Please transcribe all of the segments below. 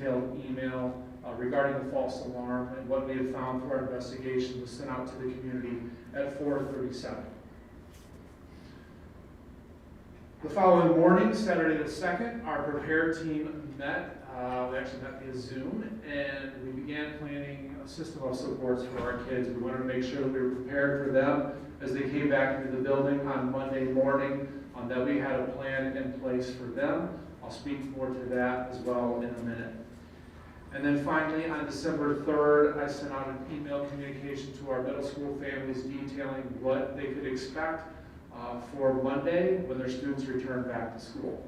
detailed email regarding the false alarm, and what we had found through our investigation was sent out to the community at 4:37. The following morning, Saturday the 2nd, our prepare team met. We actually met via Zoom, and we began planning a system of supports for our kids. We wanted to make sure that we were prepared for them as they came back into the building on Monday morning, that we had a plan in place for them. I'll speak more to that as well in a minute. And then finally, on December 3rd, I sent out an email communication to our middle school families detailing what they could expect for Monday when their students return back to school.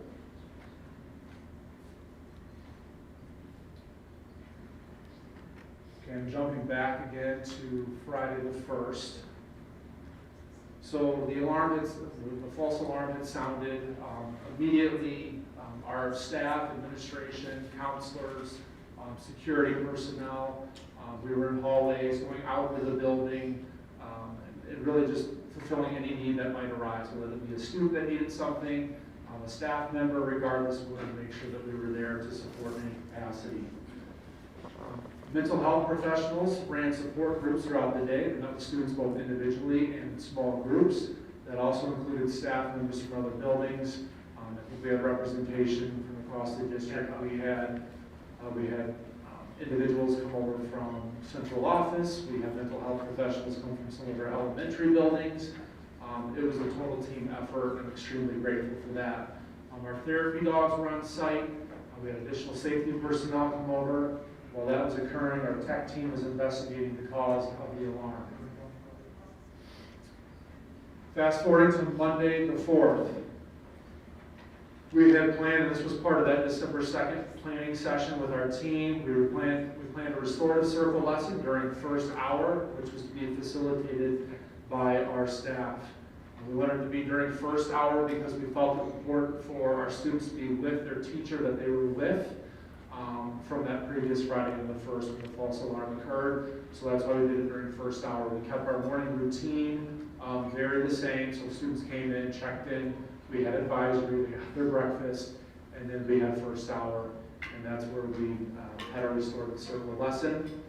Okay, I'm jumping back again to Friday the 1st. So the false alarm had sounded. Immediately, our staff, administration, counselors, security personnel, we were in hallways, going out to the building, and really just fulfilling any need that might arise, whether it be a student that needed something, a staff member, regardless, we wanted to make sure that we were there to support any capacity. Mental health professionals ran support groups throughout the day. They met with students both individually and in small groups. That also included staff members from other buildings. I think we had representation from across the district. We had individuals come over from central office. We had mental health professionals come from some of our elementary buildings. It was a total team effort, and I'm extremely grateful for that. Our therapy dogs were on site. We had additional safety personnel come over. While that was occurring, our tech team was investigating the cause of the alarm. Fast forwarding to Monday the 4th. We had planned, and this was part of that December 2nd planning session with our team. We planned a restorative circle lesson during the first hour, which was to be facilitated by our staff. We wanted it to be during first hour because we felt it important for our students to be with their teacher that they were with from that previous Friday on the 1st when the false alarm occurred. So that's why we did it during first hour. We kept our morning routine very the same. So students came in, checked in, we had advisory, we got their breakfast, and then we had first hour. And that's where we had our restorative circle lesson.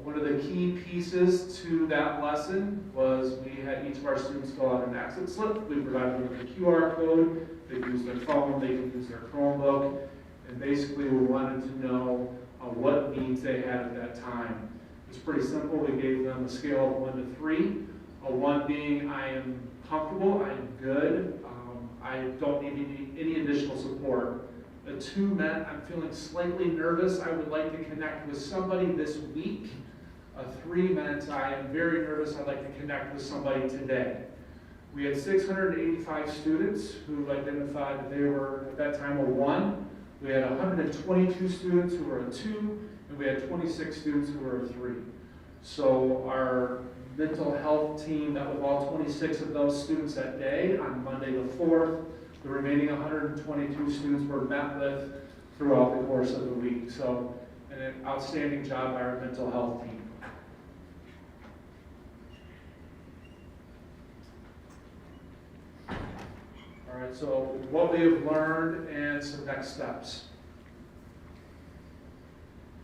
One of the key pieces to that lesson was we had each of our students fill out an exit slip. We provided them with a QR code. They could use their phone, they could use their Chromebook. And basically we wanted to know what needs they had at that time. It's pretty simple. We gave them a scale of 1 to 3. A 1 being I am comfortable, I am good, I don't need any additional support. A 2 meant I'm feeling slightly nervous, I would like to connect with somebody this week. A 3 meant I am very nervous, I'd like to connect with somebody today. We had 685 students who identified that they were at that time a 1. We had 122 students who were a 2, and we had 26 students who were a 3. So our mental health team met with all 26 of those students that day on Monday the 4th. The remaining 122 students were met with throughout the course of the week. So an outstanding job by our mental health team. All right, so what we have learned and some next steps.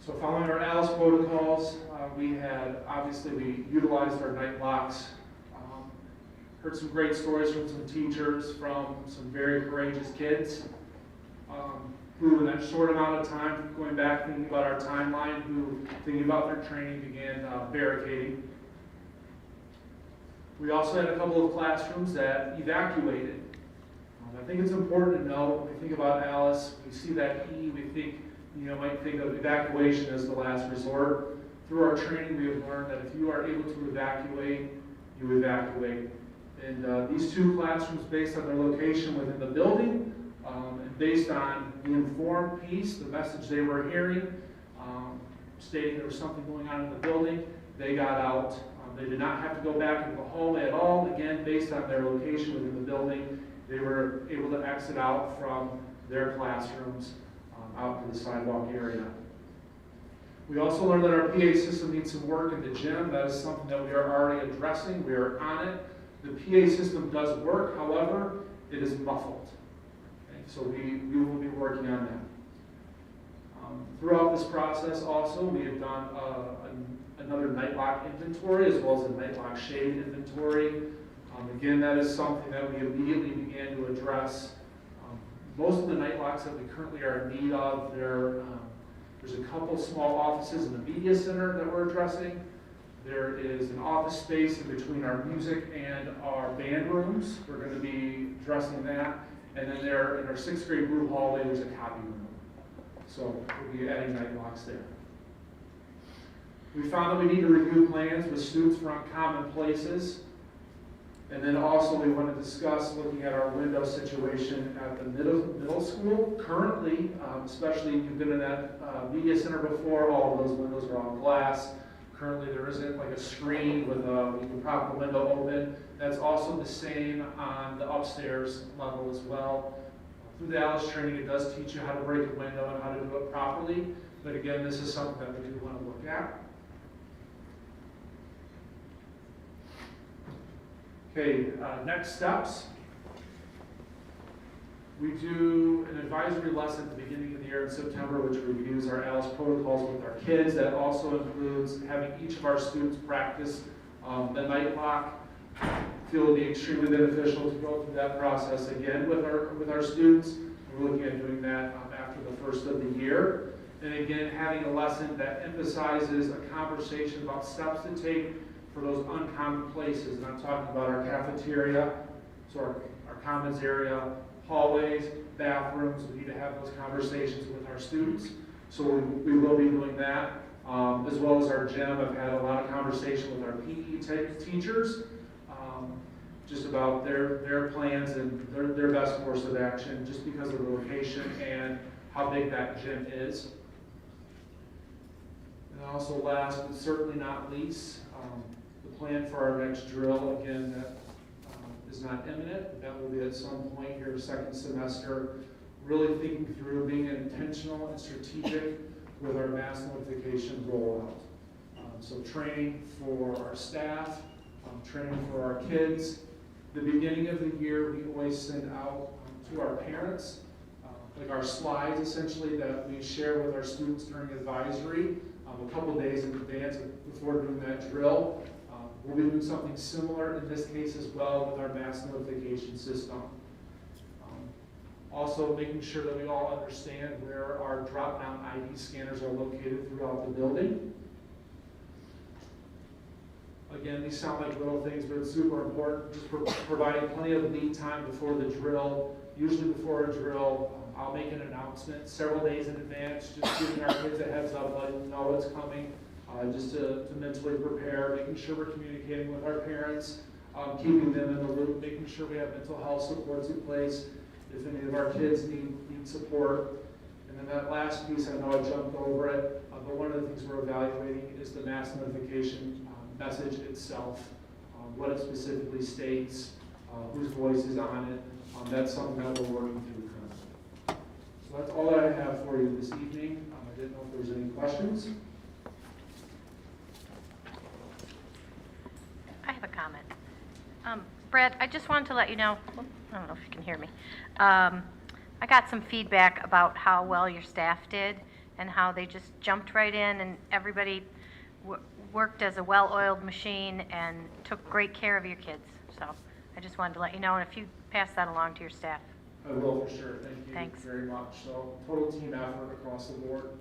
So following our ALICE protocols, we utilized our night locks. Heard some great stories from some teachers, from some very courageous kids, who in that short amount of time, going back thinking about our timeline, who thinking about their training began barricading. We also had a couple of classrooms that evacuated. I think it's important to know, when we think about ALICE, we see that E, we think, might think of evacuation as the last resort. Through our training, we have learned that if you are able to evacuate, you evacuate. And these 2 classrooms, based on their location within the building, and based on the informed piece, the message they were hearing, stating there was something going on in the building, they got out. They did not have to go back into the hallway at all. Again, based on their location within the building, they were able to exit out from their classrooms out to the sidewalk area. We also learned that our PA system needs some work in the gym. That is something that we are already addressing. We are on it. The PA system does work, however, it is muffled. Okay? So we will be working on that. Throughout this process also, we have done another night lock inventory as well as a night lock shade inventory. Again, that is something that we immediately began to address. Most of the night locks that we currently are in need of, there's a couple small offices in the media center that we're addressing. There is an office space in between our music and our band rooms. We're going to be addressing that. And then there, in our 6th grade group hallway, there's a copy room. So we'll be adding night locks there. We found that we need to review plans with students around common places. And then also we want to discuss looking at our window situation at the middle school. Currently, especially you've been in that media center before, all of those windows are all glass. Currently there isn't like a screen with you can prop the window open. That's also the same on the upstairs level as well. Through the ALICE training, it does teach you how to break a window and how to do it properly. But again, this is something that we do want to look at. Okay, next steps. We do an advisory lesson at the beginning of the year in September, which reviews our ALICE protocols with our kids. That also includes having each of our students practice the night lock. Feel it will be extremely beneficial to go through that process again with our students. We're looking at doing that after the first of the year. And again, having a lesson that emphasizes a conversation about steps to take for those uncommon places. And I'm talking about our cafeteria, so our commons area, hallways, bathrooms. We need to have those conversations with our students. So we will be doing that, as well as our gym. I've had a lot of conversation with our PE teachers, just about their plans and their best course of action, just because of the location and how big that gym is. And also last, but certainly not least, the plan for our next drill, again, that is not imminent. That will be at some point here, second semester, really thinking through being intentional and strategic with our mass notification rollout. So training for our staff, training for our kids. The beginning of the year, we always send out to our parents, like our slides essentially that we share with our students during advisory a couple days in advance before doing that drill. We'll be doing something similar in this case as well with our mass notification system. Also making sure that we all understand where our drop-down ID scanners are located throughout the building. Again, these sound like little things, but it's super important. Just providing plenty of lead time before the drill. Usually before a drill, I'll make an announcement several days in advance, just giving our kids a heads up, letting them know it's coming, just to mentally prepare, making sure we're communicating with our parents, keeping them in the loop, making sure we have mental health supports in place if any of our kids need support. And then that last piece, I know I jumped over it, but one of the things we're evaluating is the mass notification message itself, what it specifically states, whose voice is on it. That's something that we're working through currently. So that's all that I have for you this evening. I didn't know if there was any questions. I have a comment. Brad, I just wanted to let you know, I don't know if you can hear me. I got some feedback about how well your staff did and how they just jumped right in and everybody worked as a well-oiled machine and took great care of your kids. So I just wanted to let you know, and if you pass that along to your staff. I will for sure. Thank you Thanks. very much. So total team effort across the board,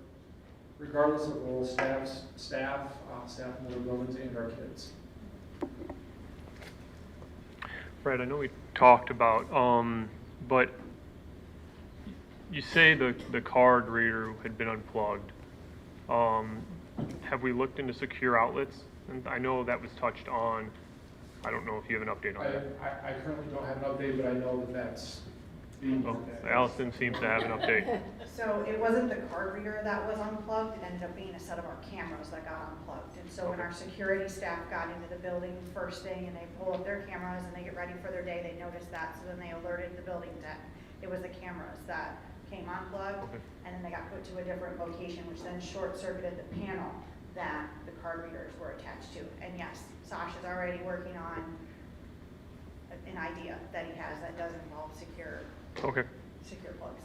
regardless of role, staff in the buildings and our kids. Brad, I know we talked about, but you say the card reader had been unplugged. Have we looked into secure outlets? And I know that was touched on. I don't know if you have an update on that. I currently don't have an update, but I know that that's being looked at. Allison seems to have an update. So it wasn't the card reader that was unplugged, it ended up being a set of our cameras that got unplugged. And so when our security staff got into the building first thing and they pull up their cameras and they get ready for their day, they noticed that, so then they alerted the building that it was the cameras that came unplugged, Okay. and then they got put to a different location, which then short-circuited the panel that the card readers were attached to. And yes, Sasha's already working on an idea that he has that does involve secure Okay. plugs.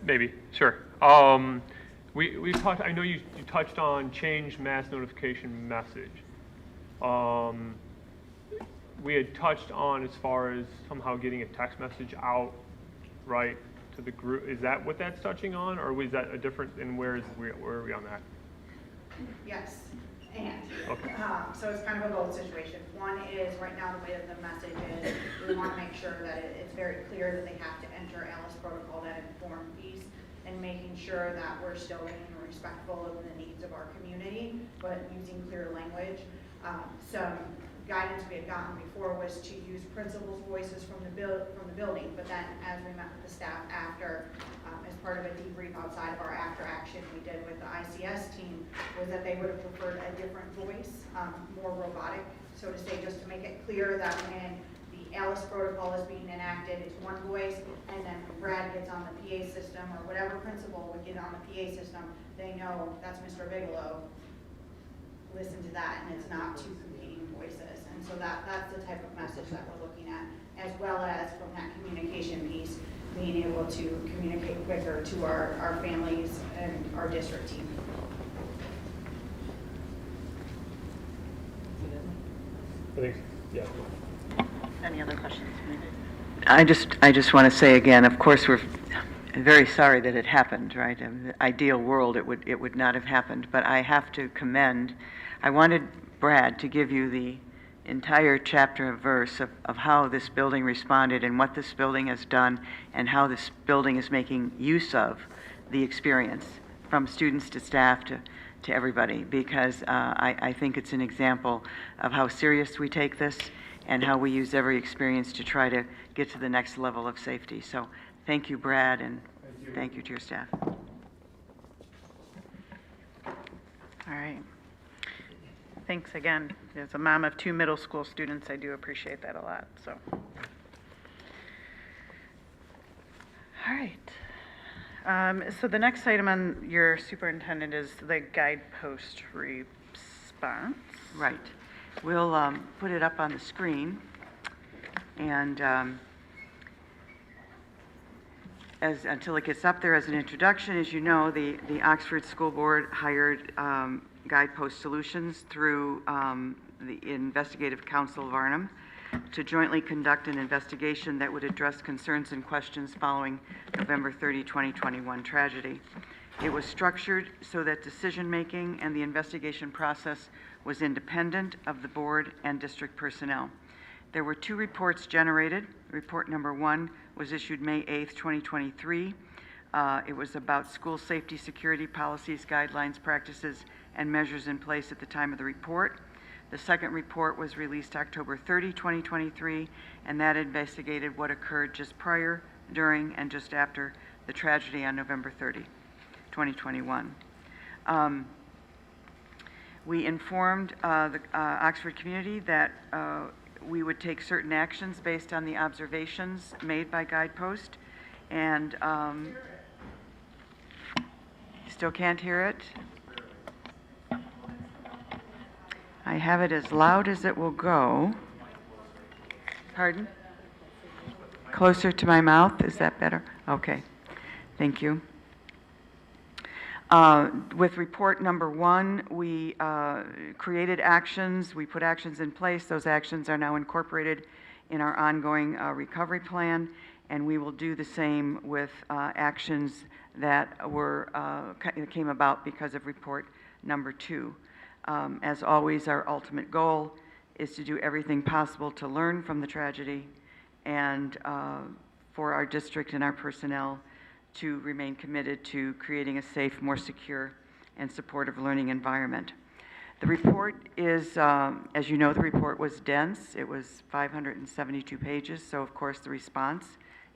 Maybe, sure. We talked, I know you touched on change mass notification message. We had touched on as far as somehow getting a text message out, right, to the group. Is that what that's touching on, or was that a different, and where are we on that? Yes, and, Okay. so it's kind of a both situation. One is, right now, the way that the message is, we want to make sure that it's very clear that they have to enter Alice protocol, that informed piece, and making sure that we're still being respectful of the needs of our community, but using clear language. Some guidance we had gotten before was to use principals' voices from the building, but then as we met with the staff after, as part of a debrief outside of our after action we did with the ICS team, was that they would have preferred a different voice, more robotic, so to say, just to make it clear that when the Alice protocol is being enacted, it's one voice, and then when Brad gets on the PA system, or whatever principal would get on the PA system, they know that's Mr. Bigelow. Listen to that, and it's not two competing voices. And so that's the type of message that we're looking at, as well as from that communication piece, being able to communicate quicker to our families and our district team. I think, yeah. Any other questions? I just want to say again, of course, we're very sorry that it happened, right? In the ideal world, it would not have happened, but I have to commend, I wanted Brad to give you the entire chapter of verse of how this building responded and what this building has done and how this building is making use of the experience from students to staff to everybody, because I think it's an example of how serious we take this and how we use every experience to try to get to the next level of safety. So thank you, Brad, and thank you to your staff. All right. Thanks again. As a mom of 2 middle school students, I do appreciate that a lot, so. All right. So the next item on your superintendent is the guidepost response. Right. We'll put it up on the screen. And until it gets up there as an introduction, as you know, the Oxford School Board hired Guidepost Solutions through the Investigative Council of Arnhem to jointly conduct an investigation that would address concerns and questions following November 30, 2021 tragedy. It was structured so that decision-making and the investigation process was independent of the board and district personnel. There were 2 reports generated. Report number 1 was issued May 8th, 2023. It was about school safety, security policies, guidelines, practices, and measures in place at the time of the report. The second report was released October 30, 2023, and that investigated what occurred just prior, during, and just after the tragedy on November 30, 2021. We informed the Oxford community that we would take certain actions based on the observations made by Guidepost, and still can't hear it. I have it as loud as it will go. Pardon? Closer to my mouth, is that better? Okay, thank you. With report number 1, we created actions, we put actions in place. Those actions are now incorporated in our ongoing recovery plan, and we will do the same with actions that came about because of report number 2. As always, our ultimate goal is to do everything possible to learn from the tragedy and for our district and our personnel to remain committed to creating a safe, more secure, and supportive learning environment. The report is, as you know, the report was dense. It was 572 pages, so of course the response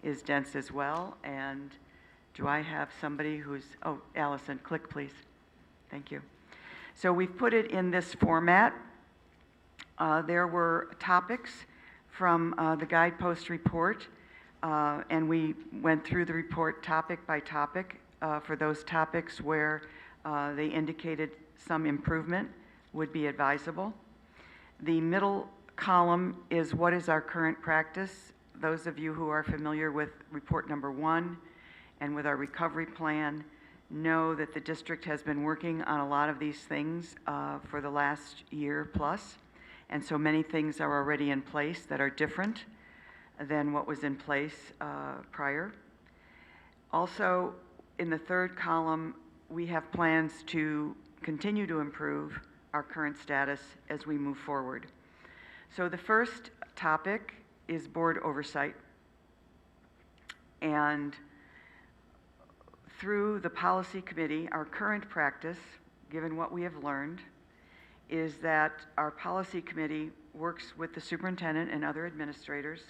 is dense as well. And do I have somebody who's, oh, Allison, click please. Thank you. So we've put it in this format. There were topics from the Guidepost report, and we went through the report topic by topic for those topics where they indicated some improvement would be advisable. The middle column is what is our current practice. Those of you who are familiar with report number 1 and with our recovery plan, know that the district has been working on a lot of these things for the last year plus. And so many things are already in place that are different than what was in place prior. Also, in the third column, we have plans to continue to improve our current status as we move forward. So the first topic is board oversight. And through the policy committee, our current practice, given what we have learned, is that our policy committee works with the superintendent and other administrators,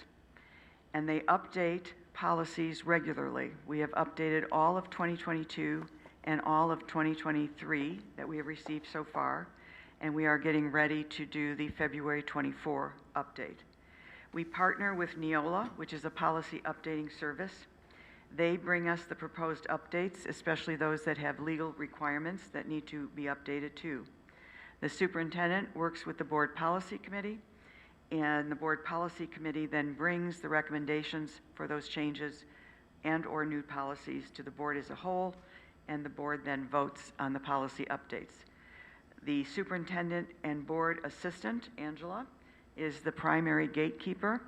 and they update policies regularly. We have updated all of 2022 and all of 2023 that we have received so far, and we are getting ready to do the February 24 update. We partner with Neola, which is a policy updating service. They bring us the proposed updates, especially those that have legal requirements that need to be updated too. The superintendent works with the board policy committee, and the board policy committee then brings the recommendations for those changes and/or new policies to the board as a whole, and the board then votes on the policy updates. The superintendent and board assistant, Angela, is the primary gatekeeper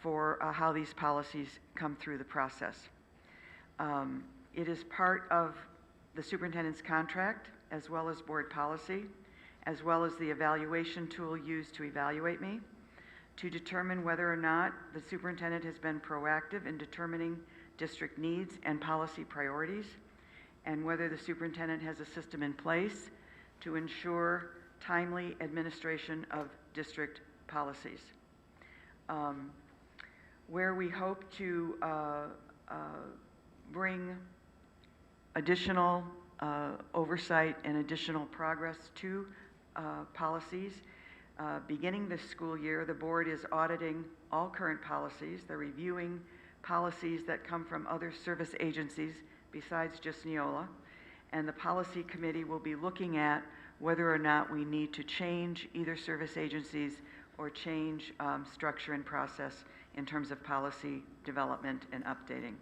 for how these policies come through the process. It is part of the superintendent's contract, as well as board policy, as well as the evaluation tool used to evaluate me, to determine whether or not the superintendent has been proactive in determining district needs and policy priorities, and whether the superintendent has a system in place to ensure timely administration of district policies. Where we hope to bring additional oversight and additional progress to policies. Beginning this school year, the board is auditing all current policies. They're reviewing policies that come from other service agencies besides just Neola. And the policy committee will be looking at whether or not we need to change either service agencies or change structure and process in terms of policy development and updating.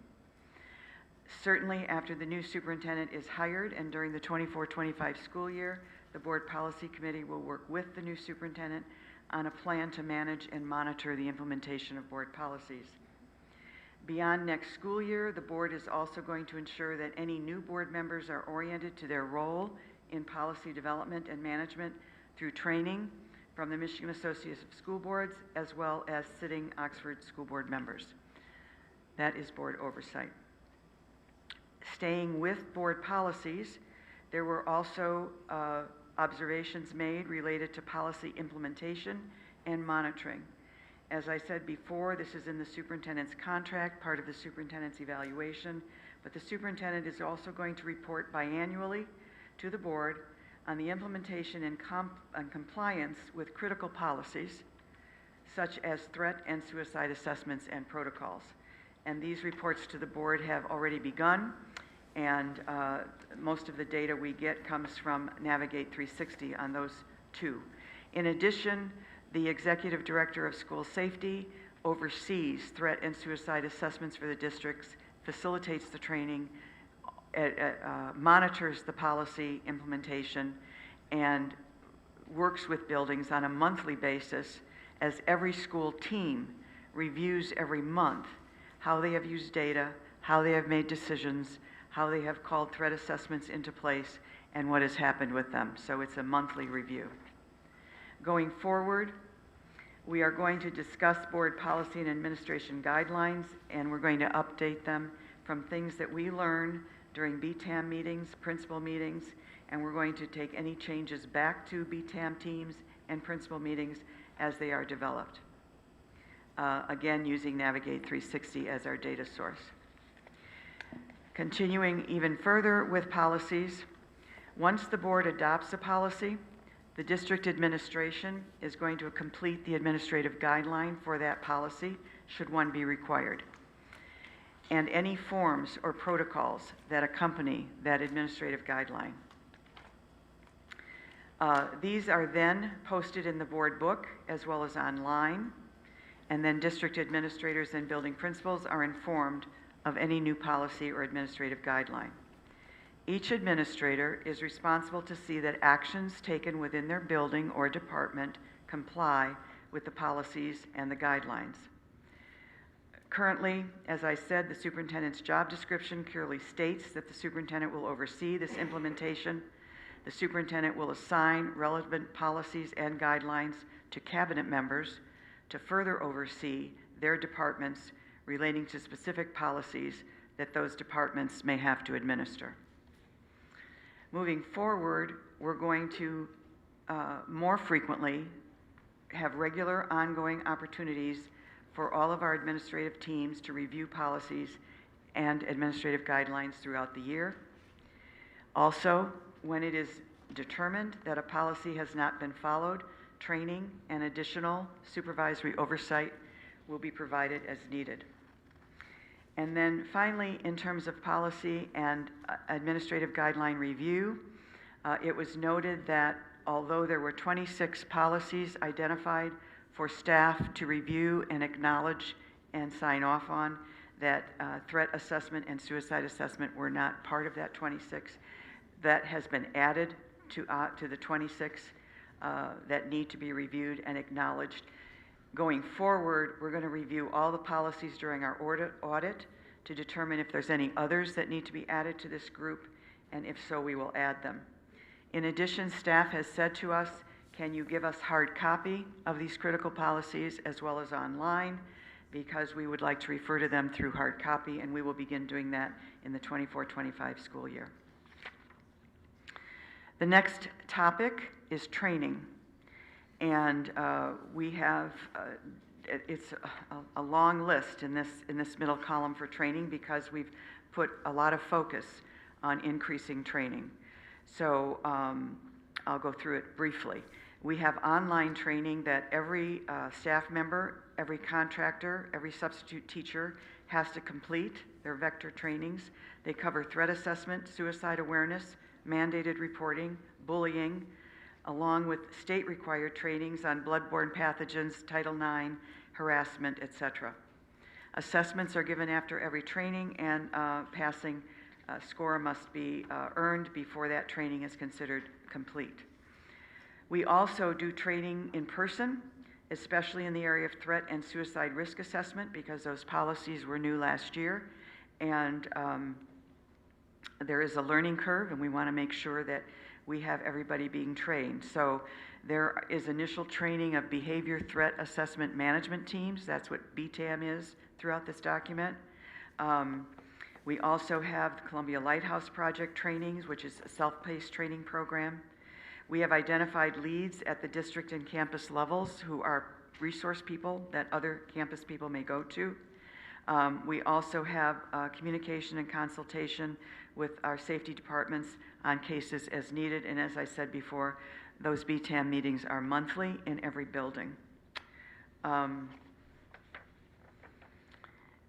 Certainly, after the new superintendent is hired and during the 24-25 school year, the board policy committee will work with the new superintendent on a plan to manage and monitor the implementation of board policies. Beyond next school year, the board is also going to ensure that any new board members are oriented to their role in policy development and management through training from the Michigan Association of School Boards, as well as sitting Oxford School Board members. That is board oversight. Staying with board policies, there were also observations made related to policy implementation and monitoring. As I said before, this is in the superintendent's contract, part of the superintendent's evaluation, but the superintendent is also going to report biannually to the board on the implementation and compliance with critical policies, such as threat and suicide assessments and protocols. And these reports to the board have already begun, and most of the data we get comes from Navigate 360 on those two. In addition, the Executive Director of School Safety oversees threat and suicide assessments for the districts, facilitates the training, monitors the policy implementation, and works with buildings on a monthly basis as every school team reviews every month how they have used data, how they have made decisions, how they have called threat assessments into place, and what has happened with them. So it's a monthly review. Going forward, we are going to discuss board policy and administration guidelines, and we're going to update them from things that we learn during BTAM meetings, principal meetings, and we're going to take any changes back to BTAM teams and principal meetings as they are developed. Again, using Navigate 360 as our data source. Continuing even further with policies, once the board adopts a policy, the district administration is going to complete the administrative guideline for that policy, should one be required, and any forms or protocols that accompany that administrative guideline. These are then posted in the board book as well as online, and then district administrators and building principals are informed of any new policy or administrative guideline. Each administrator is responsible to see that actions taken within their building or department comply with the policies and the guidelines. Currently, as I said, the superintendent's job description clearly states that the superintendent will oversee this implementation. The superintendent will assign relevant policies and guidelines to cabinet members to further oversee their departments relating to specific policies that those departments may have to administer. Moving forward, we're going to more frequently have regular ongoing opportunities for all of our administrative teams to review policies and administrative guidelines throughout the year. Also, when it is determined that a policy has not been followed, training and additional supervisory oversight will be provided as needed. And then finally, in terms of policy and administrative guideline review, it was noted that although there were 26 policies identified for staff to review and acknowledge and sign off on, that threat assessment and suicide assessment were not part of that 26. That has been added to the 26 that need to be reviewed and acknowledged. Going forward, we're going to review all the policies during our audit to determine if there's any others that need to be added to this group, and if so, we will add them. In addition, staff has said to us, can you give us hard copy of these critical policies as well as online? Because we would like to refer to them through hard copy, and we will begin doing that in the 24-25 school year. The next topic is training. And we have, it's a long list in this middle column for training, because we've put a lot of focus on increasing training. So I'll go through it briefly. We have online training that every staff member, every contractor, every substitute teacher has to complete. Their vector trainings. They cover threat assessment, suicide awareness, mandated reporting, bullying, along with state-required trainings on bloodborne pathogens, Title IX, harassment, etc. Assessments are given after every training, and passing score must be earned before that training is considered complete. We also do training in person, especially in the area of threat and suicide risk assessment, because those policies were new last year, and there is a learning curve, and we want to make sure that we have everybody being trained. So there is initial training of behavior threat assessment management teams. That's what BTAM is throughout this document. We also have the Columbia Lighthouse Project trainings, which is a self-paced training program. We have identified leads at the district and campus levels who are resource people that other campus people may go to. We also have communication and consultation with our safety departments on cases as needed, and as I said before, those BTAM meetings are monthly in every building.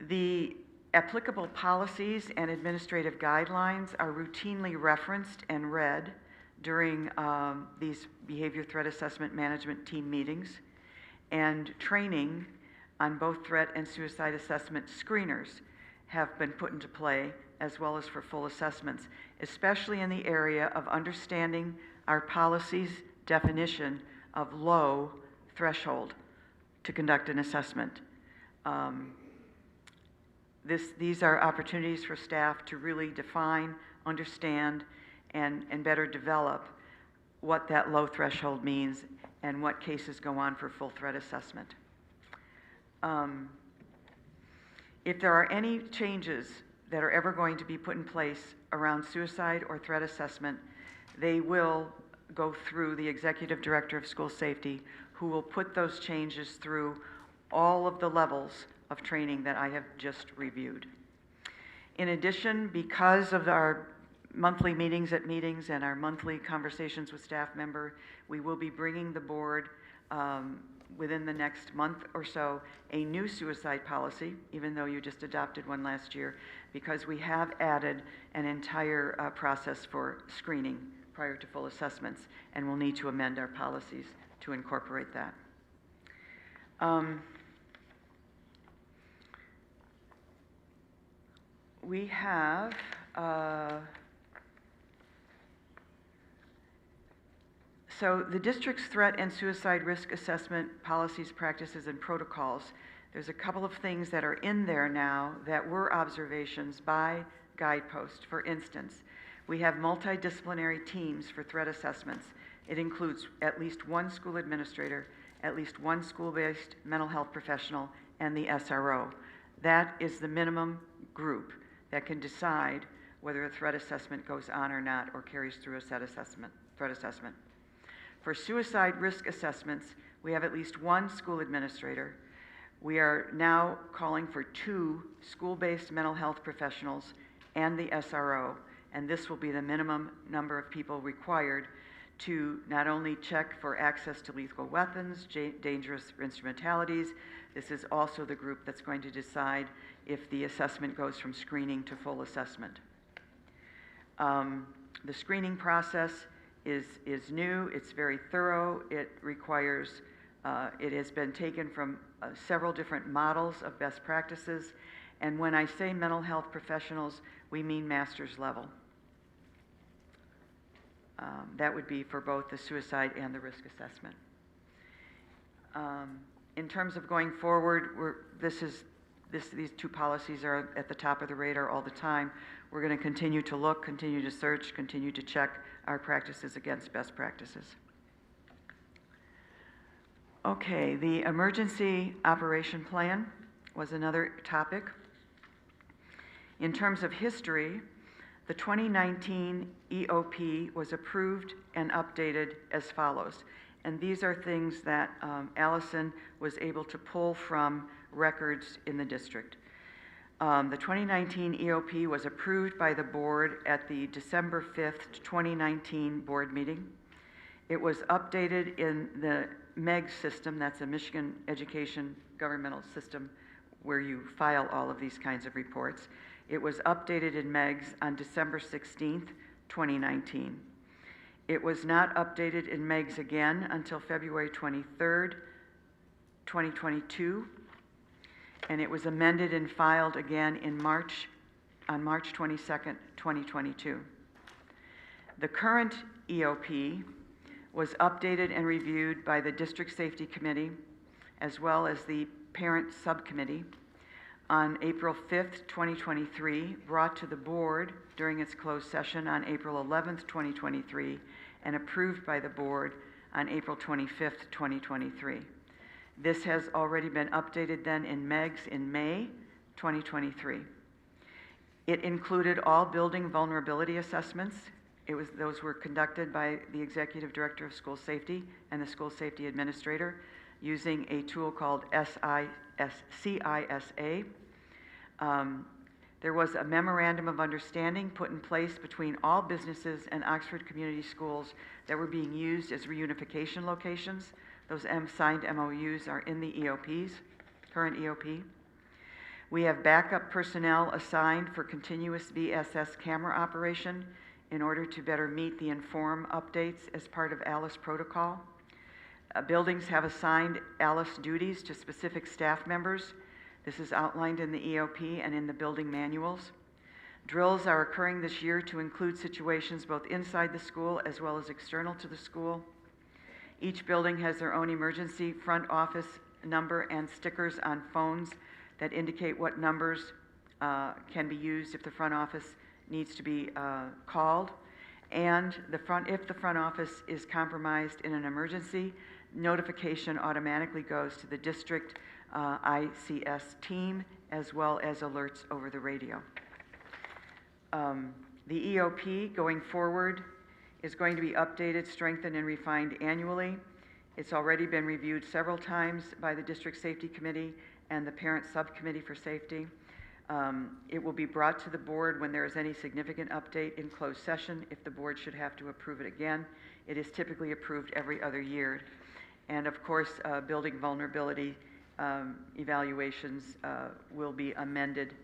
The applicable policies and administrative guidelines are routinely referenced and read during these behavior threat assessment management team meetings, and training on both threat and suicide assessment screeners have been put into play, as well as for full assessments, especially in the area of understanding our policy's definition of low threshold to conduct an assessment. These are opportunities for staff to really define, understand, and better develop what that low threshold means and what cases go on for full threat assessment. If there are any changes that are ever going to be put in place around suicide or threat assessment, they will go through the Executive Director of School Safety, who will put those changes through all of the levels of training that I have just reviewed. In addition, because of our monthly meetings and our monthly conversations with staff member, we will be bringing the board within the next month or so a new suicide policy, even though you just adopted one last year, because we have added an entire process for screening prior to full assessments, and we'll need to amend our policies to incorporate that. we have, so the district's threat and suicide risk assessment policies, practices, and protocols, there's a couple of things that are in there now that were observations by Guidepost. For instance, we have multidisciplinary teams for threat assessments. It includes at least one school administrator, at least one school-based mental health professional, and the SRO. That is the minimum group that can decide whether a threat assessment goes on or not, or carries through a threat assessment. For suicide risk assessments, we have at least one school administrator. We are now calling for 2 school-based mental health professionals and the SRO, and this will be the minimum number of people required to not only check for access to lethal weapons, dangerous instrumentalities. This is also the group that's going to decide if the assessment goes from screening to full assessment. The screening process is new, it's very thorough, it requires, it has been taken from several different models of best practices, and when I say mental health professionals, we mean master's level. That would be for both the suicide and the risk assessment. In terms of going forward, these 2 policies are at the top of the radar all the time. We're going to continue to look, continue to search, continue to check our practices against best practices. Okay, the emergency operation plan was another topic. In terms of history, the 2019 EOP was approved and updated as follows. And these are things that Allison was able to pull from records in the district. The 2019 EOP was approved by the board at the December 5th, 2019 board meeting. It was updated in the MEG system, that's a Michigan Education Governmental System where you file all of these kinds of reports. It was updated in MEGS on December 16th, 2019. It was not updated in MEGS again until February 23rd, 2022, and it was amended and filed again in on March 22nd, 2022. The current EOP was updated and reviewed by the District Safety Committee as well as the Parent Subcommittee on April 5th, 2023, brought to the board during its closed session on April 11th, 2023, and approved by the board on April 25th, 2023. This has already been updated then in MEGS in May 2023. It included all building vulnerability assessments. Those were conducted by the Executive Director of School Safety and the School Safety Administrator using a tool called CISA. There was a memorandum of understanding put in place between all businesses and Oxford Community Schools that were being used as reunification locations. Those signed MOUs are in the EOPs, current EOP. We have backup personnel assigned for continuous VSS camera operation in order to better meet the Inform updates as part of ALICE protocol. Buildings have assigned ALICE duties to specific staff members. This is outlined in the EOP and in the building manuals. Drills are occurring this year to include situations both inside the school as well as external to the school. Each building has their own emergency front office number and stickers on phones that indicate what numbers can be used if the front office needs to be called. And if the front office is compromised in an emergency, notification automatically goes to the district ICS team as well as alerts over the radio. The EOP going forward is going to be updated, strengthened, and refined annually. It's already been reviewed several times by the District Safety Committee and the Parent Subcommittee for Safety. It will be brought to the board when there is any significant update in closed session if the board should have to approve it again. It is typically approved every other year. And of course, building vulnerability evaluations will be amended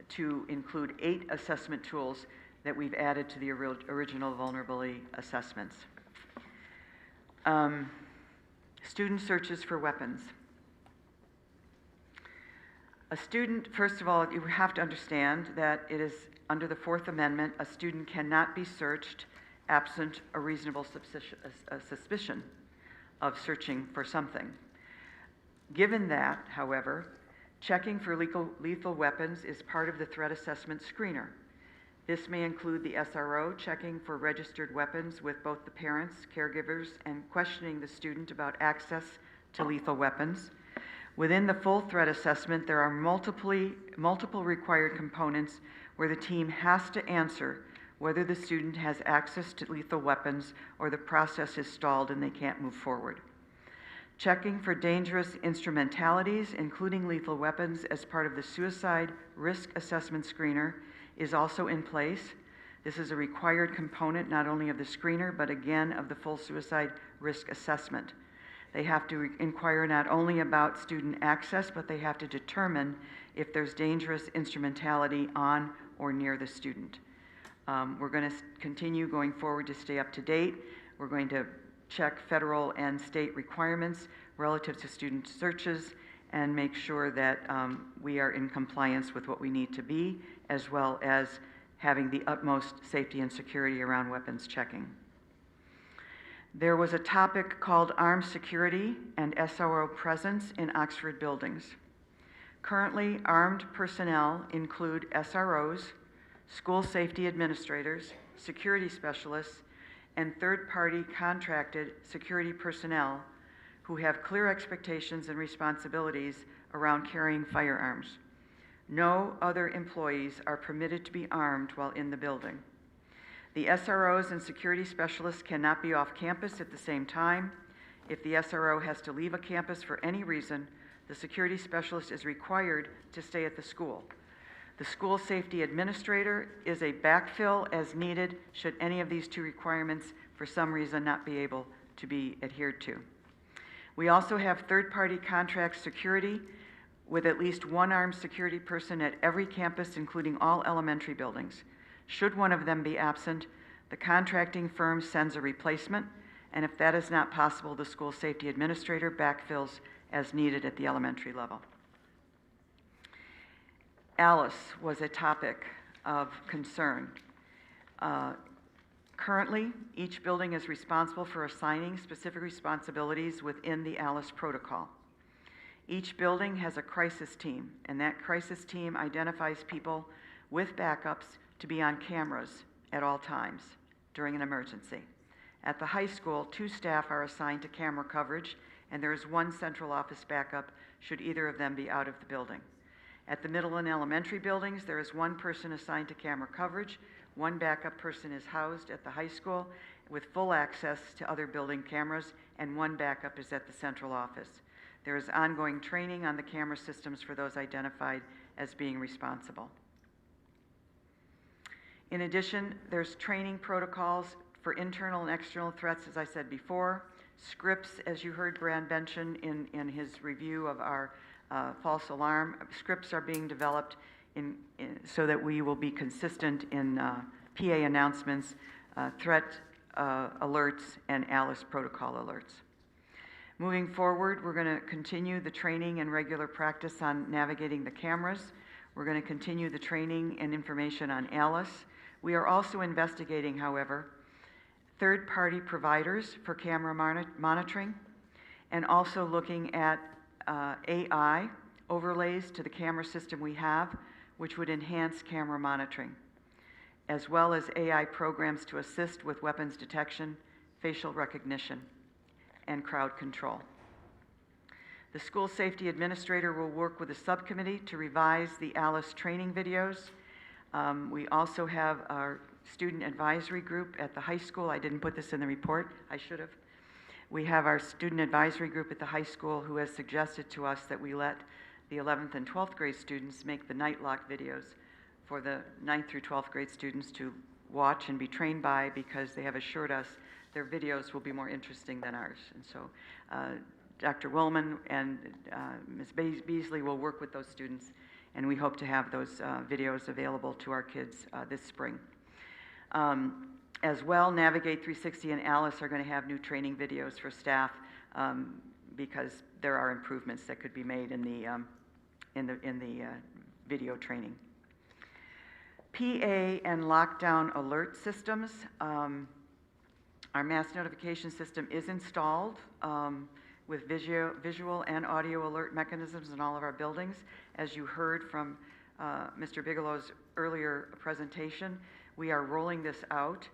to include 8 assessment tools that we've added to the original vulnerability assessments. Student searches for weapons. A student, first of all, you have to understand that it is under the Fourth Amendment, a student cannot be searched absent a reasonable suspicion of searching for something. Given that, however, checking for lethal weapons is part of the threat assessment screener. This may include the SRO checking for registered weapons with both the parents, caregivers, and questioning the student about access to lethal weapons. Within the full threat assessment, there are multiple required components where the team has to answer whether the student has access to lethal weapons or the process is stalled and they can't move forward. Checking for dangerous instrumentalities, including lethal weapons, as part of the suicide risk assessment screener is also in place. This is a required component not only of the screener, but again of the full suicide risk assessment. They have to inquire not only about student access, but they have to determine if there's dangerous instrumentality on or near the student. We're going to continue going forward to stay up to date. We're going to check federal and state requirements relative to student searches and make sure that we are in compliance with what we need to be, as well as having the utmost safety and security around weapons checking. There was a topic called armed security and SRO presence in Oxford buildings. Currently, armed personnel include SROs, school safety administrators, security specialists, and third-party contracted security personnel who have clear expectations and responsibilities around carrying firearms. No other employees are permitted to be armed while in the building. The SROs and security specialists cannot be off campus at the same time. If the SRO has to leave a campus for any reason, the security specialist is required to stay at the school. The school safety administrator is a backfill as needed should any of these two requirements for some reason not be able to be adhered to. We also have third-party contract security with at least one armed security person at every campus, including all elementary buildings. Should one of them be absent, the contracting firm sends a replacement, and if that is not possible, the school safety administrator backfills as needed at the elementary level. Alice was a topic of concern. Currently, each building is responsible for assigning specific responsibilities within the Alice protocol. Each building has a crisis team, and that crisis team identifies people with backups to be on cameras at all times during an emergency. At the high school, 2 staff are assigned to camera coverage, and there is 1 central office backup should either of them be out of the building. At the middle and elementary buildings, there is 1 person assigned to camera coverage. 1 backup person is housed at the high school with full access to other building cameras, and 1 backup is at the central office. There is ongoing training on the camera systems for those identified as being responsible. In addition, there's training protocols for internal and external threats, as I said before. Scripts, as you heard Brad mention in his review of our false alarm, scripts are being developed so that we will be consistent in PA announcements, threat alerts, and ALICE protocol alerts. Moving forward, we're going to continue the training and regular practice on navigating the cameras. We're going to continue the training and information on ALICE. We are also investigating, however, third-party providers for camera monitoring, and also looking at AI overlays to the camera system we have, which would enhance camera monitoring, as well as AI programs to assist with weapons detection, facial recognition, and crowd control. The school safety administrator will work with a subcommittee to revise the ALICE training videos. We also have our student advisory group at the high school. I didn't put this in the report. I should have. We have our student advisory group at the high school who has suggested to us that we let the 11th and 12th grade students make the night lock videos for the 9th through 12th grade students to watch and be trained by, because they have assured us their videos will be more interesting than ours. And so Dr. Willman and Ms. Beasley will work with those students, and we hope to have those videos available to our kids this spring. As well, Navigate 360 and ALICE are going to have new training videos for staff because there are improvements that could be made in in the video training. PA and lockdown alert systems. Our mass notification system is installed with visual and audio alert mechanisms in all of our buildings. As you heard from Mr. Bigelow's earlier presentation, we are rolling this out.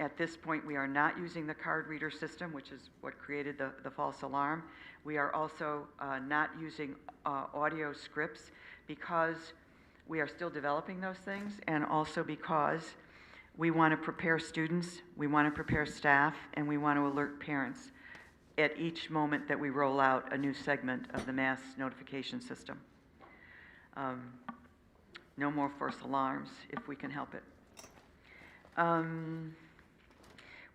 At this point, we are not using the card reader system, which is what created the false alarm. We are also not using audio scripts because we are still developing those things, and also because we want to prepare students, we want to prepare staff, and we want to alert parents at each moment that we roll out a new segment of the mass notification system. No more false alarms if we can help it.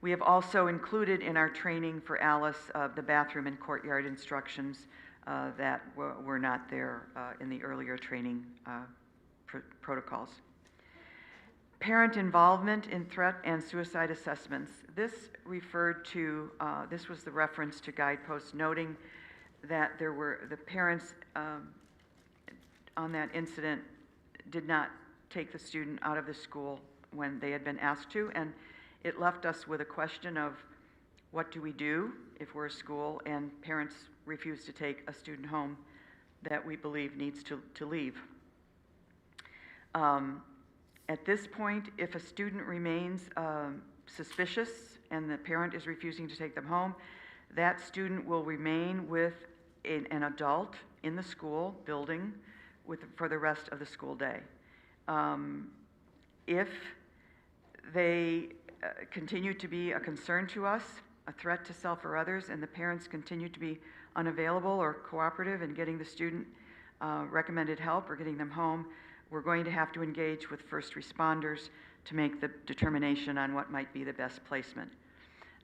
We have also included in our training for Alice the bathroom and courtyard instructions that were not there in the earlier training protocols. Parent involvement in threat and suicide assessments. This referred to, this was the reference to guideposts noting that there were, the parents on that incident did not take the student out of the school when they had been asked to, and it left us with a question of what do we do if we're a school and parents refuse to take a student home that we believe needs to leave. At this point, if a student remains suspicious and the parent is refusing to take them home, that student will remain with an adult in the school building for the rest of the school day. If they continue to be a concern to us, a threat to self or others, and the parents continue to be unavailable or cooperative in getting the student recommended help or getting them home, we're going to have to engage with first responders to make the determination on what might be the best placement.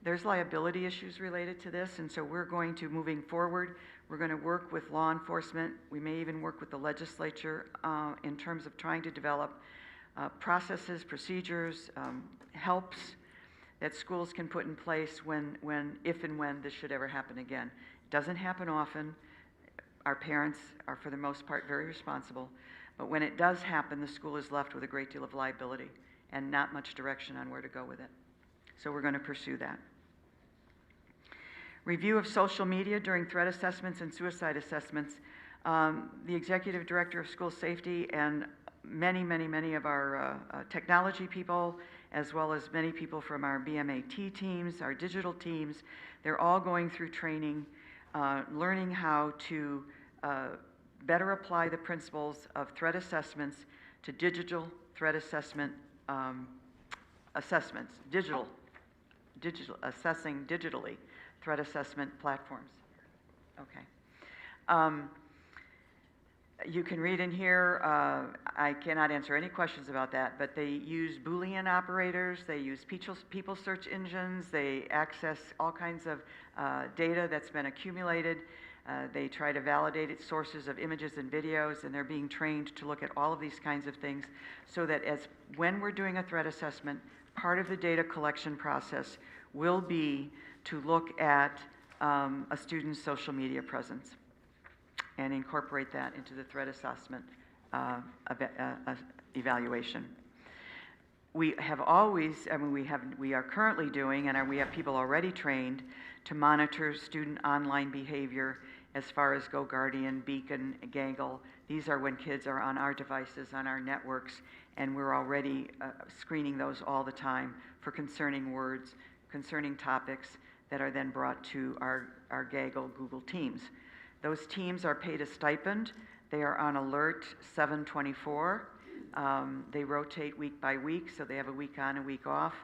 There's liability issues related to this, and so we're going to, moving forward, we're going to work with law enforcement. We may even work with the legislature in terms of trying to develop processes, procedures, helps that schools can put in place if and when this should ever happen again. It doesn't happen often. Our parents are, for the most part, very responsible. But when it does happen, the school is left with a great deal of liability and not much direction on where to go with it. So we're going to pursue that. Review of social media during threat assessments and suicide assessments. The Executive Director of School Safety and many of our technology people, as well as many people from our BMAT teams, our digital teams, they're all going through training, learning how to better apply the principles of threat assessments to digital threat assessment assessments, digital assessing digitally threat assessment platforms. Okay. You can read in here, I cannot answer any questions about that, but they use Boolean operators, they use people search engines, they access all kinds of data that's been accumulated. They try to validate its sources of images and videos, and they're being trained to look at all of these kinds of things so that when we're doing a threat assessment, part of the data collection process will be to look at a student's social media presence and incorporate that into the threat assessment evaluation. We have always, we are currently doing, and we have people already trained to monitor student online behavior as far as GoGuardian, Beacon, Gaggle. These are when kids are on our devices, on our networks, and we're already screening those all the time for concerning words, concerning topics that are then brought to our Gaggle Google Teams. Those teams are paid a stipend. They are on alert 7/24. They rotate week by week, so they have a week on, a week off,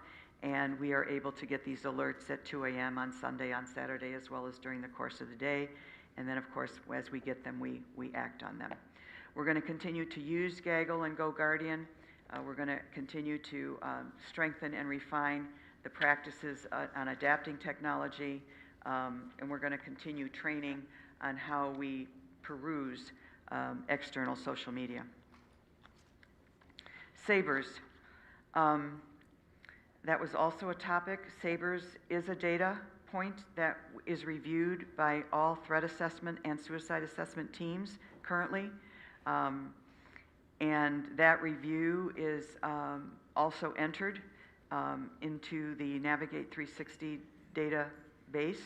and we are able to get these alerts at 2 a.m. on Sunday, on Saturday, as well as during the course of the day. And then, of course, as we get them, we act on them. We're going to continue to use Gaggle and GoGuardian. We're going to continue to strengthen and refine the practices on adapting technology, and we're going to continue training on how we peruse external social media. SABRS. That was also a topic. SABRS is a data point that is reviewed by all threat assessment and suicide assessment teams currently. And that review is also entered into the Navigate 360 database.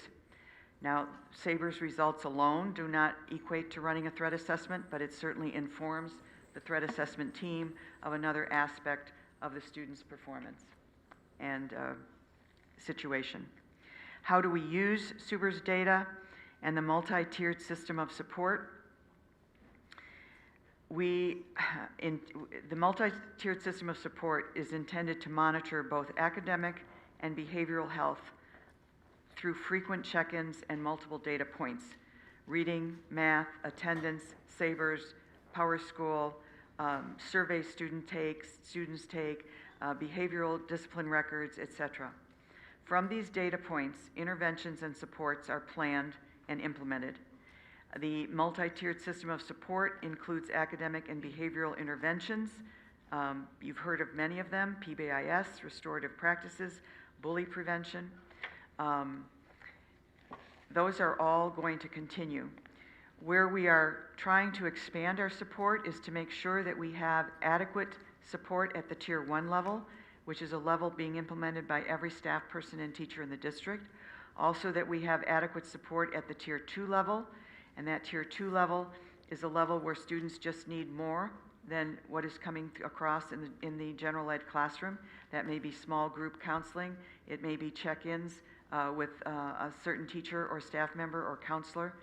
Now, SABR's results alone do not equate to running a threat assessment, but it certainly informs the threat assessment team of another aspect of the student's performance and situation. How do we use SABR's data and the multi-tiered system of support? The multi-tiered system of support is intended to monitor both academic and behavioral health through frequent check-ins and multiple data points: reading, math, attendance, SABRs, PowerSchool, surveys students take, behavioral discipline records, etc. From these data points, interventions and supports are planned and implemented. The multi-tiered system of support includes academic and behavioral interventions. You've heard of many of them: PBIS, restorative practices, bully prevention. Those are all going to continue. Where we are trying to expand our support is to make sure that we have adequate support at the Tier 1 level, which is a level being implemented by every staff person and teacher in the district. Also, that we have adequate support at the Tier 2 level, and that Tier 2 level is a level where students just need more than what is coming across in the general ed classroom. That may be small group counseling. It may be check-ins with a certain teacher or staff member or counselor.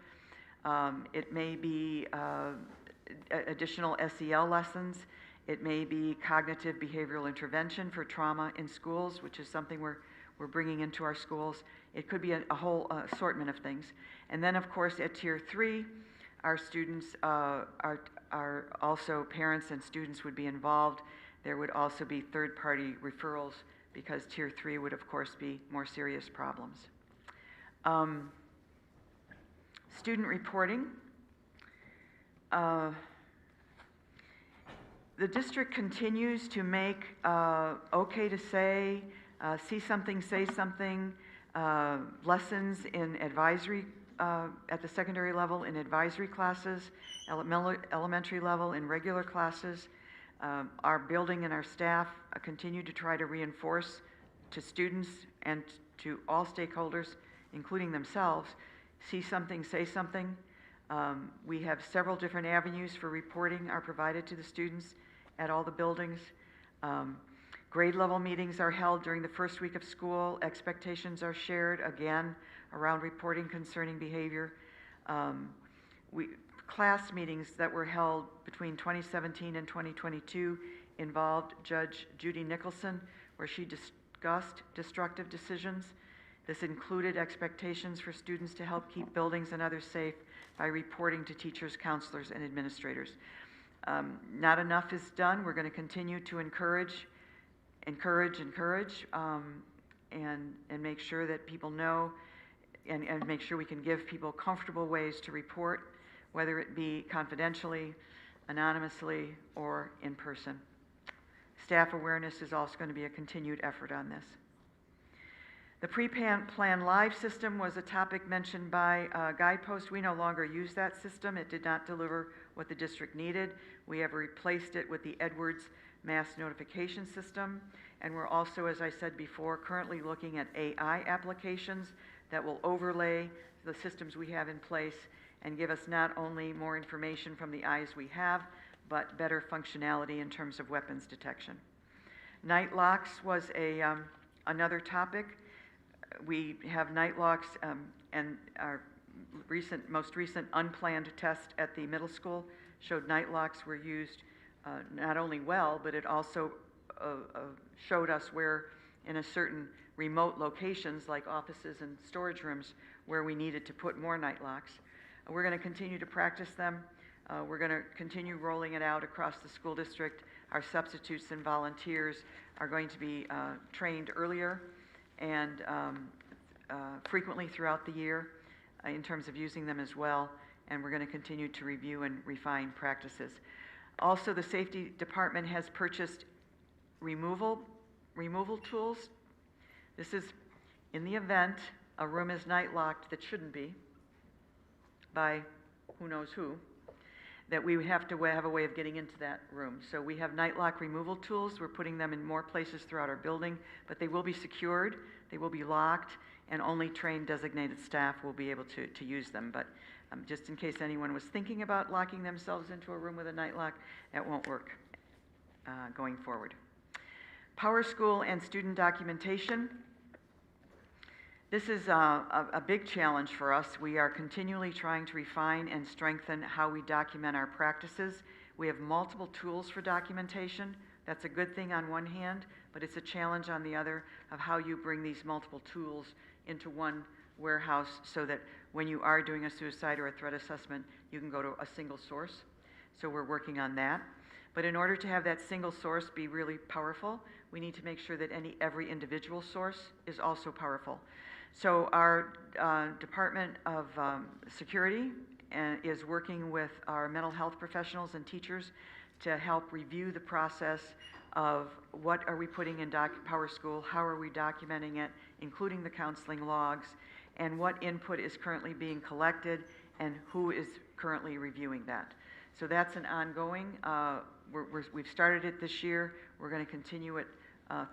It may be additional SEL lessons. It may be cognitive behavioral intervention for trauma in schools, which is something we're bringing into our schools. It could be a whole assortment of things. And then, of course, at Tier 3, our students are also, parents and students would be involved. There would also be third-party referrals, because Tier 3 would, of course, be more serious problems. Student reporting. The district continues to make okay to say, see something, say something, lessons in advisory at the secondary level in advisory classes, elementary level in regular classes. Our building and our staff continue to try to reinforce to students and to all stakeholders, including themselves, see something, say something. We have several different avenues for reporting are provided to the students at all the buildings. Grade level meetings are held during the first week of school. Expectations are shared, again, around reporting concerning behavior. Class meetings that were held between 2017 and 2022 involved Judge Judy Nicholson, where she discussed destructive decisions. This included expectations for students to help keep buildings and others safe by reporting to teachers, counselors, and administrators. Not enough is done. We're going to continue to encourage, and make sure that people know, and make sure we can give people comfortable ways to report, whether it be confidentially, anonymously, or in person. Staff awareness is also going to be a continued effort on this. The pre-plan live system was a topic mentioned by Guidepost. We no longer use that system. It did not deliver what the district needed. We have replaced it with the Edwards mass notification system. And we're also, as I said before, currently looking at AI applications that will overlay the systems we have in place and give us not only more information from the eyes we have, but better functionality in terms of weapons detection. Night locks was another topic. We have night locks, and our most recent unplanned test at the middle school showed night locks were used not only well, but it also showed us where in a certain remote locations like offices and storage rooms where we needed to put more night locks. We're going to continue to practice them. We're going to continue rolling it out across the school district. Our substitutes and volunteers are going to be trained earlier and frequently throughout the year in terms of using them as well, and we're going to continue to review and refine practices. Also, the safety department has purchased removal tools. This is in the event a room is night locked that shouldn't be by who knows who. that we would have to have a way of getting into that room. So we have night lock removal tools. We're putting them in more places throughout our building, but they will be secured, they will be locked, and only trained designated staff will be able to use them. But just in case anyone was thinking about locking themselves into a room with a night lock, that won't work going forward. Power School and student documentation. This is a big challenge for us. We are continually trying to refine and strengthen how we document our practices. We have multiple tools for documentation. That's a good thing on one hand, but it's a challenge on the other of how you bring these multiple tools into one warehouse so that when you are doing a suicide or a threat assessment, you can go to a single source. So we're working on that. But in order to have that single source be really powerful, we need to make sure that every individual source is also powerful. So our Department of Security is working with our mental health professionals and teachers to help review the process of what are we putting in Power School, how are we documenting it, including the counseling logs, and what input is currently being collected and who is currently reviewing that. So that's an ongoing, we've started it this year, we're going to continue it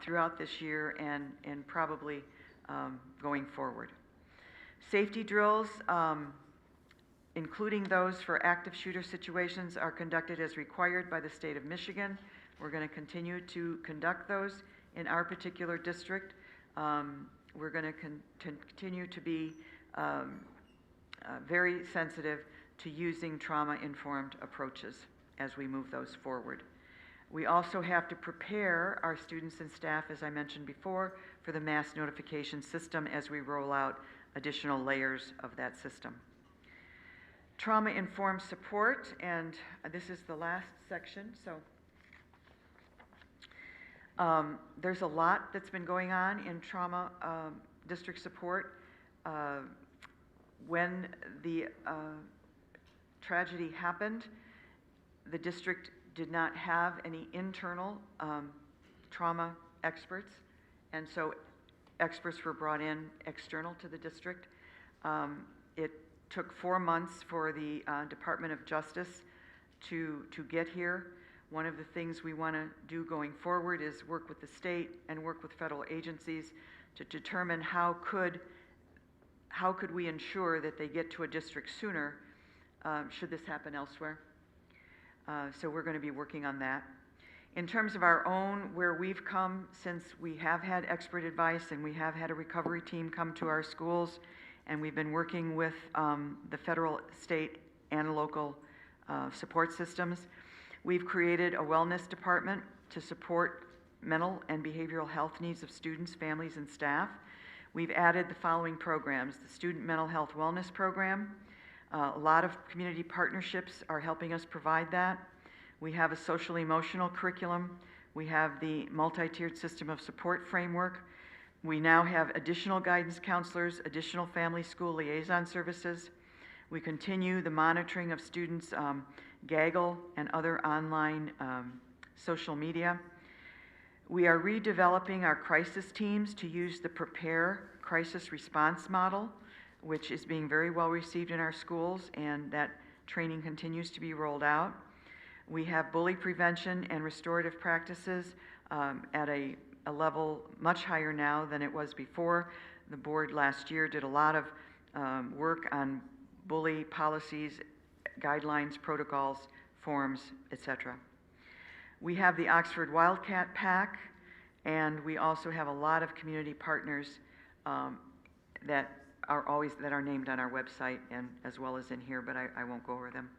throughout this year and probably going forward. Safety drills, including those for active shooter situations, are conducted as required by the state of Michigan. We're going to continue to conduct those in our particular district. We're going to continue to be very sensitive to using trauma-informed approaches as we move those forward. We also have to prepare our students and staff, as I mentioned before, for the mass notification system as we roll out additional layers of that system. Trauma-informed support, and this is the last section. So there's a lot that's been going on in trauma district support. When the tragedy happened, the district did not have any internal trauma experts, and so experts were brought in external to the district. It took 4 months for the Department of Justice to get here. One of the things we want to do going forward is work with the state and work with federal agencies to determine how could we ensure that they get to a district sooner should this happen elsewhere. So we're going to be working on that. In terms of our own, where we've come since we have had expert advice and we have had a recovery team come to our schools, and we've been working with the federal, state, and local support systems. We've created a wellness department to support mental and behavioral health needs of students, families, and staff. We've added the following programs: the Student Mental Health Wellness Program. A lot of community partnerships are helping us provide that. We have a social emotional curriculum. We have the multi-tiered system of support framework. We now have additional guidance counselors, additional family school liaison services. We continue the monitoring of students' Gaggle and other online social media. We are redeveloping our crisis teams to use the Prepare crisis response model, which is being very well received in our schools, and that training continues to be rolled out. We have bully prevention and restorative practices at a level much higher now than it was before. The board last year did a lot of work on bully policies, guidelines, protocols, forms, etc. We have the Oxford Wildcat Pack, and we also have a lot of community partners that are named on our website and as well as in here, but I won't go over them.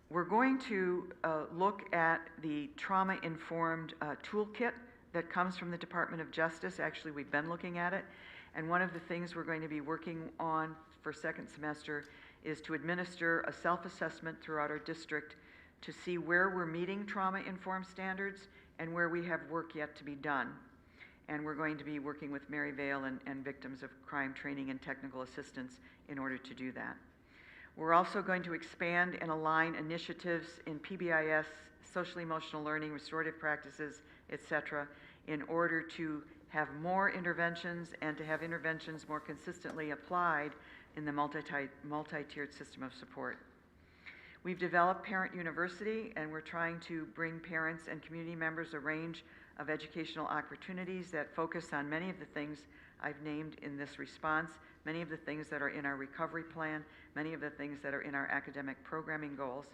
We're going to look at the trauma-informed toolkit that comes from the Department of Justice. Actually, we've been looking at it, and one of the things we're going to be working on for second semester is to administer a self-assessment throughout our district to see where we're meeting trauma-informed standards and where we have work yet to be done. And we're going to be working with Maryvale and Victims of Crime Training and Technical Assistance in order to do that. We're also going to expand and align initiatives in PBIS, social emotional learning, restorative practices, etc., in order to have more interventions and to have interventions more consistently applied in the multi-tiered system of support. We've developed Parent University, and we're trying to bring parents and community members a range of educational opportunities that focus on many of the things I've named in this response, many of the things that are in our recovery plan, many of the things that are in our academic programming goals.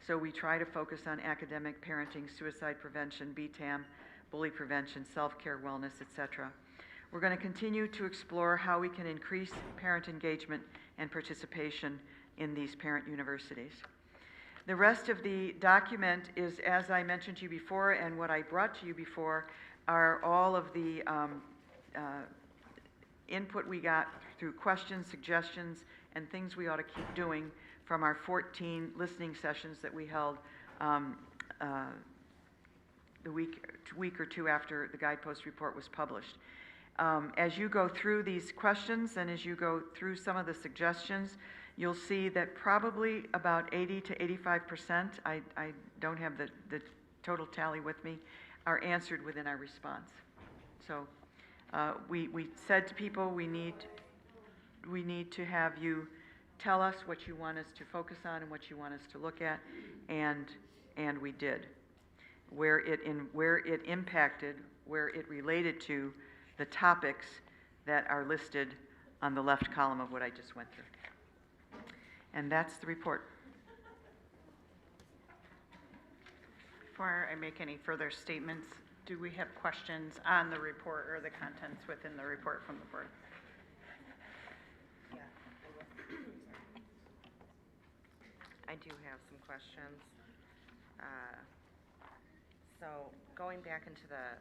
So we try to focus on academic, parenting, suicide prevention, BTAM, bully prevention, self-care, wellness, etc. We're going to continue to explore how we can increase parent engagement and participation in these parent universities. The rest of the document is, as I mentioned to you before, and what I brought to you before, are all of the input we got through questions, suggestions, and things we ought to keep doing from our 14 listening sessions that we held the week or two after the Guidepost report was published. As you go through these questions and as you go through some of the suggestions, you'll see that probably about 80 to 85%, I don't have the total tally with me, are answered within our response. So we said to people, we need to have you tell us what you want us to focus on and what you want us to look at, and we did. Where it impacted, where it related to the topics that are listed on the left column of what I just went through. And that's the report. Before I make any further statements, do we have questions on the report or the contents within the report from the board? Yeah, I do have some questions. So going back into the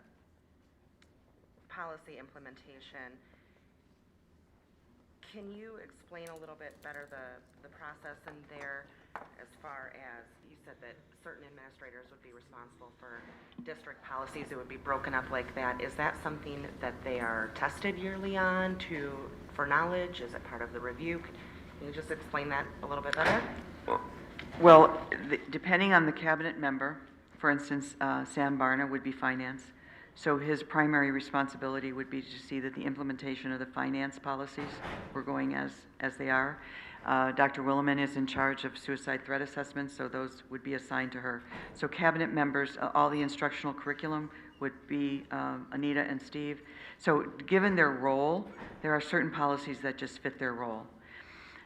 policy implementation, can you explain a little bit better the process in there as far as you said that certain administrators would be responsible for district policies? It would be broken up like that. Is that something that they are tested yearly on for knowledge? Is it part of the review? Can you just explain that a little bit better? Well, depending on the cabinet member, for instance, Sam Barna would be finance. So his primary responsibility would be to see that the implementation of the finance policies were going as they are. Dr. Williman is in charge of suicide threat assessments, so those would be assigned to her. So cabinet members, all the instructional curriculum would be Anita and Steve. So given their role, there are certain policies that just fit their role.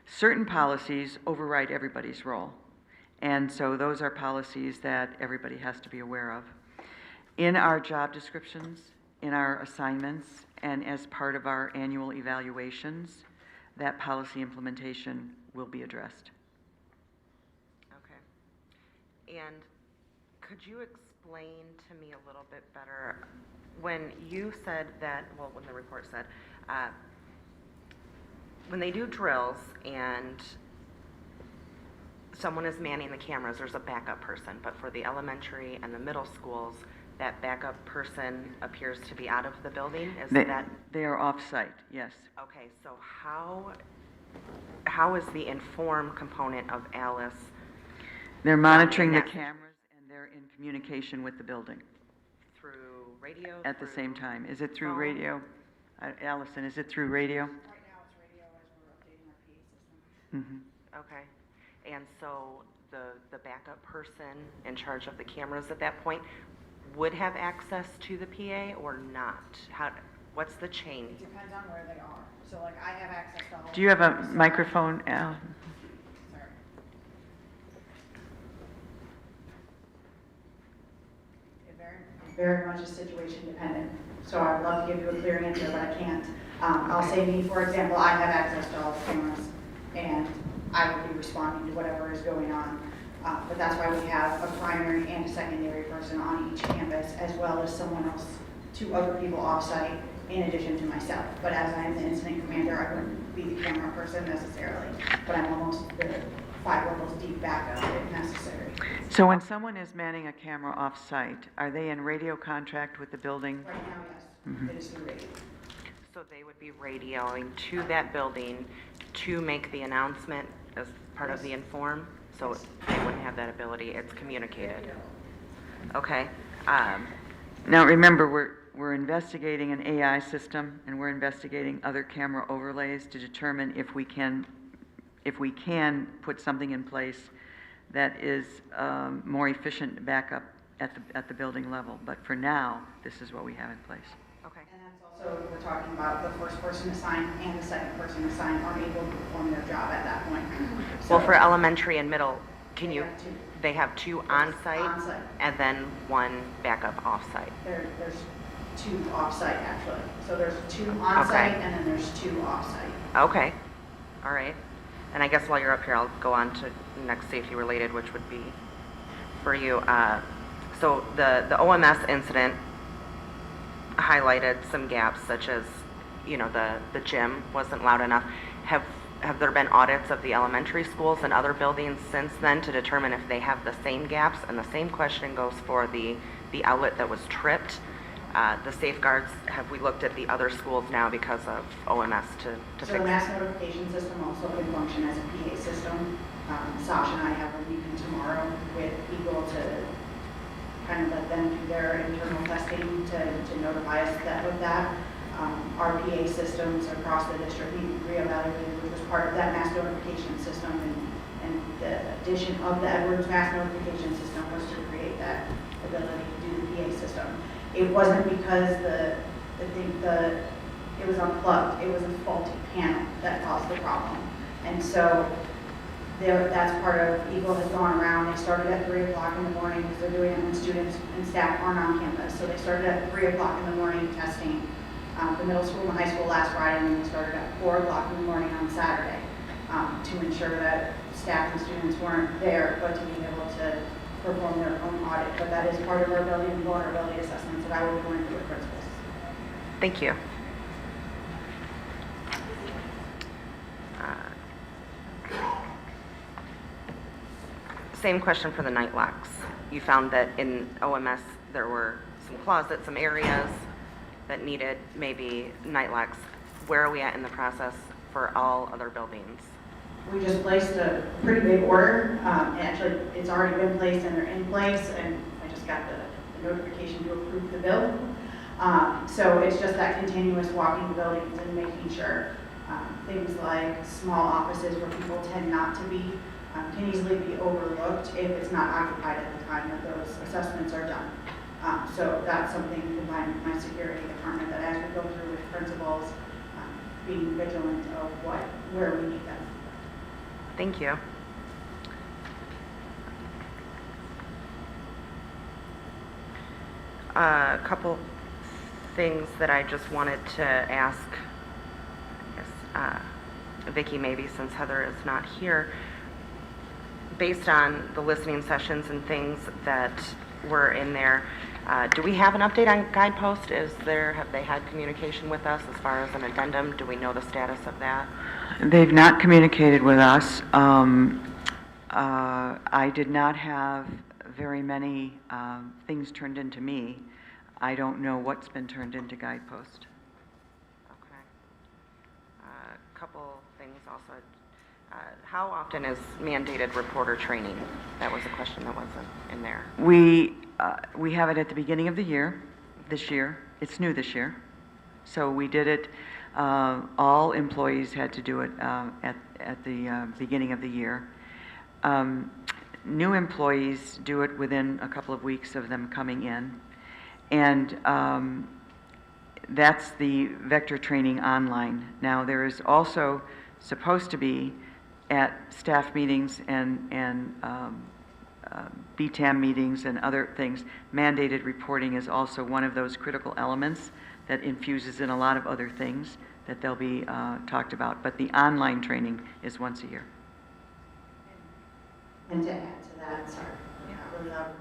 Certain policies override everybody's role. And so those are policies that everybody has to be aware of. In our job descriptions, in our assignments, and as part of our annual evaluations, that policy implementation will be addressed. Okay. And could you explain to me a little bit better, when you said that, well, when the report said, when they do drills and someone is manning the cameras, there's a backup person, but for the elementary and the middle schools, that backup person appears to be out of the building? They are off-site, yes. Okay, so how is the inform component of Alice? They're monitoring the cameras and they're in communication with the building. Through radio? At the same time. Is it through phone? radio? Allison, is it through radio? Right now it's radio as we're updating our PA system. Mm-hmm. Okay. And so the backup person in charge of the cameras at that point would have access to the PA or not? What's the chain? It depends on where they are. So like I have access to all. Do you have a microphone, Al? Sorry. It very much is situation dependent. So I'd love to give you a clear answer, but I can't. I'll say me, for example, I have access to all the cameras and I will be responding to whatever is going on. But that's why we have a primary and a secondary person on each campus, as well as someone else, 2 other people off-site, in addition to myself. But as I am the incident commander, I wouldn't be the camera person necessarily, but I'm almost the 5 levels deep backup if necessary. So when someone is manning a camera off-site, are they in radio contract with the building? Right now, yes, it is through radio. So they would be radioing to that building to make the announcement as part of the inform? So they wouldn't have that ability, it's communicated. Okay. Now remember, we're investigating an AI system and we're investigating other camera overlays to determine if we can put something in place that is more efficient backup at the building level. But for now, this is what we have in place. Okay. And that's also, we're talking about the first person assigned and the second person assigned aren't able to perform their job at that point. Well, So for elementary and middle, can They you, have two. they have 2 on-site On-site. and then 1 backup off-site? There's 2 off-site actually. So there's 2 on-site Okay. and then there's 2 off-site. Okay, all right. And I guess while you're up here, I'll go on to next safety related, which would be for you. So the OMS incident highlighted some gaps such as, you know, the gym wasn't loud enough. Have there been audits of the elementary schools and other buildings since then to determine if they have the same gaps? And the same question goes for the outlet that was tripped. The safeguards, have we looked at the other schools now because of OMS to So fix? the mass notification system also can function as a PA system. Sasha and I have a meeting tomorrow with Eagle to kind of let them do their internal testing to notify us of that. Our PA systems across the district need to be reevaluated, which was part of that mass notification system. And the addition of the Edwards mass notification system was to create that ability to do the PA system. It wasn't because it was unplugged. It was a faulty panel that caused the problem. And so that's part of, Eagle has gone around. They started at 3 o'clock in the morning because they're doing it when students and staff aren't on campus. So they started at 3 o'clock in the morning testing the middle school and high school last Friday, and then they started at 4 o'clock in the morning on Saturday to ensure that staff and students weren't there, but to be able to perform their own audit. But that is part of our building and vulnerability assessments that I will be going through with principals. Thank you. Same question for the night locks. You found that in OMS there were some closets, some areas that needed maybe night locks. Where are we at in the process for all other buildings? We just placed a pretty big order. Actually, it's already been placed and they're in place, and I just got the notification to approve the bill. So it's just that continuous walking the buildings and making sure things like small offices where people tend not to be can easily be overlooked if it's not occupied at the time that those assessments are done. So that's something combined with my security department that as we go through with principals, being vigilant of where we need them. Thank you. A couple things that I just wanted to ask, I guess, Vicki maybe, since Heather is not here. Based on the listening sessions and things that were in there, do we have an update on Guidepost? Have they had communication with us as far as an addendum? Do we know the status of that? They've not communicated with us. I did not have very many things turned into me. I don't know what's been turned into Guidepost. Okay. A couple things also. How often is mandated reporter training? That was a question that wasn't in there. We have it at the beginning of the year, this year. It's new this year. So we did it, all employees had to do it at the beginning of the year. New employees do it within a couple of weeks of them coming in. And that's the vector training online. Now, there is also supposed to be at staff meetings and BTAM meetings and other things, mandated reporting is also one of those critical elements that infuses in a lot of other things that they'll be talked about. But the online training is once a year. And to add to that, sorry, really loud.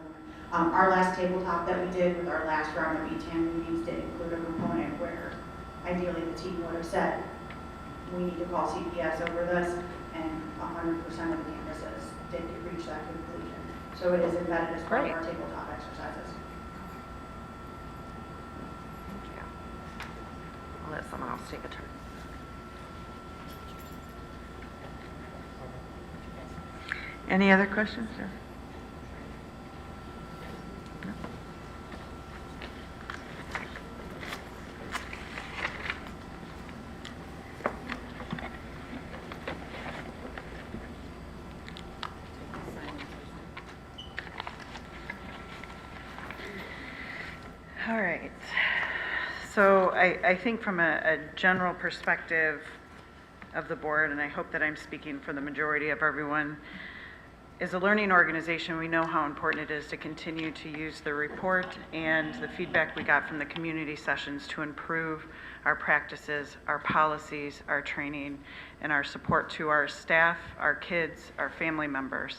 Our last tabletop that we did with our last round of BTAM meetings did include a component where ideally the team would have said, we need to call CPS over this, and 100% of the campuses did reach that conclusion. So it is embedded as part of Great. our tabletop exercises. Thank you. I'll let someone else take a turn. Any other questions? No? All right. So I think from a general perspective of the board, and I hope that I'm speaking for the majority of everyone, as a learning organization, we know how important it is to continue to use the report and the feedback we got from the community sessions to improve our practices, our policies, our training, and our support to our staff, our kids, our family members.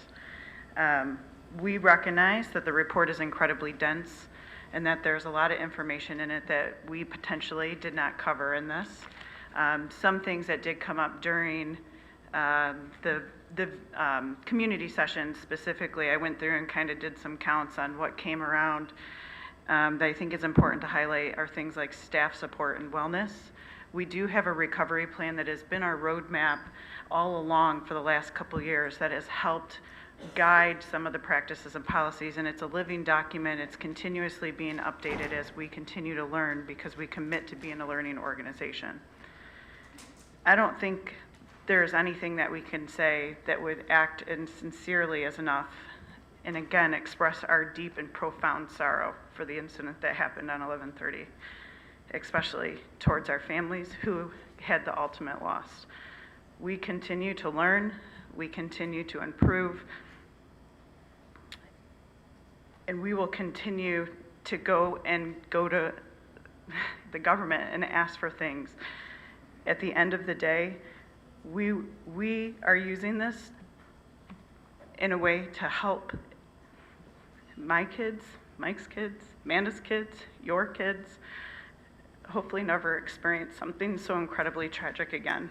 We recognize that the report is incredibly dense and that there's a lot of information in it that we potentially did not cover in this. Some things that did come up during the community sessions specifically, I went through and kind of did some counts on what came around that I think is important to highlight are things like staff support and wellness. We do have a recovery plan that has been our roadmap all along for the last couple years that has helped guide some of the practices and policies, and it's a living document. It's continuously being updated as we continue to learn because we commit to being a learning organization. I don't think there's anything that we can say that would act insincerely as enough and again express our deep and profound sorrow for the incident that happened on 11/30, especially towards our families who had the ultimate loss. We continue to learn, we continue to improve, and we will continue to go to the government and ask for things. At the end of the day, we are using this in a way to help my kids, Mike's kids, Amanda's kids, your kids, hopefully never experience something so incredibly tragic again.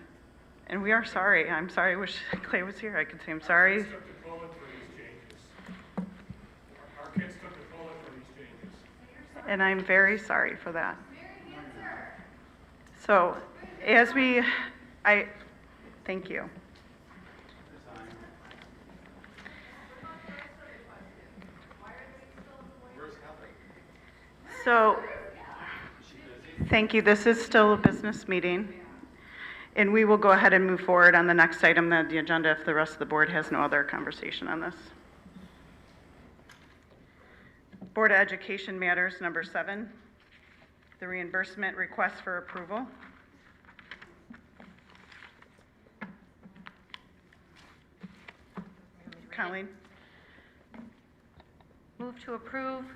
And we are sorry. I'm sorry. I wish Clay was here. I could say I'm sorry. Our kids took the bullet for these changes. Our kids took the bullet for these changes. And I'm very sorry for that. So, as thank you. So, thank you. This is still a business meeting, and we will go ahead and move forward on the next item on the agenda if the rest of the board has no other conversation on this. Board of Education matters, number 7, the reimbursement request for approval. Colleen? Move to approve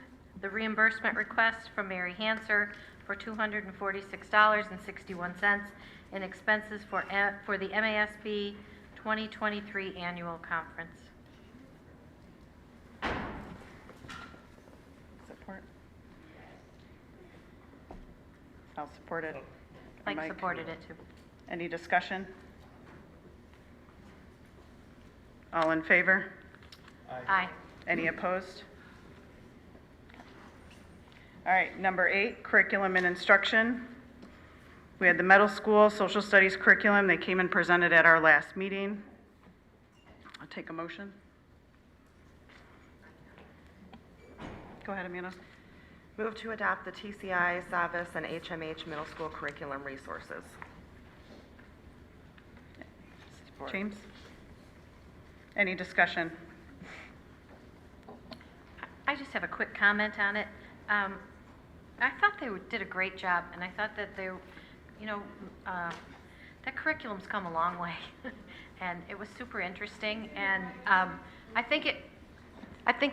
the reimbursement request from Mary Hanser for $246.61 in expenses for the MASB 2023 annual conference. Support? I'll support it. Mike Mike. supported it too. Any discussion? All in favor? Aye. Any opposed? All right, number 8, curriculum and instruction. We had the middle school social studies curriculum. They came and presented at our last meeting. I'll take a motion. Go ahead, Amanda. Move to adopt the TCI, SAVIS, and HMH middle school curriculum resources. James? Any discussion? I just have a quick comment on it. I thought they did a great job, and I thought that that curriculum's come a long way, and it was super interesting. And I think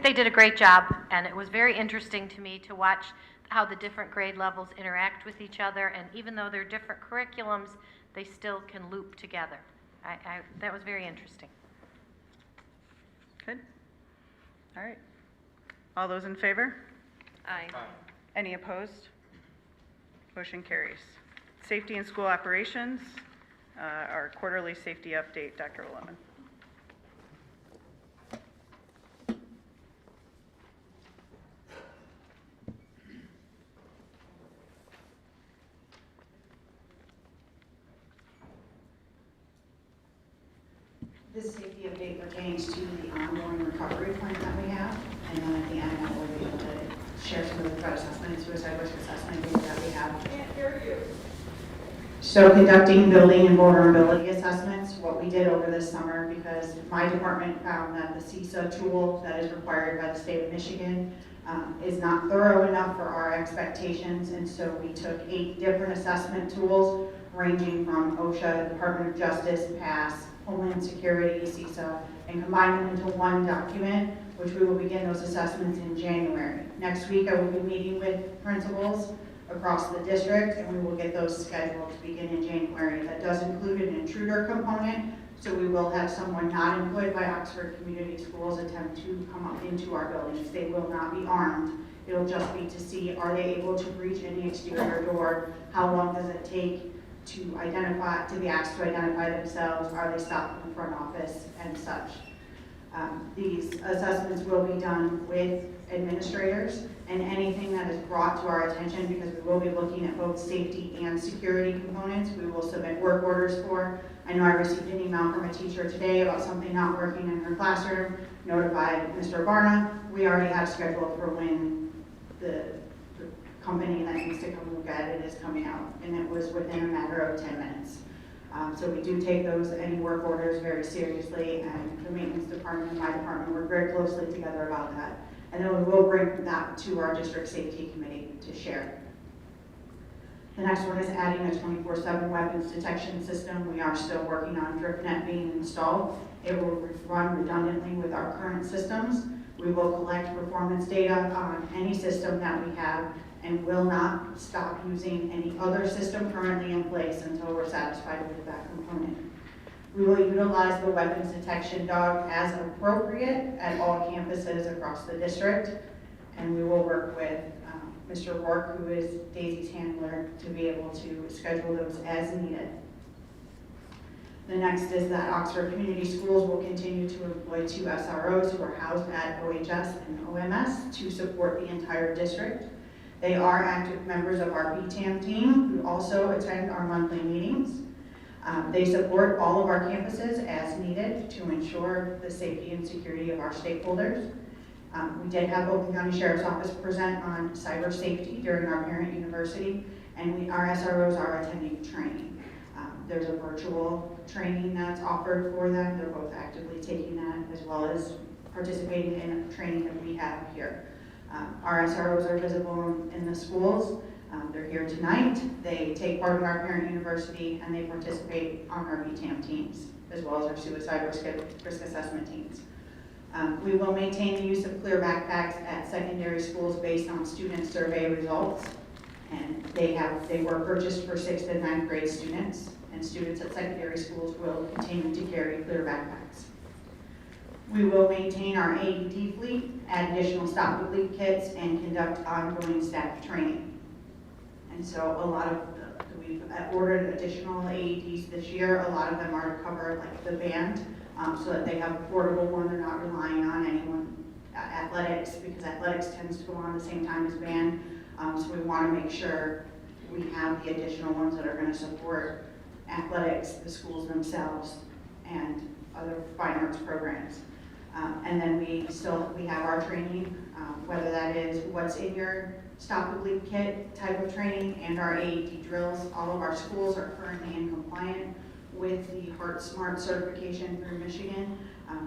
they did a great job, and it was very interesting to me to watch how the different grade levels interact with each other. And even though they're different curriculums, they still can loop together. That was very interesting. Good. All right. All those in favor? Aye. Any opposed? Motion carries. Safety and school operations, our quarterly safety update, Dr. Lemon. This safety update pertains to the ongoing recovery plan that we have, and then at the end, I will be able to share some of the threat assessment and suicide risk assessment data that we have. So conducting building and vulnerability assessments, what we did over this summer, because my department found that the CISA tool that is required by the state of Michigan is not thorough enough for our expectations, and so we took 8 different assessment tools ranging from OSHA, Department of Justice, PASS, Homeland Security, CISA, and combined them into one document, which we will begin those assessments in January. Next week, I will be meeting with principals across the district, and we will get those scheduled to begin in January. That does include an intruder component, so we will have someone not employed by Oxford Community Schools attempt to come up into our buildings. They will not be armed. It'll just be to see, are they able to breach any exterior door? How long does it take to be asked to identify themselves? Are they stopped in the front office and such? These assessments will be done with administrators, and anything that is brought to our attention, because we will be looking at both safety and security components, we will submit work orders for. I know I received an email from a teacher today about something not working in her classroom, notified Mr. Varna. We already have scheduled for when the company that needs to come look at it is coming out, and it was within a matter of 10 minutes. So we do take any work orders very seriously, and the maintenance department and my department work very closely together about that. And then we will bring that to our district safety committee to share. The next one is adding a 24/7 weapons detection system. We are still working on DriftNet being installed. It will run redundantly with our current systems. We will collect performance data on any system that we have, and will not stop using any other system currently in place until we're satisfied with that component. We will utilize the weapons detection dog as appropriate at all campuses across the district, and we will work with Mr. Rourke, who is Daisy's handler, to be able to schedule those as needed. The next is that Oxford Community Schools will continue to employ 2 SROs who are housed at OHS and OMS to support the entire district. They are active members of our BTAM team who also attend our monthly meetings. They support all of our campuses as needed to ensure the safety and security of our stakeholders. We did have Oakland County Sheriff's Office present on cyber safety during our parent university, and our SROs are attending training. There's a virtual training that's offered for them. They're both actively taking that, as well as participating in training that we have here. Our SROs are visible in the schools. They're here tonight. They take part in our parent university, and they participate on our BTAM teams, as well as our suicide risk assessment teams. We will maintain the use of clear backpacks at secondary schools based on student survey results. And they were purchased for 6th and 9th grade students, and students at secondary schools will continue to carry clear backpacks. We will maintain our AED fleet, add additional stop and bleed kits, and conduct ongoing staff training. And so we've ordered additional AEDs this year. A lot of them are to cover like the band, so that they have a portable one. They're not relying on anyone athletics, because athletics tends to go on the same time as band. So we want to make sure we have the additional ones that are going to support athletics, the schools themselves, and other fine arts programs. And then we have our training, whether that is what's in your stop and bleed kit type of training and our AED drills. All of our schools are currently in compliant with the Heart Smart certification through Michigan.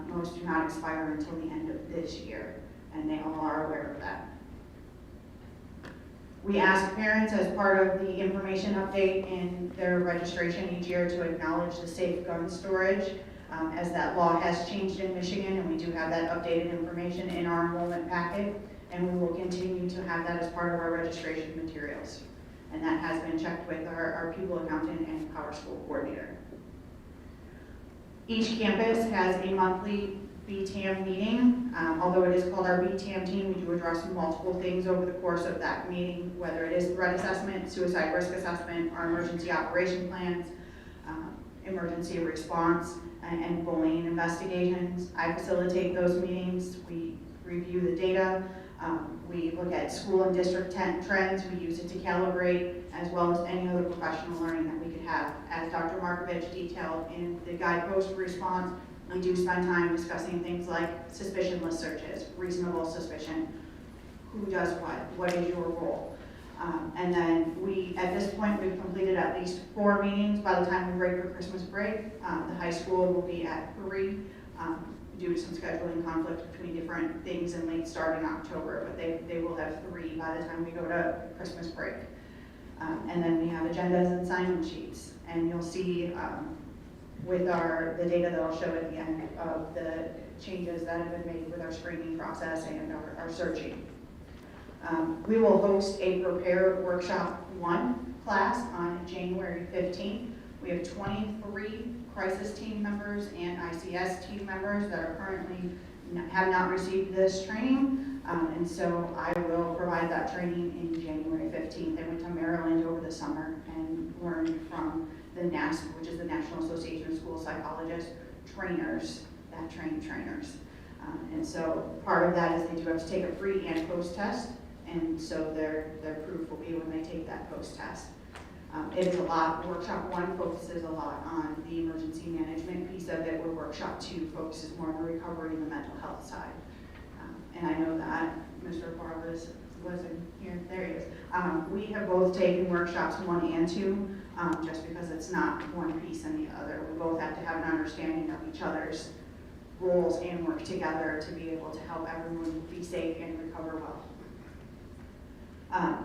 Most do not expire until the end of this year, and they all are aware of that. We ask parents, as part of the information update in their registration each year, to acknowledge the safe gun storage, as that law has changed in Michigan, and we do have that updated information in our enrollment packet, and we will continue to have that as part of our registration materials. And that has been checked with our pupil accountant and power school coordinator. Each campus has a monthly BTAM meeting. Although it is called our BTAM team, we do address multiple things over the course of that meeting, whether it is threat assessment, suicide risk assessment, our emergency operation plans, emergency response, and bullying investigations. I facilitate those meetings. We review the data. We look at school and district trends. We use it to calibrate, as well as any other professional learning that we could have. As Dr. Markovich detailed in the guidepost response, we do spend time discussing things like suspicionless searches, reasonable suspicion, who does what is your role. And then at this point, we've completed at least 4 meetings by the time we break for Christmas break. The high school will be at 3 due to some scheduling conflicts between different things and late start in October, but they will have 3 by the time we go to Christmas break. And then we have agendas and sign-in sheets. And you'll see with the data that I'll show at the end of the changes that have been made with our screening process and our searching. We will host a Prepare Workshop 1 class on January 15th. We have 23 crisis team members and ICS team members that are currently have not received this training. And so I will provide that training in January 15th. I went to Maryland over the summer and learned from the NASP, which is the National Association of School Psychologists, trainers that train trainers. And so part of that is they do have to take a pre and post test. And so their proof will be when they take that post test. It is a lot. Workshop 1 focuses a lot on the emergency management piece of it, where Workshop 2 focuses more on the recovery and the mental health side. And I know that Mr. Barless wasn't here. There he is. We have both taken Workshops 1 and 2, just because it's not one piece and the other. We both have to have an understanding of each other's roles and work together to be able to help everyone be safe and recover well.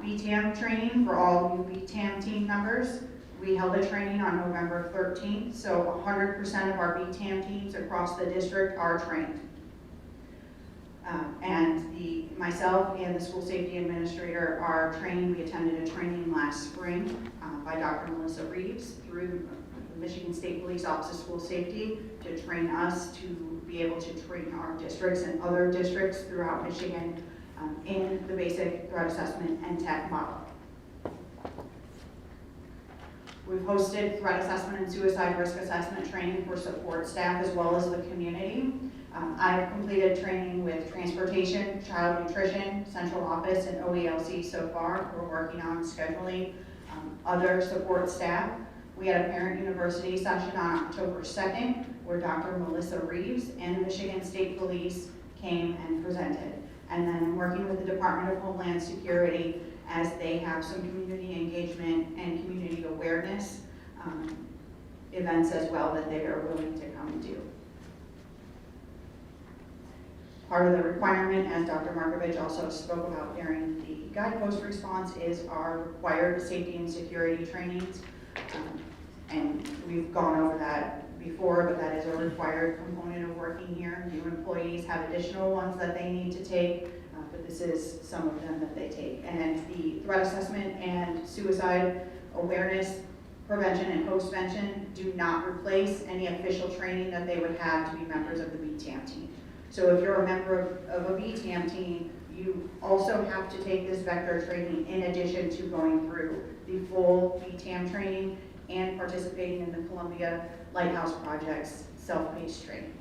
BTAM training for all new BTAM team members. We held a training on November 13th, so 100% of our BTAM teams across the district are trained. And myself and the school safety administrator are trained. We attended a training last spring by Dr. Melissa Reeves through the Michigan State Police Office of School Safety to train us to be able to train our districts and other districts throughout Michigan in the basic threat assessment and TAC model. We've hosted threat assessment and suicide risk assessment training for support staff as well as the community. I've completed training with transportation, child nutrition, central office, and OELC so far. We're working on scheduling other support staff. We had a parent university session on October 2nd where Dr. Melissa Reeves and Michigan State Police came and presented. And then I'm working with the Department of Homeland Security as they have some community engagement and community awareness events as well that they are willing to come and do. Part of the requirement, as Dr. Markovich also spoke about during the guidepost response, is our required safety and security trainings. And we've gone over that before, but that is a required component of working here. New employees have additional ones that they need to take, but this is some of them that they take. And the threat assessment and suicide awareness, prevention, and postvention do not replace any official training that they would have to be members of the BTAM team. So if you're a member of a BTAM team, you also have to take this vector training in addition to going through the full BTAM training and participating in the Columbia Lighthouse Project's self-paced training.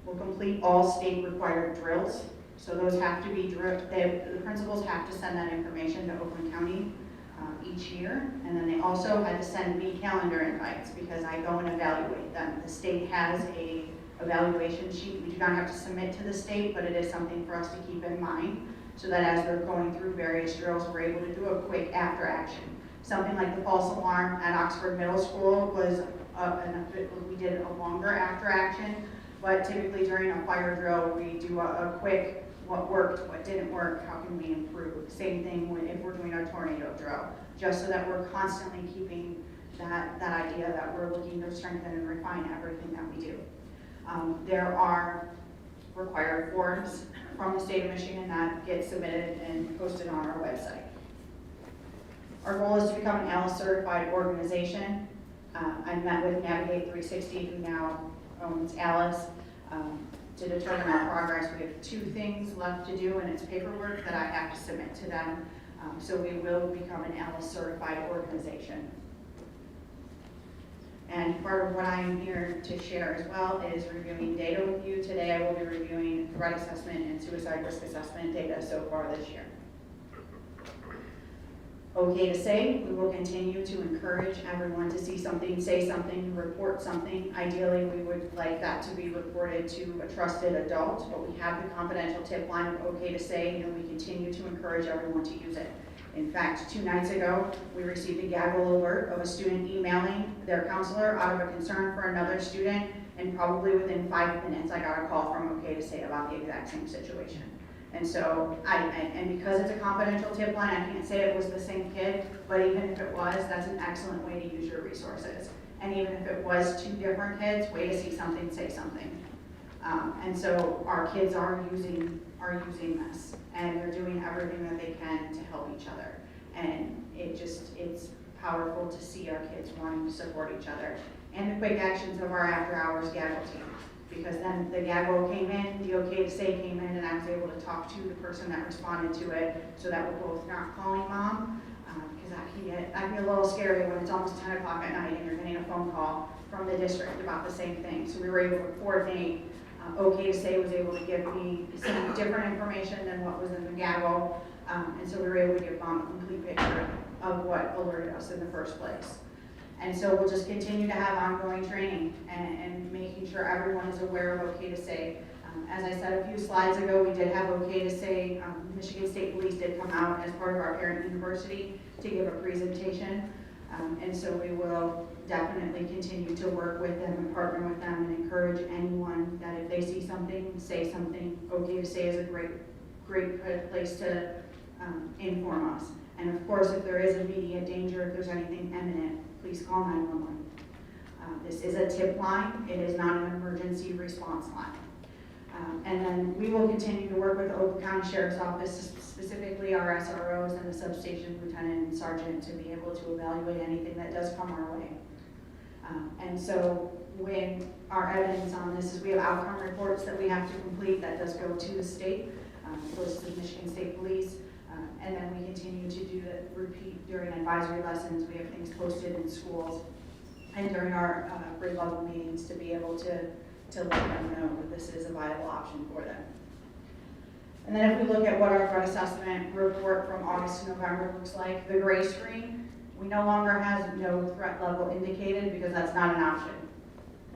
We'll complete all state required drills. So those have to be the principals have to send that information to Oakland County each year. And then they also had to send me calendar invites because I go and evaluate them. The state has a evaluation sheet. We do not have to submit to the state, but it is something for us to keep in mind so that as they're going through various drills, we're able to do a quick after action. Something like the false alarm at Oxford Middle School was, we did a longer after action, but typically during a fire drill, we do a quick, what worked, what didn't work, how can we improve? Same thing if we're doing our tornado drill, just so that we're constantly keeping that idea that we're looking to strengthen and refine everything that we do. There are required forms from the state of Michigan that get submitted and posted on our website. Our goal is to become an ALICE certified organization. I met with Navigate 360, who now owns ALICE, to determine our progress. We have 2 things left to do, and it's paperwork that I have to submit to them. So we will become an ALICE certified organization. And part of what I am here to share as well is reviewing data with you. Today I will be reviewing threat assessment and suicide risk assessment data so far this year. okay to say. We will continue to encourage everyone to see something, say something, report something. Ideally, we would like that to be reported to a trusted adult, but we have the confidential tip line of okay to say, and we continue to encourage everyone to use it. In fact, 2 nights ago, we received a gaggle alert of a student emailing their counselor out of a concern for another student, and probably within 5 minutes, I got a call from okay to say about the exact same situation. And so, and because it's a confidential tip line, I can't say it was the same kid, but even if it was, that's an excellent way to use your resources. And even if it was 2 different kids, way to see something, say something. And so our kids are using this, and they're doing everything that they can to help each other. And it's powerful to see our kids wanting to support each other. And the quick actions of our after hours gaggle team. Because then the gaggle came in, the okay to say came in, and I was able to talk to the person that responded to it, so that we're both not calling mom, because that can be a little scary when it's almost 10 o'clock at night and you're getting a phone call from the district about the same thing. So we were able to coordinate. Okay to say was able to give me some different information than what was in the gaggle, and so we were able to give mom a complete picture of what alerted us in the first place. And so we'll just continue to have ongoing training and making sure everyone is aware of okay to say. As I said a few slides ago, we did have okay to say. Michigan State Police did come out as part of our parent university to give a presentation. And so we will definitely continue to work with them and partner with them and encourage anyone that if they see something, say something. Okay to say is a great place to inform us. And of course, if there is immediate danger, if there's anything imminent, please call 911. This is a tip line. It is not an emergency response line. And then we will continue to work with the Oakland County Sheriff's Office, specifically our SROs and the substation lieutenant and sergeant, to be able to evaluate anything that does come our way. And so when our evidence on this is we have outcome reports that we have to complete that does go to the state, goes to the Michigan State Police, and then we continue to do the repeat during advisory lessons. We have things posted in schools and during our grade level meetings to be able to let them know that this is a viable option for them. And then if we look at what our threat assessment report from August to November looks like, the gray screen, we no longer has no threat level indicated because that's not an option.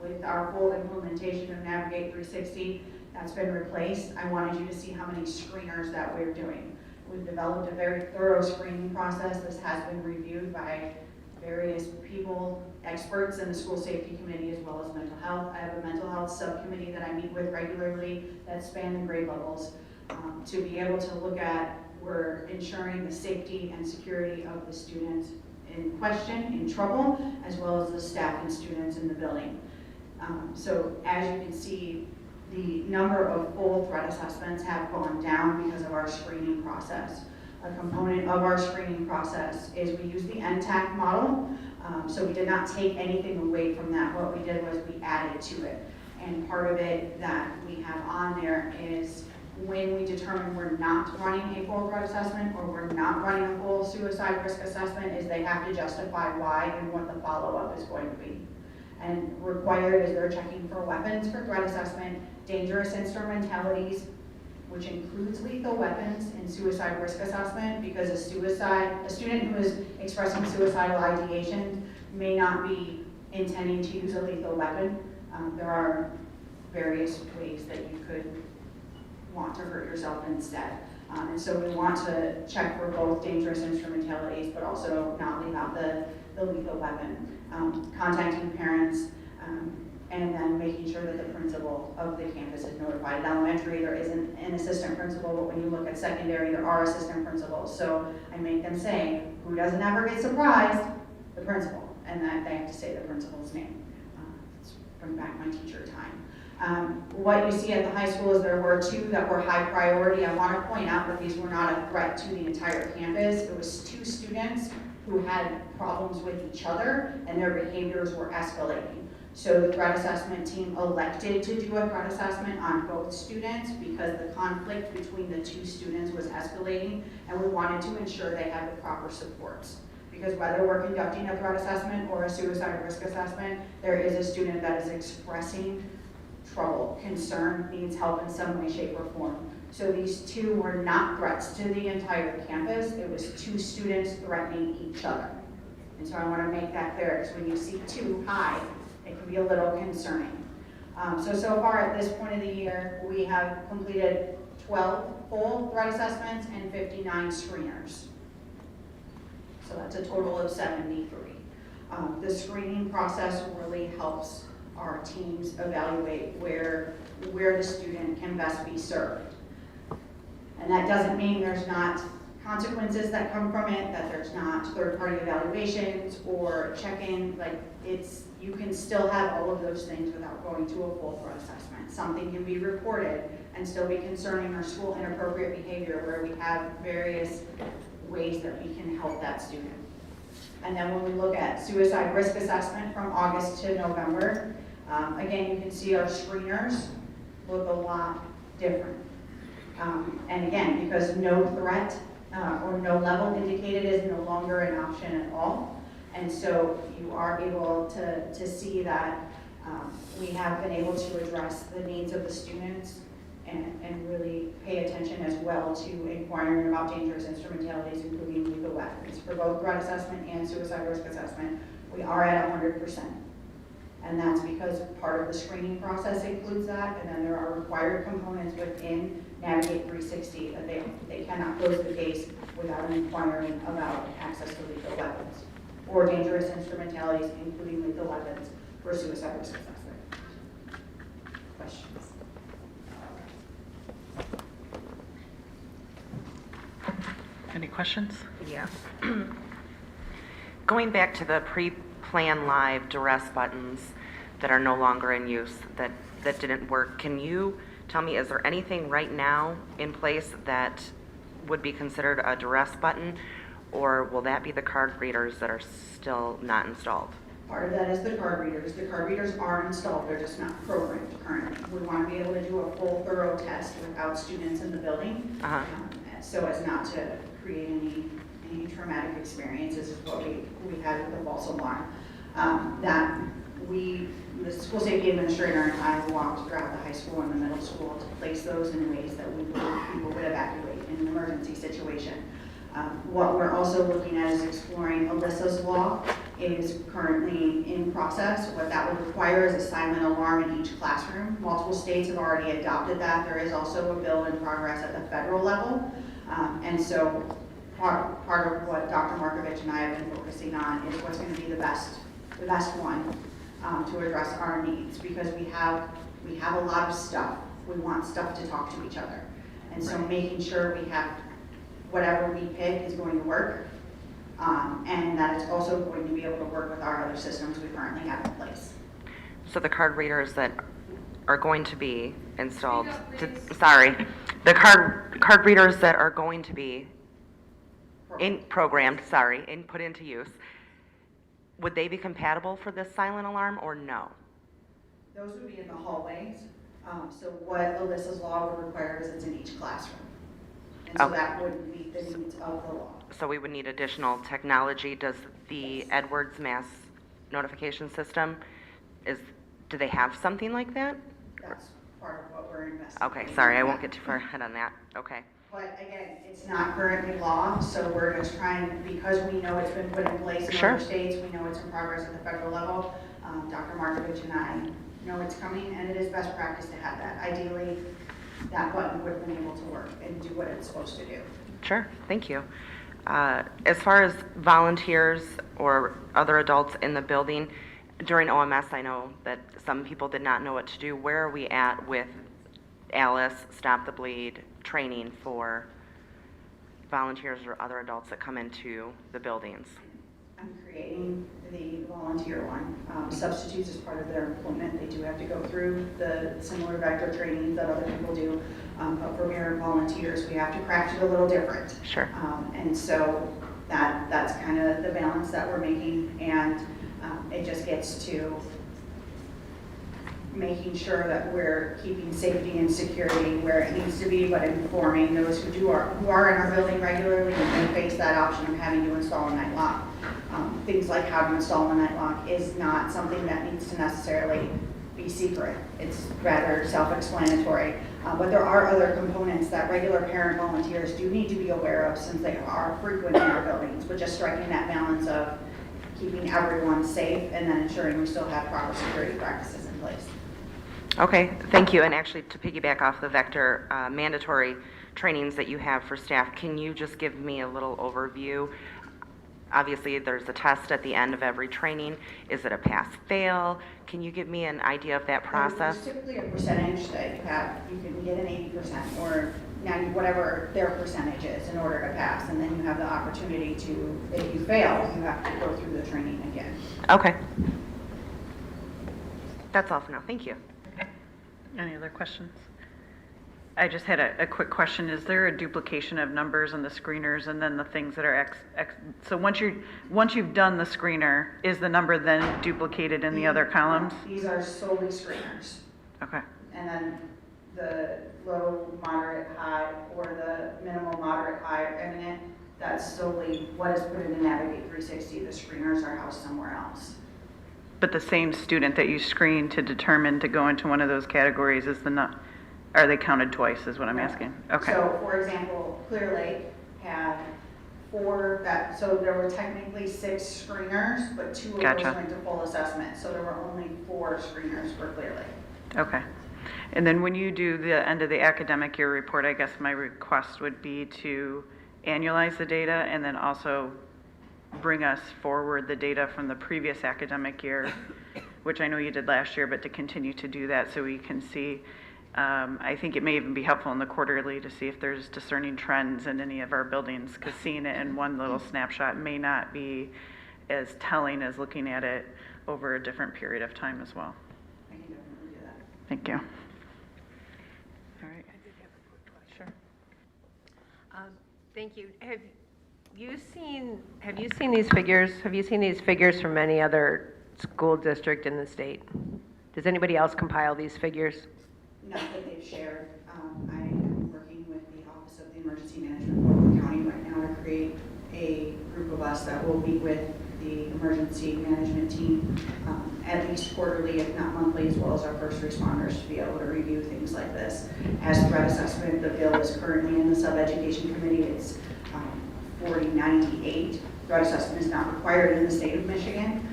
With our full implementation of Navigate 360, that's been replaced. I wanted you to see how many screeners that we're doing. We've developed a very thorough screening process. This has been reviewed by various people, experts in the school safety committee as well as mental health. I have a mental health subcommittee that I meet with regularly that span the grade levels to be able to look at, we're ensuring the safety and security of the students in question, in trouble, as well as the staff and students in the building. So as you can see, the number of full threat assessments have gone down because of our screening process. A component of our screening process is we use the NTAC model. So we did not take anything away from that. What we did was we added to it. And part of it that we have on there is when we determine we're not running a full threat assessment or we're not running a full suicide risk assessment, is they have to justify why and what the follow-up is going to be. And required is they're checking for weapons for threat assessment, dangerous instrumentalities, which includes lethal weapons in suicide risk assessment, because a student who is expressing suicidal ideation may not be intending to use a lethal weapon. There are various ways that you could want to hurt yourself instead. And so we want to check for both dangerous instrumentalities, but also not leave out the lethal weapon. Contacting parents, and then making sure that the principal of the campus is notified. At elementary, there isn't an assistant principal, but when you look at secondary, there are assistant principals. So I make them say, who doesn't ever get surprised? The principal. And that they have to say the principal's name. Let's bring back my teacher time. What you see at the high school is there were 2 that were high priority. I want to point out that these were not a threat to the entire campus. It was 2 students who had problems with each other and their behaviors were escalating. So the threat assessment team elected to do a threat assessment on both students because the conflict between the 2 students was escalating, and we wanted to ensure they had the proper supports. Because whether we're conducting a threat assessment or a suicide risk assessment, there is a student that is expressing trouble, concern, needs help in some way, shape, or form. So these two were not threats to the entire campus. It was two students threatening each other. And so I want to make that clear, because when you see two high, it can be a little concerning. So far at this point of the year, we have completed 12 full threat assessments and 59 screeners. So that's a total of 73. The screening process really helps our teams evaluate where the student can best be served. And that doesn't mean there's not consequences that come from it, that there's not third-party evaluations or check-in. Like, you can still have all of those things without going to a full threat assessment. Something can be reported and still be concerning or school inappropriate behavior, where we have various ways that we can help that student. And then when we look at suicide risk assessment from August to November, again, you can see our screeners look a lot different. And again, because no threat or no level indicated is no longer an option at all. And so you are able to see that we have been able to address the needs of the students and really pay attention as well to inquiring about dangerous instrumentalities, including lethal weapons. For both threat assessment and suicide risk assessment, we are at 100%. And that's because part of the screening process includes that, and then there are required components within Navigate 360 that they cannot close the case without inquiring about access to lethal weapons or dangerous instrumentalities, including lethal weapons, for suicide risk assessment. Questions? Any questions? Yeah. Going back to the pre-plan live duress buttons that are no longer in use, that didn't work, can you tell me, is there anything right now in place that would be considered a duress button, or will that be the card readers that are still not installed? Part of that is the card readers. The card readers are installed, they're just not programmed currently. We want to be able to do a full, thorough test without students in the building, so as not to create any traumatic experiences, is what we had with the false alarm. The school safety administrator and I walked throughout the high school and the middle school to place those in ways that we believe people would evacuate in an emergency situation. What we're also looking at is exploring Alyssa's law. It is currently in process. What that would require is a silent alarm in each classroom. Multiple states have already adopted that. There is also a bill in progress at the federal level. And so part of what Dr. Markovich and I have been focusing on is what's going to be the best one to address our needs, because we have a lot of stuff. We want stuff to talk to each other. And so making sure we have whatever we pick is going to work, and that it's also going to be able to work with our other systems we currently have in place. So the card readers that are going to be installed, the card readers that are going to be put into use, would they be compatible for this silent alarm or no? Those would be in the hallways. So what Alyssa's law would require is it's in each classroom. And so that would meet the needs of the law. So we would need additional technology. Does the Edwards mass notification system, do they have something like that? That's part of what we're investigating. Okay, sorry, I won't get too far ahead on that. Okay. But again, it's not currently law, so we're just trying, because we know it's been put in place in other states, we know it's in progress at the federal level. Dr. Markovich and I know it's coming, and it is best practice to have that. Ideally, that button would have been able to work and do what it's supposed to do. Sure, thank you. As far as volunteers or other adults in the building, during OMS, I know that some people did not know what to do. Where are we at with Alice, Stop the Bleed, training for volunteers or other adults that come into the buildings? I'm creating the volunteer one. Substitutes as part of their employment. They do have to go through the similar vector trainings that other people do. But for mere volunteers, we have to craft it a little different. Sure. And so that's kind of the balance that we're making. And it just gets to making sure that we're keeping safety and security where it needs to be, but informing those who are in our building regularly and face that option of having to install a night lock. Things like how to install a night lock is not something that needs to necessarily be secret. It's rather self-explanatory. But there are other components that regular parent volunteers do need to be aware of since they are frequent in our buildings, but just striking that balance of keeping everyone safe and then ensuring we still have proper security practices in place. Okay, thank you. And actually, to piggyback off the Vector mandatory trainings that you have for staff, can you just give me a little overview? Obviously, there's a test at the end of every training. Is it a pass-fail? Can you give me an idea of that process? There's typically a percentage that you have. You can get an 80% or 90, whatever their percentage is in order to pass. And then you have the opportunity to, if you fail, you have to go through the training again. Okay. That's all for now. Thank you. Any other questions? I just had a quick question. Is there a duplication of numbers on the screeners and then the things that are so once you've done the screener, is the number then duplicated in the other columns? These are solely screeners. Okay. And then the low, moderate, high, or the minimal, moderate, high, eminent, that's solely what is put in the Navigate 360. The screeners are housed somewhere else. But the same student that you screen to determine to go into one of those categories is are they counted twice is what I'm asking? Okay. So for example, Clear Lake had 4 so there were technically 6 screeners, but 2 of Gotcha. those went to full assessment. So there were only 4 screeners for Clear Lake. Okay. And then when you do the end of the academic year report, I guess my request would be to annualize the data and then also bring us forward the data from the previous academic year, which I know you did last year, but to continue to do that so we can see. I think it may even be helpful in the quarterly to see if there's discerning trends in any of our buildings, because seeing it in one little snapshot may not be as telling as looking at it over a different period of time as well. I can definitely do that. Thank you. All right. Sure. Thank you. Have you seen these figures? Have you seen these figures from any other school district in the state? Does anybody else compile these figures? Not that they've shared. I am working with the Office of the Emergency Management for Oakland County right now to create a group of us that will meet with the emergency management team at least quarterly, if not monthly, as well as our first responders to be able to review things like this. As threat assessment, the bill is currently in the sub-education committee. It's 4098. Threat assessment is not required in the state of Michigan.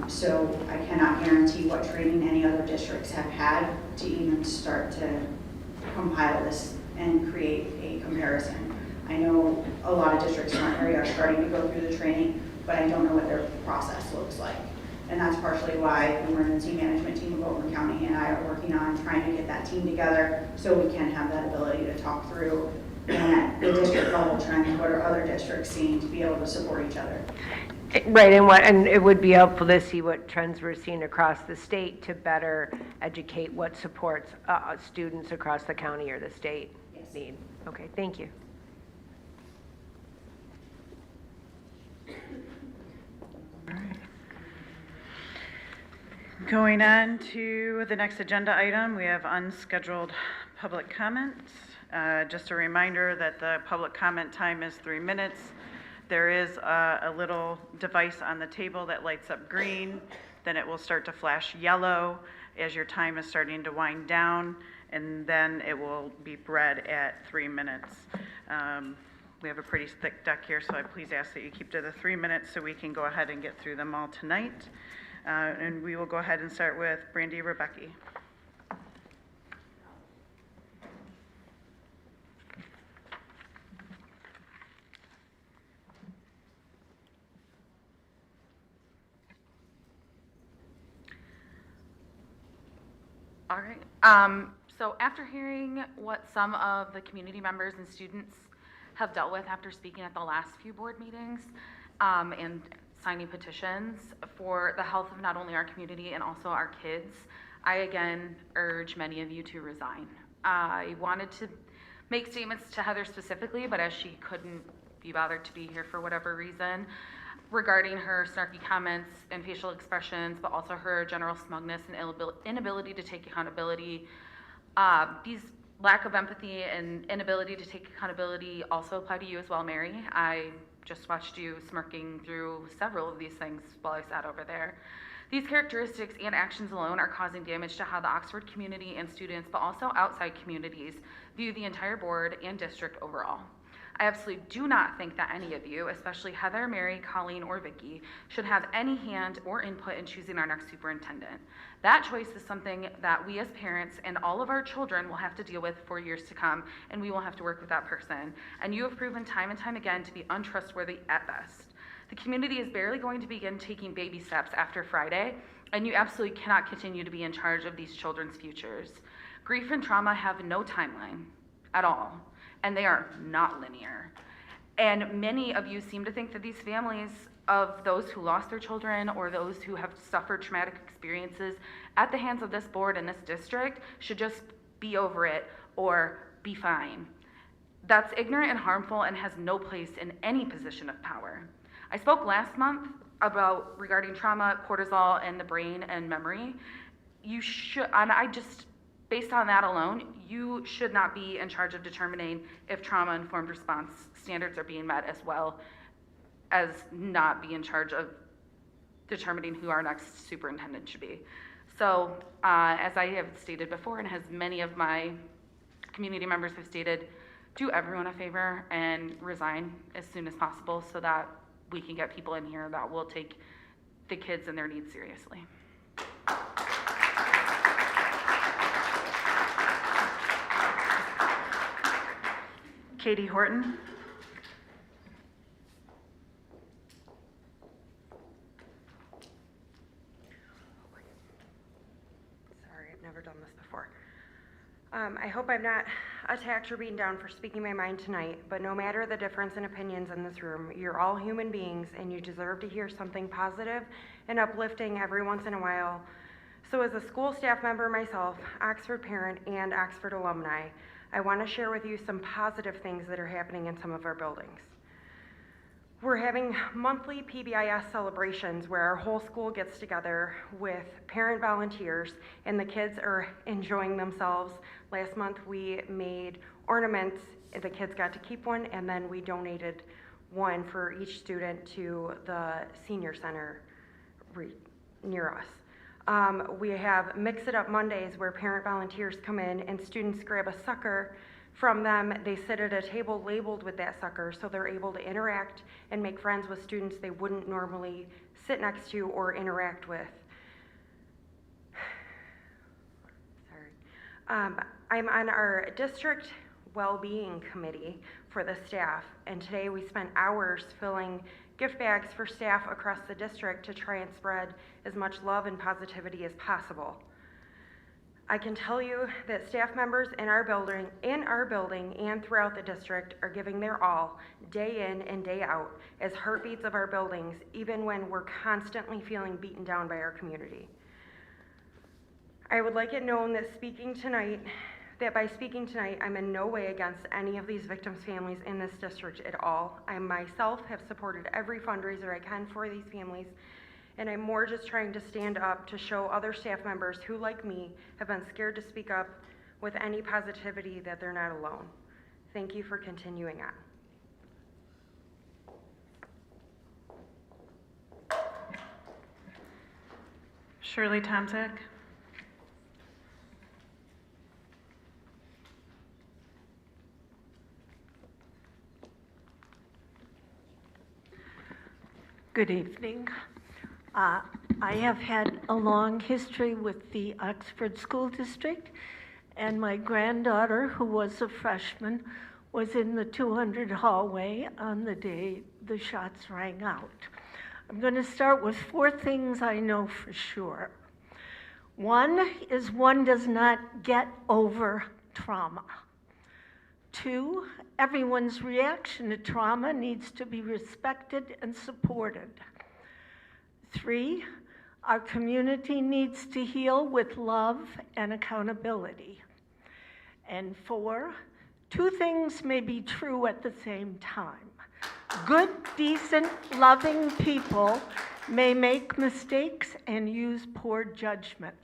So I cannot guarantee what training any other districts have had to even start to compile this and create a comparison. I know a lot of districts in our area are starting to go through the training, but I don't know what their process looks like. And that's partially why the emergency management team of Oakland County and I are working on trying to get that team together so we can have that ability to talk through and at the district level trends, what are other districts seeing to be able to support each other. Right, and it would be helpful to see what trends we're seeing across the state to better educate what supports students across the county or the state need. Okay, thank you. Going on to the next agenda item, we have unscheduled public comments. Just a reminder that the public comment time is 3 minutes. There is a little device on the table that lights up green, then it will start to flash yellow as your time is starting to wind down, and then it will be red at 3 minutes. We have a pretty thick deck here, so I please ask that you keep to the 3 minutes so we can go ahead and get through them all tonight. And we will go ahead and start with Brandy Rebecki. All right. So after hearing what some of the community members and students have dealt with after speaking at the last few board meetings and signing petitions for the health of not only our community and also our kids, I again urge many of you to resign. I wanted to make statements to Heather specifically, but as she couldn't be bothered to be here for whatever reason, regarding her snarky comments and facial expressions, but also her general smugness and inability to take accountability. These lack of empathy and inability to take accountability also apply to you as well, Mary. I just watched you smirking through several of these things while I sat over there. These characteristics and actions alone are causing damage to how the Oxford community and students, but also outside communities, view the entire board and district overall. I absolutely do not think that any of you, especially Heather, Mary, Colleen, or Vicky, should have any hand or input in choosing our next superintendent. That choice is something that we as parents and all of our children will have to deal with for years to come, and we will have to work with that person. And you have proven time and time again to be untrustworthy at best. The community is barely going to begin taking baby steps after Friday, and you absolutely cannot continue to be in charge of these children's futures. Grief and trauma have no timeline at all, and they are not linear. And many of you seem to think that these families of those who lost their children or those who have suffered traumatic experiences at the hands of this board and this district should just be over it or be fine. That's ignorant and harmful and has no place in any position of power. I spoke last month regarding trauma, cortisol, and the brain and memory. You should, and based on that alone, you should not be in charge of determining if trauma-informed response standards are being met, as well as not be in charge of determining who our next superintendent should be. So, as I have stated before, and as many of my community members have stated, do everyone a favor and resign as soon as possible so that we can get people in here that will take the kids and their needs seriously. Katie Horton. Sorry, I've never done this before. I hope I'm not attacked or beaten down for speaking my mind tonight, but no matter the difference in opinions in this room, you're all human beings and you deserve to hear something positive and uplifting every once in a while. So as a school staff member myself, Oxford parent, and Oxford alumni, I want to share with you some positive things that are happening in some of our buildings. We're having monthly PBIS celebrations where our whole school gets together with parent volunteers and the kids are enjoying themselves. Last month we made ornaments, the kids got to keep one, and then we donated one for each student to the senior center near us. We have Mix It Up Mondays where parent volunteers come in and students grab a sucker from them. They sit at a table labeled with that sucker so they're able to interact and make friends with students they wouldn't normally sit next to or interact with. Sorry. I'm on our district well-being committee for the staff, and today we spent hours filling gift bags for staff across the district to try and spread as much love and positivity as possible. I can tell you that staff members in our building and throughout the district are giving their all day in and day out as heartbeats of our buildings, even when we're constantly feeling beaten down by our community. I would like it known that by speaking tonight, I'm in no way against any of these victims' families in this district at all. I myself have supported every fundraiser I can for these families, and I'm more just trying to stand up to show other staff members who, like me, have been scared to speak up with any positivity that they're not alone. Thank you for continuing on. Shirley Tomczak. Good evening. I have had a long history with the Oxford School District, and my granddaughter, who was a freshman, was in the 200 hallway on the day the shots rang out. I'm going to start with 4 things I know for sure. One is one does not get over trauma. 2, everyone's reaction to trauma needs to be respected and supported. 3, our community needs to heal with love and accountability. And 4, 2 things may be true at the same time. Good, decent, loving people may make mistakes and use poor judgment.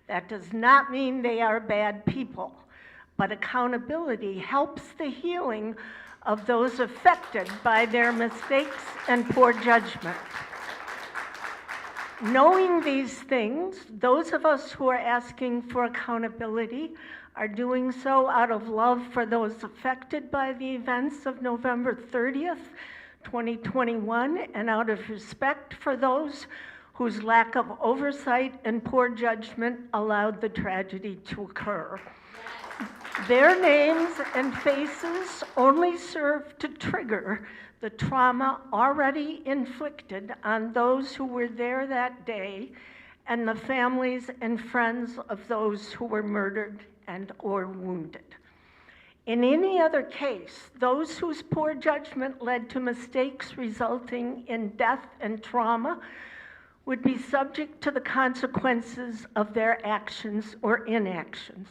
That does not mean they are bad people, but accountability helps the healing of those affected by their mistakes and poor judgment. Knowing these things, those of us who are asking for accountability are doing so out of love for those affected by the events of November 30th, 2021, and out of respect for those whose lack of oversight and poor judgment allowed the tragedy to occur. Their names and faces only serve to trigger the trauma already inflicted on those who were there that day and the families and friends of those who were murdered and or wounded. In any other case, those whose poor judgment led to mistakes resulting in death and trauma would be subject to the consequences of their actions or inactions.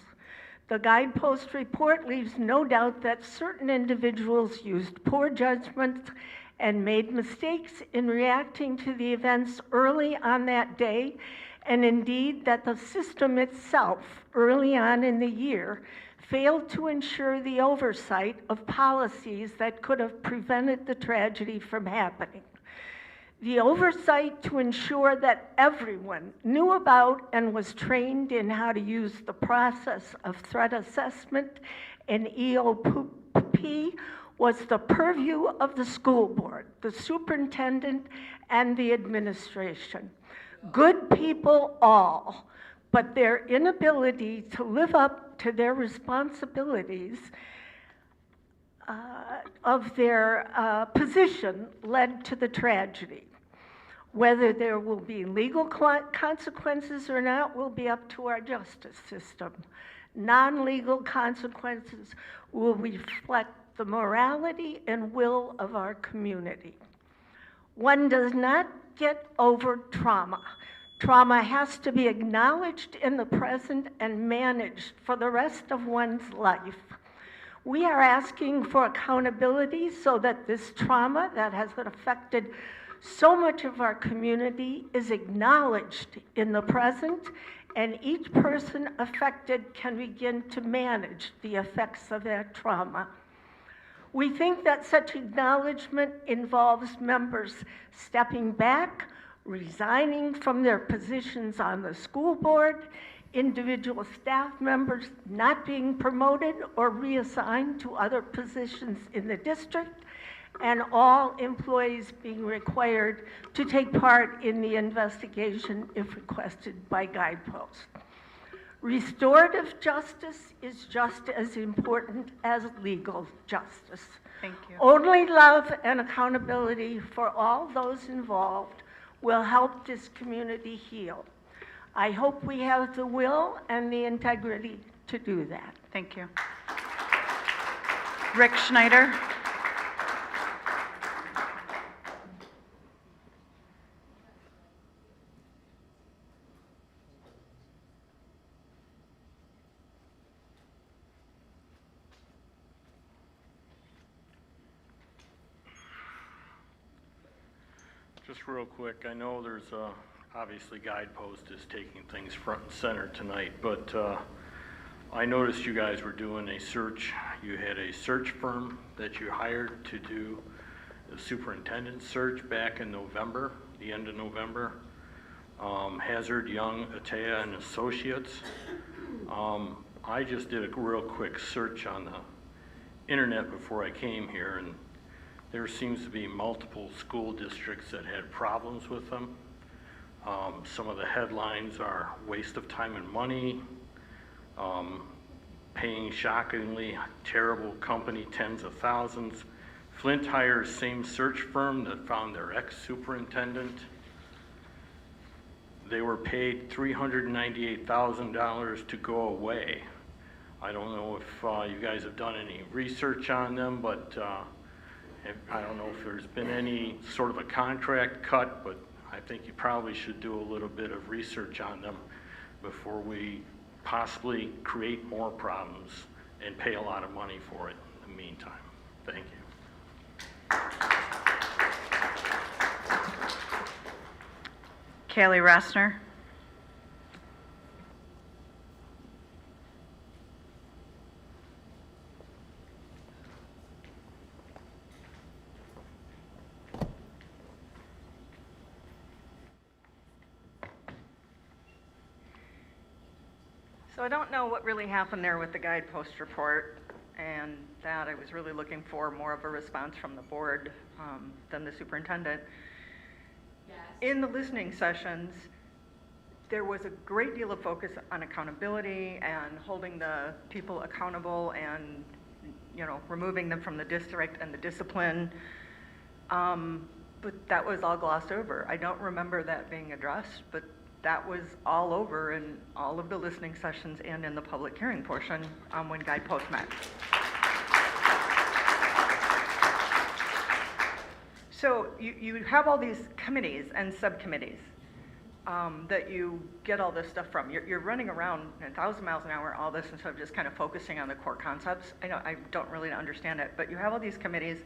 The Guidepost report leaves no doubt that certain individuals used poor judgment and made mistakes in reacting to the events early on that day, and indeed that the system itself, early on in the year, failed to ensure the oversight of policies that could have prevented the tragedy from happening. The oversight to ensure that everyone knew about and was trained in how to use the process of threat assessment and EOP was the purview of the school board, the superintendent, and the administration. Good people all, but their inability to live up to their responsibilities of their position led to the tragedy. Whether there will be legal consequences or not will be up to our justice system. Non-legal consequences will reflect the morality and will of our community. One does not get over trauma. Trauma has to be acknowledged in the present and managed for the rest of one's life. We are asking for accountability so that this trauma that has affected so much of our community is acknowledged in the present, and each person affected can begin to manage the effects of that trauma. We think that such acknowledgement involves members stepping back, resigning from their positions on the school board, individual staff members not being promoted or reassigned to other positions in the district, and all employees being required to take part in the investigation if requested by Guidepost. Restorative justice is just as important as legal justice. Thank you. Only love and accountability for all those involved will help this community heal. I hope we have the will and the integrity to do that. Thank you. Rick Schneider. Just real quick, I know there's obviously Guidepost is taking things front and center tonight, but I noticed you guys were doing a search. You had a search firm that you hired to do the superintendent search back in November, the end of November. Hazard, Young, Atea, and Associates. I just did a real quick search on the internet before I came here, and there seems to be multiple school districts that had problems with them. Some of the headlines are waste of time and money, paying shockingly terrible company tens of thousands. Flint hires same search firm that found their ex-superintendent. They were paid $398,000 to go away. I don't know if you guys have done any research on them, but I don't know if there's been any sort of a contract cut, but I think you probably should do a little bit of research on them before we possibly create more problems and pay a lot of money for it in the meantime. Thank you. Kaylee Rossner. So I don't know what really happened there with the guidepost report, and that I was really looking for more of a response from the board than the superintendent. Yes. In the listening sessions, there was a great deal of focus on accountability and holding the people accountable and, you know, removing them from the district and the discipline. But that was all glossed over. I don't remember that being addressed, but that was all over in all of the listening sessions and in the public hearing portion when guideposts met. So you have all these committees and subcommittees that you get all this stuff from. You're running around 1,000 miles an hour, all this, instead of just kind of focusing on the core concepts. I don't really understand it, but you have all these committees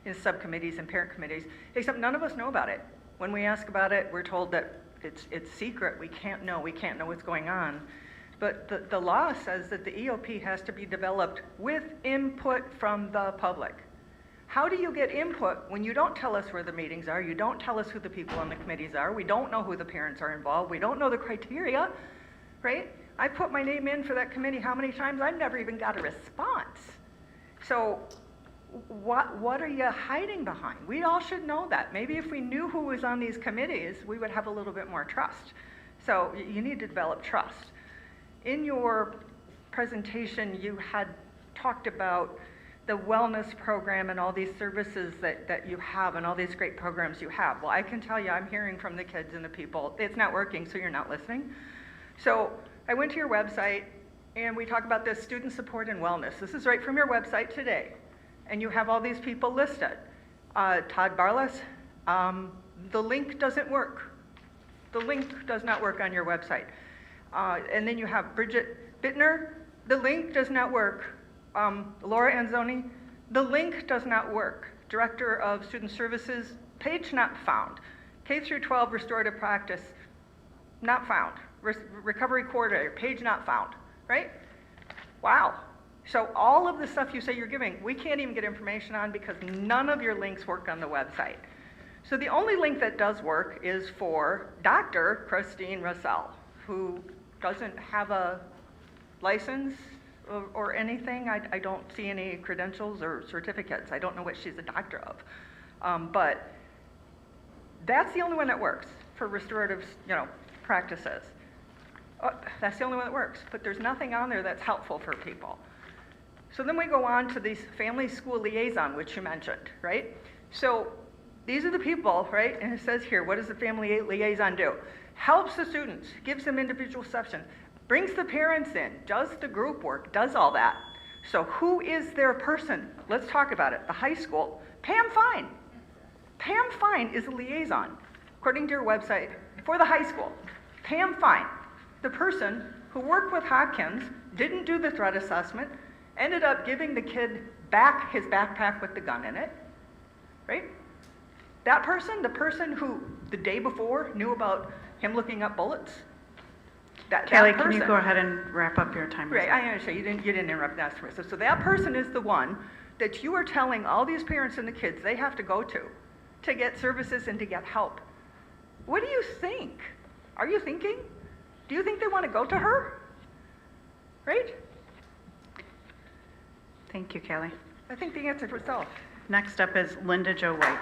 and subcommittees and parent committees, except none of us know about it. When we ask about it, we're told that it's secret, we can't know what's going on. But the law says that the EOP has to be developed with input from the public. How do you get input when you don't tell us where the meetings are, you don't tell us who the people on the committees are, we don't know who the parents are involved, we don't know the criteria, right? I put my name in for that committee how many times? I've never even got a response. So what are you hiding behind? We all should know that. Maybe if we knew who was on these committees, we would have a little bit more trust. So you need to develop trust. In your presentation, you had talked about the wellness program and all these services that you have and all these great programs you have. Well, I can tell you, I'm hearing from the kids and the people, it's not working, so you're not listening. So I went to your website, and we talk about this student support and wellness. This is right from your website today. And you have all these people listed. Todd Barless, the link doesn't work. The link does not work on your website. And then you have Bridget Bittner, the link does not work. Laura Anzoni, the link does not work. Director of Student Services, page not found. K through 12 restorative practice, not found. Recovery coordinator, page not found, right? Wow. So all of the stuff you say you're giving, we can't even get information on because none of your links work on the website. So the only link that does work is for Dr. Christine Russell, who doesn't have a license or anything. I don't see any credentials or certificates. I don't know what she's a doctor of. But that's the only one that works for restorative, practices. That's the only one that works. But there's nothing on there that's helpful for people. So then we go on to these family school liaison, which you mentioned, right? So these are the people, right? And it says here, what does the family liaison do? Helps the students, gives them individual sessions, brings the parents in, does the group work, does all that. So who is their person? Let's talk about it. The high school, Pam Fine. Pam Fine is a liaison, according to your website, for the high school. Pam Fine, the person who worked with Hopkins, didn't do the threat assessment, ended up giving the kid back his backpack with the gun in it, right? That person, the person who the day before knew about him looking up bullets, Kelly, can you go ahead and wrap up your time? Right, I understand, you didn't interrupt that. So that person is the one that you are telling all these parents and the kids they have to go to get services and to get help. What do you think? Are you thinking? Do you think they want to go to her? Right? Thank you, Kelly. I think the answer for itself. Next up is Linda Jo White.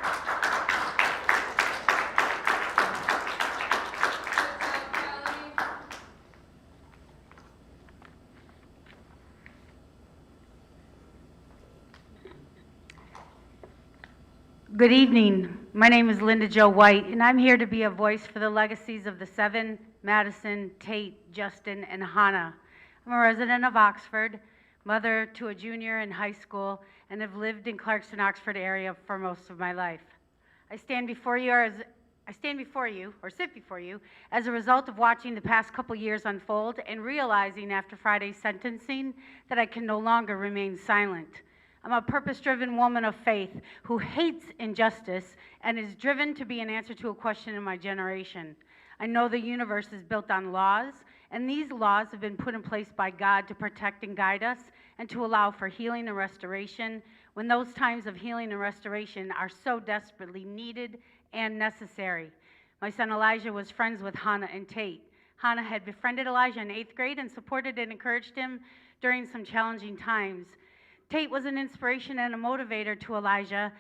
Good evening. My name is Linda Jo White, and I'm here to be a voice for the legacies of the 7, Madison, Tate, Justin, and Hannah. I'm a resident of Oxford, mother to a junior in high school, and have lived in Clarkston, Oxford area for most of my life. I stand before you, or sit before you, as a result of watching the past couple years unfold and realizing after Friday's sentencing that I can no longer remain silent. I'm a purpose-driven woman of faith who hates injustice and is driven to be an answer to a question in my generation. I know the universe is built on laws, and these laws have been put in place by God to protect and guide us and to allow for healing and restoration when those times of healing and restoration are so desperately needed and necessary. My son Elijah was friends with Hannah and Tate. Hannah had befriended Elijah in 8th grade and supported and encouraged him during some challenging times. Tate was an inspiration and a motivator to Elijah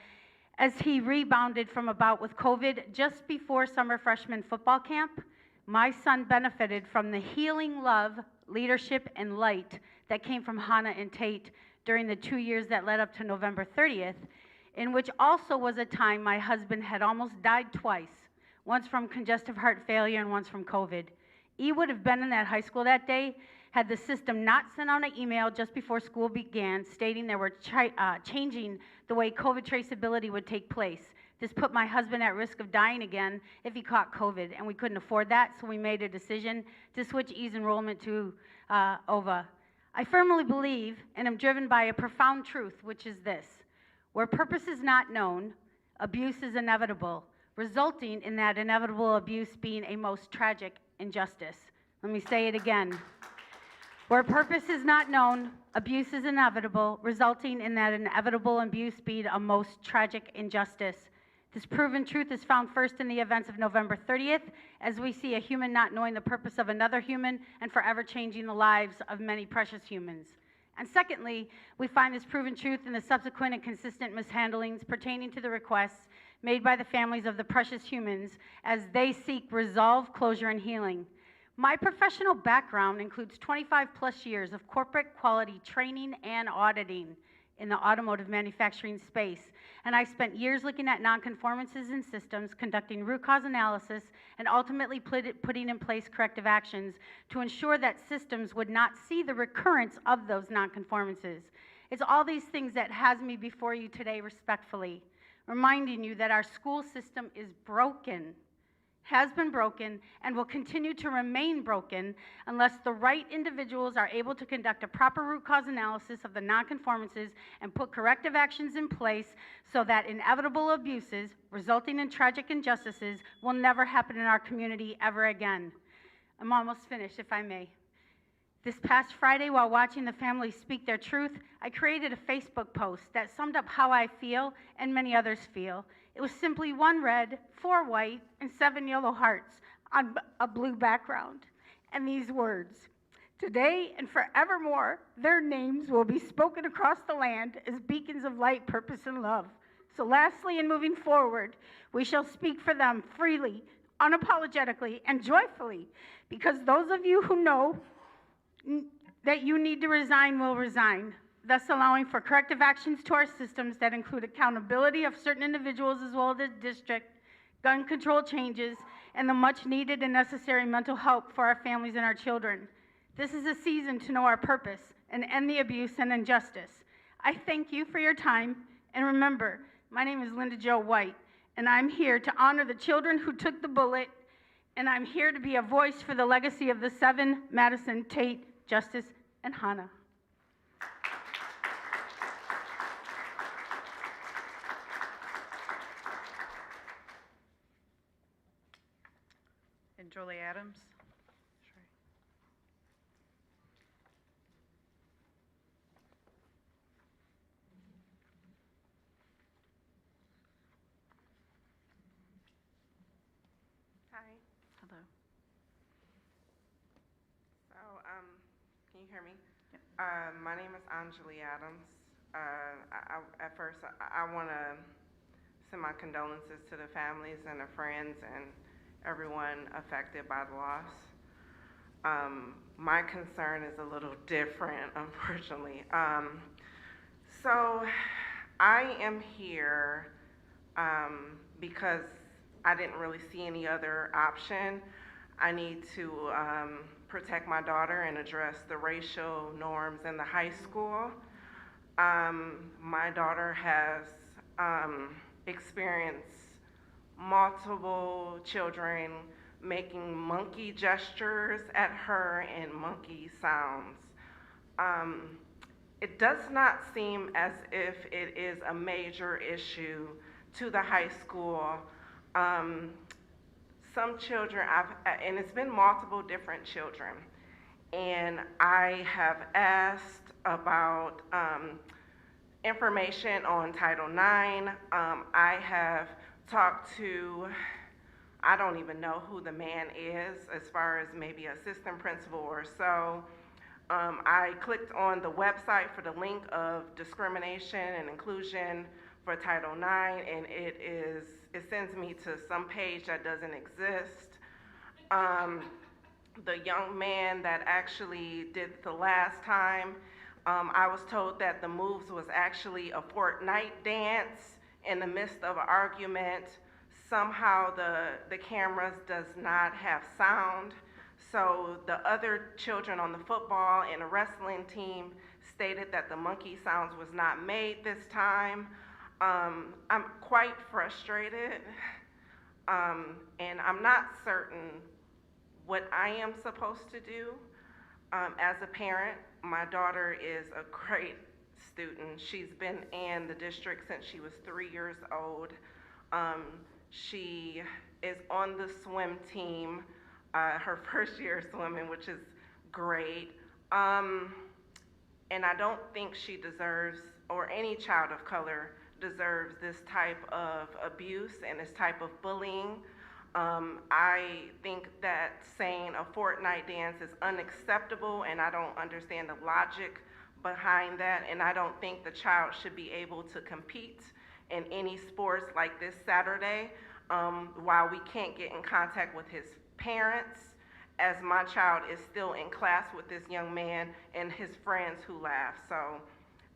as he rebounded from a bout with COVID just before summer freshman football camp. My son benefited from the healing love, leadership, and light that came from Hannah and Tate during the 2 years that led up to November 30th, in which also was a time my husband had almost died twice, once from congestive heart failure and once from COVID. He would have been in that high school that day had the system not sent out an email just before school began stating they were changing the way COVID traceability would take place. This put my husband at risk of dying again if he caught COVID, and we couldn't afford that, so we made a decision to switch E's enrollment to OVA. I firmly believe and am driven by a profound truth, which is this: where purpose is not known, abuse is inevitable, resulting in that inevitable abuse being a most tragic injustice. Let me say it again. Where purpose is not known, abuse is inevitable, resulting in that inevitable abuse being a most tragic injustice. This proven truth is found first in the events of November 30th, as we see a human not knowing the purpose of another human and forever changing the lives of many precious humans. And secondly, we find this proven truth in the subsequent and consistent mishandlings pertaining to the requests made by the families of the precious humans as they seek resolve, closure, and healing. My professional background includes 25 plus years of corporate quality training and auditing in the automotive manufacturing space, and I spent years looking at nonconformances in systems, conducting root cause analysis, and ultimately putting in place corrective actions to ensure that systems would not see the recurrence of those nonconformances. It's all these things that has me before you today respectfully, reminding you that our school system is broken, has been broken, and will continue to remain broken unless the right individuals are able to conduct a proper root cause analysis of the nonconformances and put corrective actions in place so that inevitable abuses resulting in tragic injustices will never happen in our community ever again. I'm almost finished, if I may. This past Friday, while watching the families speak their truth, I created a Facebook post that summed up how I feel and many others feel. It was simply 1 red, 4 white, and 7 yellow hearts on a blue background. And these words: today and forevermore, their names will be spoken across the land as beacons of light, purpose, and love. So lastly, in moving forward, we shall speak for them freely, unapologetically, and joyfully, because those of you who know that you need to resign will resign, thus allowing for corrective actions to our systems that include accountability of certain individuals as well as the district, gun control changes, and the much needed and necessary mental help for our families and our children. This is a season to know our purpose and end the abuse and injustice. I thank you for your time, and remember, my name is Linda Jo White, and I'm here to honor the children who took the bullet, and I'm here to be a voice for the legacy of the 7, Madison, Tate, Justice, and Hannah. And Jolie Adams. Hi. Hello. So, can you hear me? My name is Anjali Adams. At first, I want to send my condolences to the families and the friends and everyone affected by the loss. My concern is a little different, unfortunately. So, I am here because I didn't really see any other option. I need to protect my daughter and address the racial norms in the high school. My daughter has experienced multiple children making monkey gestures at her and monkey sounds. It does not seem as if it is a major issue to the high school. Some children, and it's been multiple different children, and I have asked about information on Title IX. I have talked to I don't even know who the man is as far as maybe assistant principal or so. I clicked on the website for the link of discrimination and inclusion for Title IX, and it sends me to some page that doesn't exist. The young man that actually did the last time, I was told that the moves was actually a Fortnite dance in the midst of an argument. Somehow the cameras does not have sound. So the other children on the football and the wrestling team stated that the monkey sounds was not made this time. I'm quite frustrated, and I'm not certain what I am supposed to do. As a parent, my daughter is a great student. She's been in the district since she was 3 years old. She is on the swim team, her first year swimming, which is great. And I don't think she deserves, or any child of color deserves, this type of abuse and this type of bullying. I think that saying a Fortnite dance is unacceptable, and I don't understand the logic behind that, and I don't think the child should be able to compete in any sports like this Saturday while we can't get in contact with his parents, as my child is still in class with this young man and his friends who laugh. So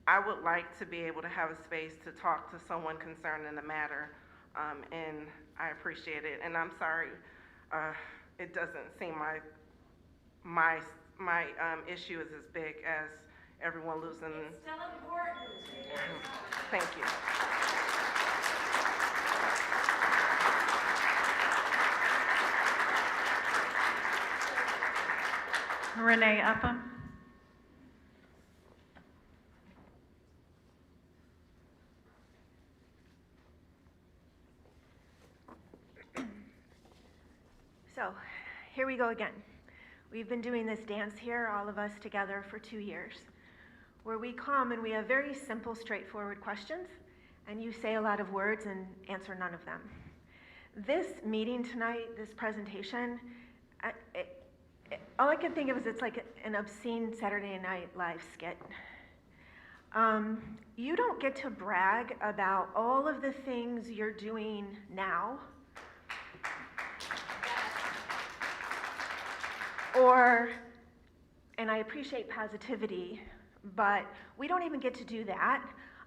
I would like to be able to have a space to talk to someone concerned in the matter, and I appreciate it. And I'm sorry, it doesn't seem like my issue is as big as everyone losing. It's still important. Thank you. Renee Upham. So, here we go again. We've been doing this dance here, all of us together, for 2 years, where we come and we have very simple, straightforward questions, and you say a lot of words and answer none of them. This meeting tonight, this presentation, all I can think of is it's like an obscene Saturday Night Live skit. You don't get to brag about all of the things you're doing now, and I appreciate positivity, but we don't even get to do that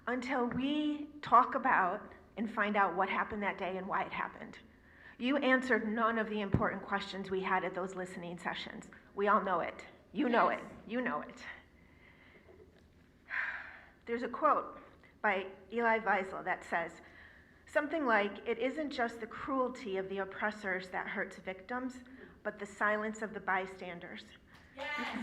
until we talk about and find out what happened that day and why it happened. You answered none of the important questions we had at those listening sessions. We all know it. You know it. You know it. There's a quote by Eli Wiesel that says something like, "It isn't just the cruelty of the oppressors that hurts victims, but the silence of the bystanders." Yes.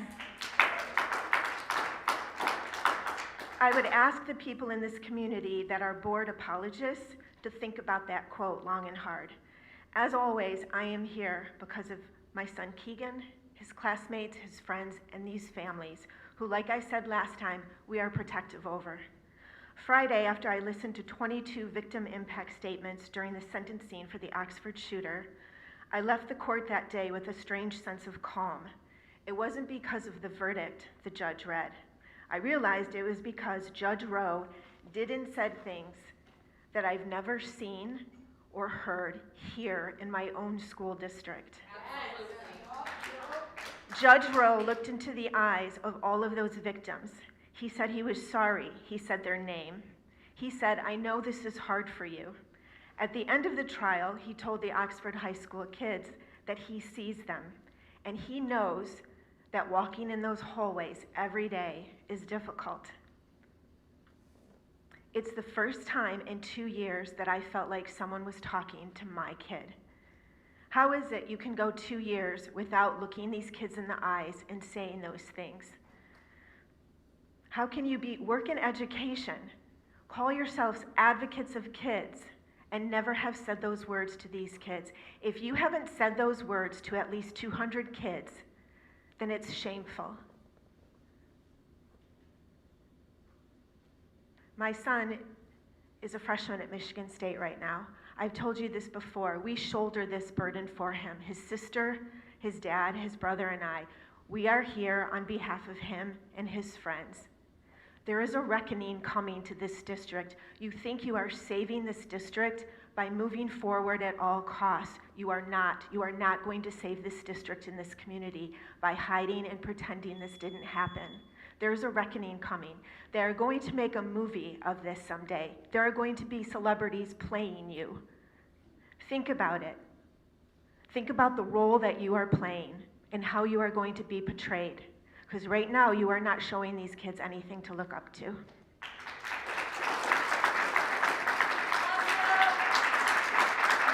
I would ask the people in this community that are board apologists to think about that quote long and hard. As always, I am here because of my son Keegan, his classmates, his friends, and these families who, like I said last time, we are protective over. Friday, after I listened to 22 victim impact statements during the sentencing for the Oxford shooter, I left the court that day with a strange sense of calm. It wasn't because of the verdict the judge read. I realized it was because Judge Rowe did and said things that I've never seen or heard here in my own school district. Judge Rowe looked into the eyes of all of those victims. He said he was sorry. He said their name. He said, "I know this is hard for you." At the end of the trial, he told the Oxford High School kids that he sees them, and he knows that walking in those hallways every day is difficult. It's the first time in 2 years that I felt like someone was talking to my kid. How is it you can go 2 years without looking these kids in the eyes and saying those things? How can you work in education, call yourselves advocates of kids, and never have said those words to these kids? If you haven't said those words to at least 200 kids, then it's shameful. My son is a freshman at Michigan State right now. I've told you this before. We shoulder this burden for him. His sister, his dad, his brother, and I. We are here on behalf of him and his friends. There is a reckoning coming to this district. You think you are saving this district by moving forward at all costs. You are not. You are not going to save this district and this community by hiding and pretending this didn't happen. There's a reckoning coming. They are going to make a movie of this someday. There are going to be celebrities playing you. Think about it. Think about the role that you are playing and how you are going to be portrayed. Because right now, you are not showing these kids anything to look up to.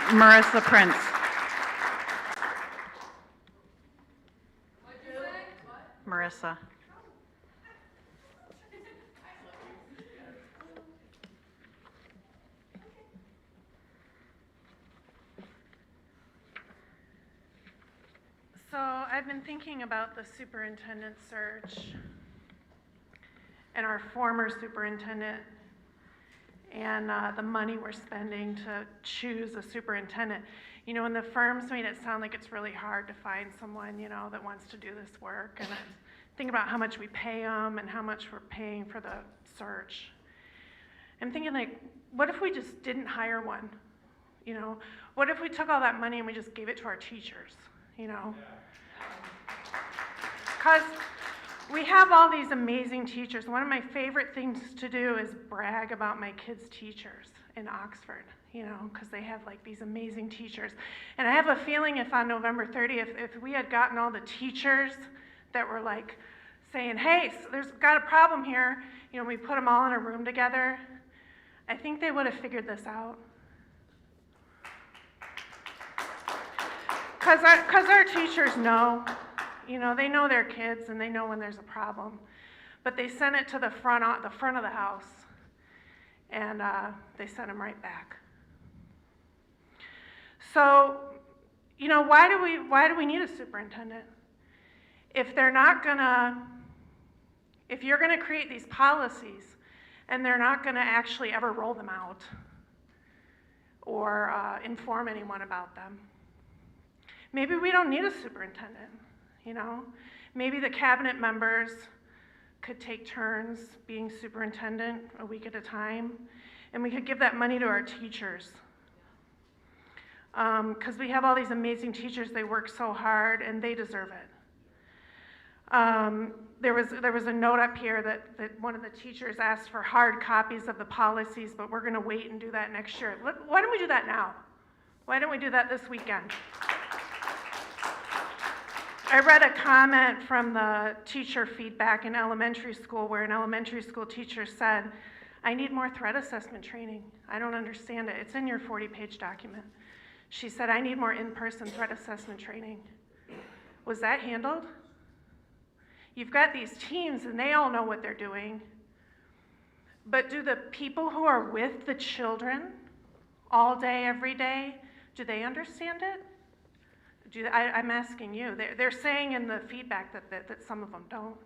Marissa Prince. Marissa. So I've been thinking about the superintendent search and our former superintendent and the money we're spending to choose a superintendent. You know, and the firms made it sound like it's really hard to find someone, you know, that wants to do this work. And I think about how much we pay them and how much we're paying for the search. I'm thinking, like, what if we just didn't hire one? You know, what if we took all that money and we just gave it to our teachers, you know? Because we have all these amazing teachers. One of my favorite things to do is brag about my kids' teachers in Oxford, you know, because they have like these amazing teachers. And I have a feeling if on November 30th, if we had gotten all the teachers that were like saying, hey, there's got a problem here, you know, we put them all in a room together, I think they would have figured this out. Because our teachers know. You know, they know their kids and they know when there's a problem. But they sent it to the front of the house, and they sent them right back. So, you know, why do we need a superintendent? If you're gonna create these policies and they're not gonna actually ever roll them out or inform anyone about them, maybe we don't need a superintendent. You know, maybe the cabinet members could take turns being superintendent a week at a time, and we could give that money to our teachers. Because we have all these amazing teachers, they work so hard, and they deserve it. There was a note up here that one of the teachers asked for hard copies of the policies, but we're gonna wait and do that next year. Why don't we do that now? Why don't we do that this weekend? I read a comment from the teacher feedback in elementary school where an elementary school teacher said, I need more threat assessment training. I don't understand it. It's in your 40-page document. She said, I need more in-person threat assessment training. Was that handled? You've got these teams and they all know what they're doing. But do the people who are with the children all day, every day, do they understand it? I'm asking you. They're saying in the feedback that some of them don't.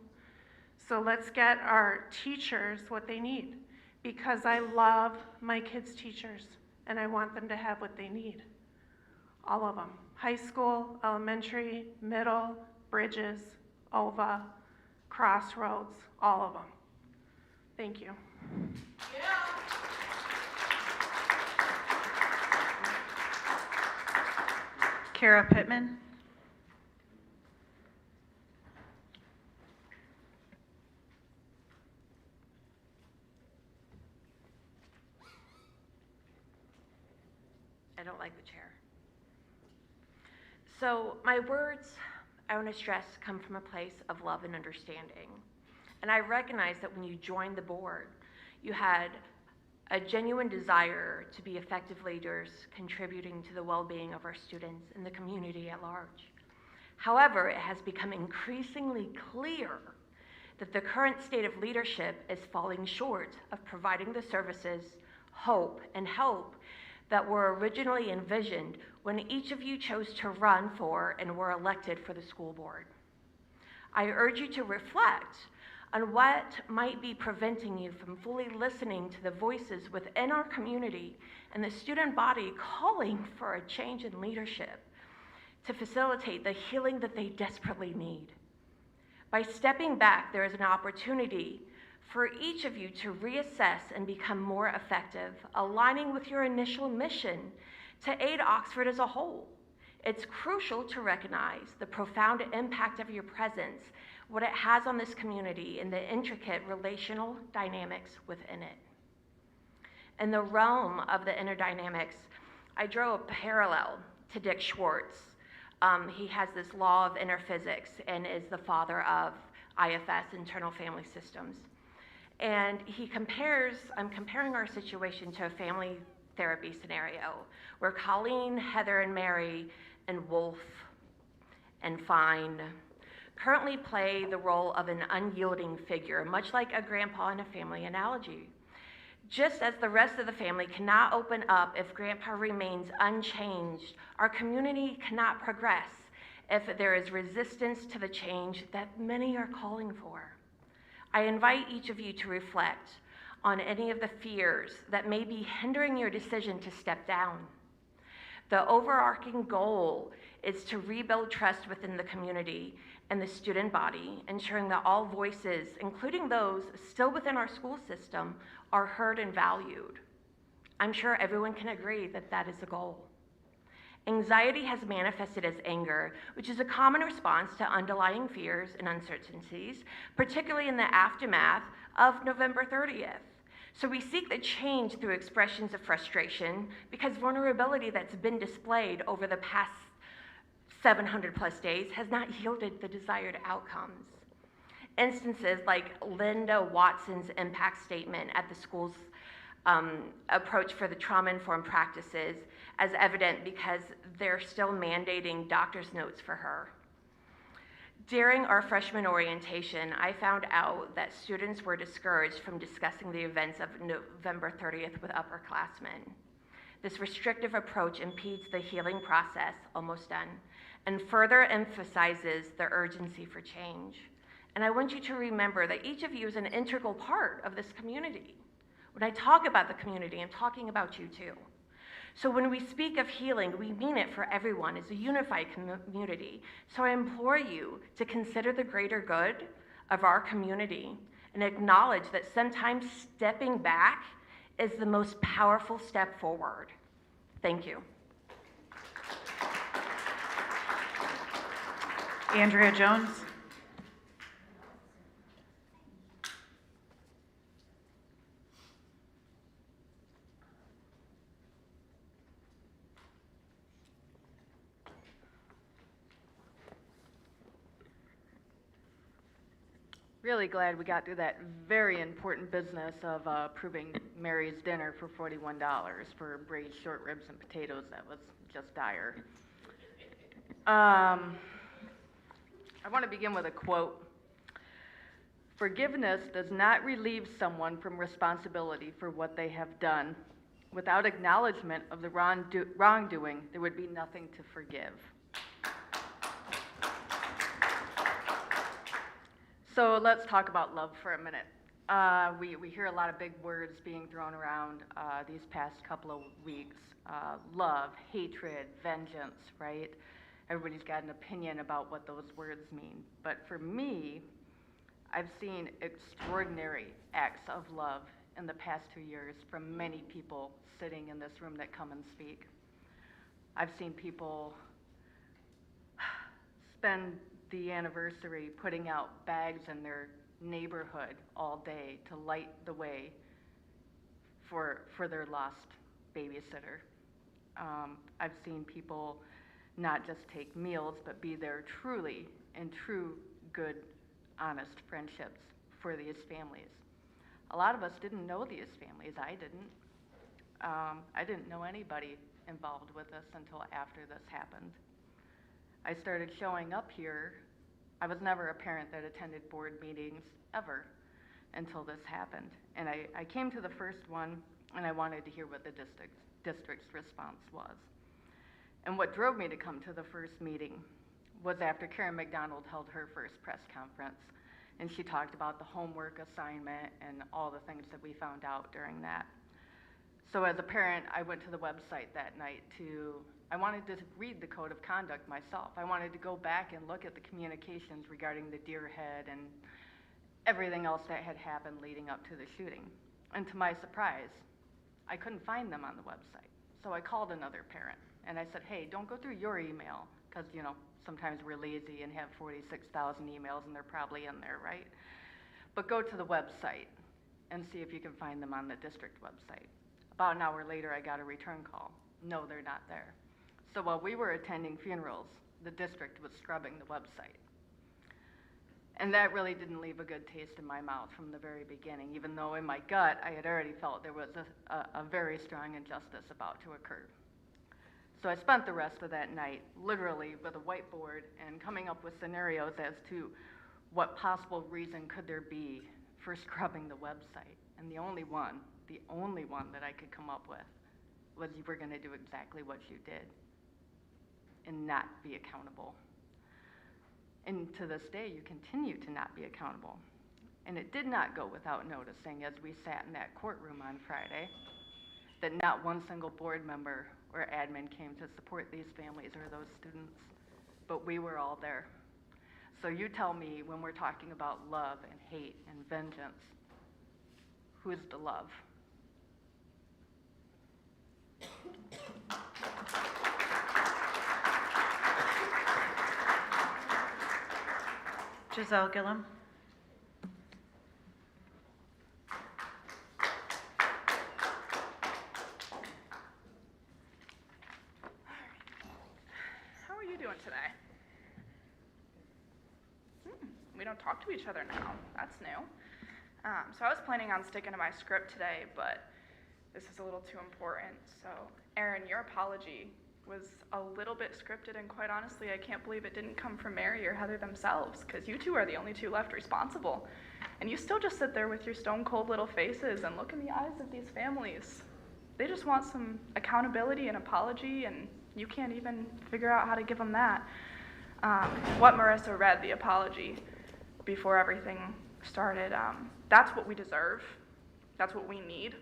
So let's get our teachers what they need, because I love my kids' teachers and I want them to have what they need. All of them. High school, elementary, middle, Bridges, OVA, Crossroads, all of them. Thank you. Kara Pittman. I don't like the chair. So my words, I want to stress, come from a place of love and understanding. And I recognize that when you joined the board, you had a genuine desire to be effective leaders contributing to the well-being of our students and the community at large. However, it has become increasingly clear that the current state of leadership is falling short of providing the services, hope, and help that were originally envisioned when each of you chose to run for and were elected for the school board. I urge you to reflect on what might be preventing you from fully listening to the voices within our community and the student body calling for a change in leadership to facilitate the healing that they desperately need. By stepping back, there is an opportunity for each of you to reassess and become more effective, aligning with your initial mission to aid Oxford as a whole. It's crucial to recognize the profound impact of your presence, what it has on this community, and the intricate relational dynamics within it. In the realm of the inner dynamics, I drew a parallel to Dick Schwartz. He has this law of inner physics and is the father of IFS, internal family systems. And I'm comparing our situation to a family therapy scenario where Colleen, Heather, and Mary, and Wolf, and Fine currently play the role of an unyielding figure, much like a grandpa in a family analogy. Just as the rest of the family cannot open up if grandpa remains unchanged, our community cannot progress if there is resistance to the change that many are calling for. I invite each of you to reflect on any of the fears that may be hindering your decision to step down. The overarching goal is to rebuild trust within the community and the student body, ensuring that all voices, including those still within our school system, are heard and valued. I'm sure everyone can agree that that is the goal. Anxiety has manifested as anger, which is a common response to underlying fears and uncertainties, particularly in the aftermath of November 30th. So we seek the change through expressions of frustration because vulnerability that's been displayed over the past 700 plus days has not yielded the desired outcomes. Instances like Linda Watson's impact statement at the school's approach for the trauma-informed practices as evident because they're still mandating doctor's notes for her. During our freshman orientation, I found out that students were discouraged from discussing the events of November 30th with upperclassmen. This restrictive approach impedes the healing process, almost done, and further emphasizes the urgency for change. And I want you to remember that each of you is an integral part of this community. When I talk about the community, I'm talking about you too. So when we speak of healing, we mean it for everyone as a unified community. So I implore you to consider the greater good of our community and acknowledge that sometimes stepping back is the most powerful step forward. Thank you. Andrea Jones. Really glad we got through that very important business of approving Mary's dinner for $41 for braised short ribs and potatoes. That was just dire. I want to begin with a quote. "Forgiveness does not relieve someone from responsibility for what they have done. Without acknowledgement of the wrongdoing, there would be nothing to forgive." So let's talk about love for a minute. We hear a lot of big words being thrown around these past couple of weeks. Love, hatred, vengeance, right? Everybody's got an opinion about what those words mean. But for me, I've seen extraordinary acts of love in the past 2 years from many people sitting in this room that come and speak. I've seen people spend the anniversary putting out bags in their neighborhood all day to light the way for their lost babysitter. I've seen people not just take meals, but be there truly in true, good, honest friendships for these families. A lot of us didn't know these families. I didn't. I didn't know anybody involved with this until after this happened. I started showing up here. I was never a parent that attended board meetings ever until this happened. And I came to the first one and I wanted to hear what the district's response was. And what drove me to come to the first meeting was after Karen McDonald held her first press conference. And she talked about the homework assignment and all the things that we found out during that. So as a parent, I went to the website that night I wanted to read the code of conduct myself. I wanted to go back and look at the communications regarding the deer head and everything else that had happened leading up to the shooting. And to my surprise, I couldn't find them on the website. So I called another parent and I said, hey, don't go through your email, because sometimes we're lazy and have 46,000 emails and they're probably in there, right? But go to the website and see if you can find them on the district website. About an hour later, I got a return call. No, they're not there. So while we were attending funerals, the district was scrubbing the website. And that really didn't leave a good taste in my mouth from the very beginning, even though in my gut, I had already felt there was a very strong injustice about to occur. So I spent the rest of that night literally with a whiteboard and coming up with scenarios as to what possible reason could there be for scrubbing the website. And the only one that I could come up with was you were going to do exactly what you did and not be accountable. And to this day, you continue to not be accountable. And it did not go without noticing as we sat in that courtroom on Friday that not one single board member or admin came to support these families or those students, but we were all there. So you tell me, when we're talking about love and hate and vengeance, who's the love? Giselle Gillum. How are you doing today? We don't talk to each other now. That's new. So I was planning on sticking to my script today, but this is a little too important. So, Erin, your apology was a little bit scripted, and quite honestly, I can't believe it didn't come from Mary or Heather themselves, because you two are the only two left responsible. And you still just sit there with your stone cold little faces and look in the eyes of these families. They just want some accountability and apology, and you can't even figure out how to give them that. What Marissa read, the apology, before everything started, that's what we deserve. That's what we need.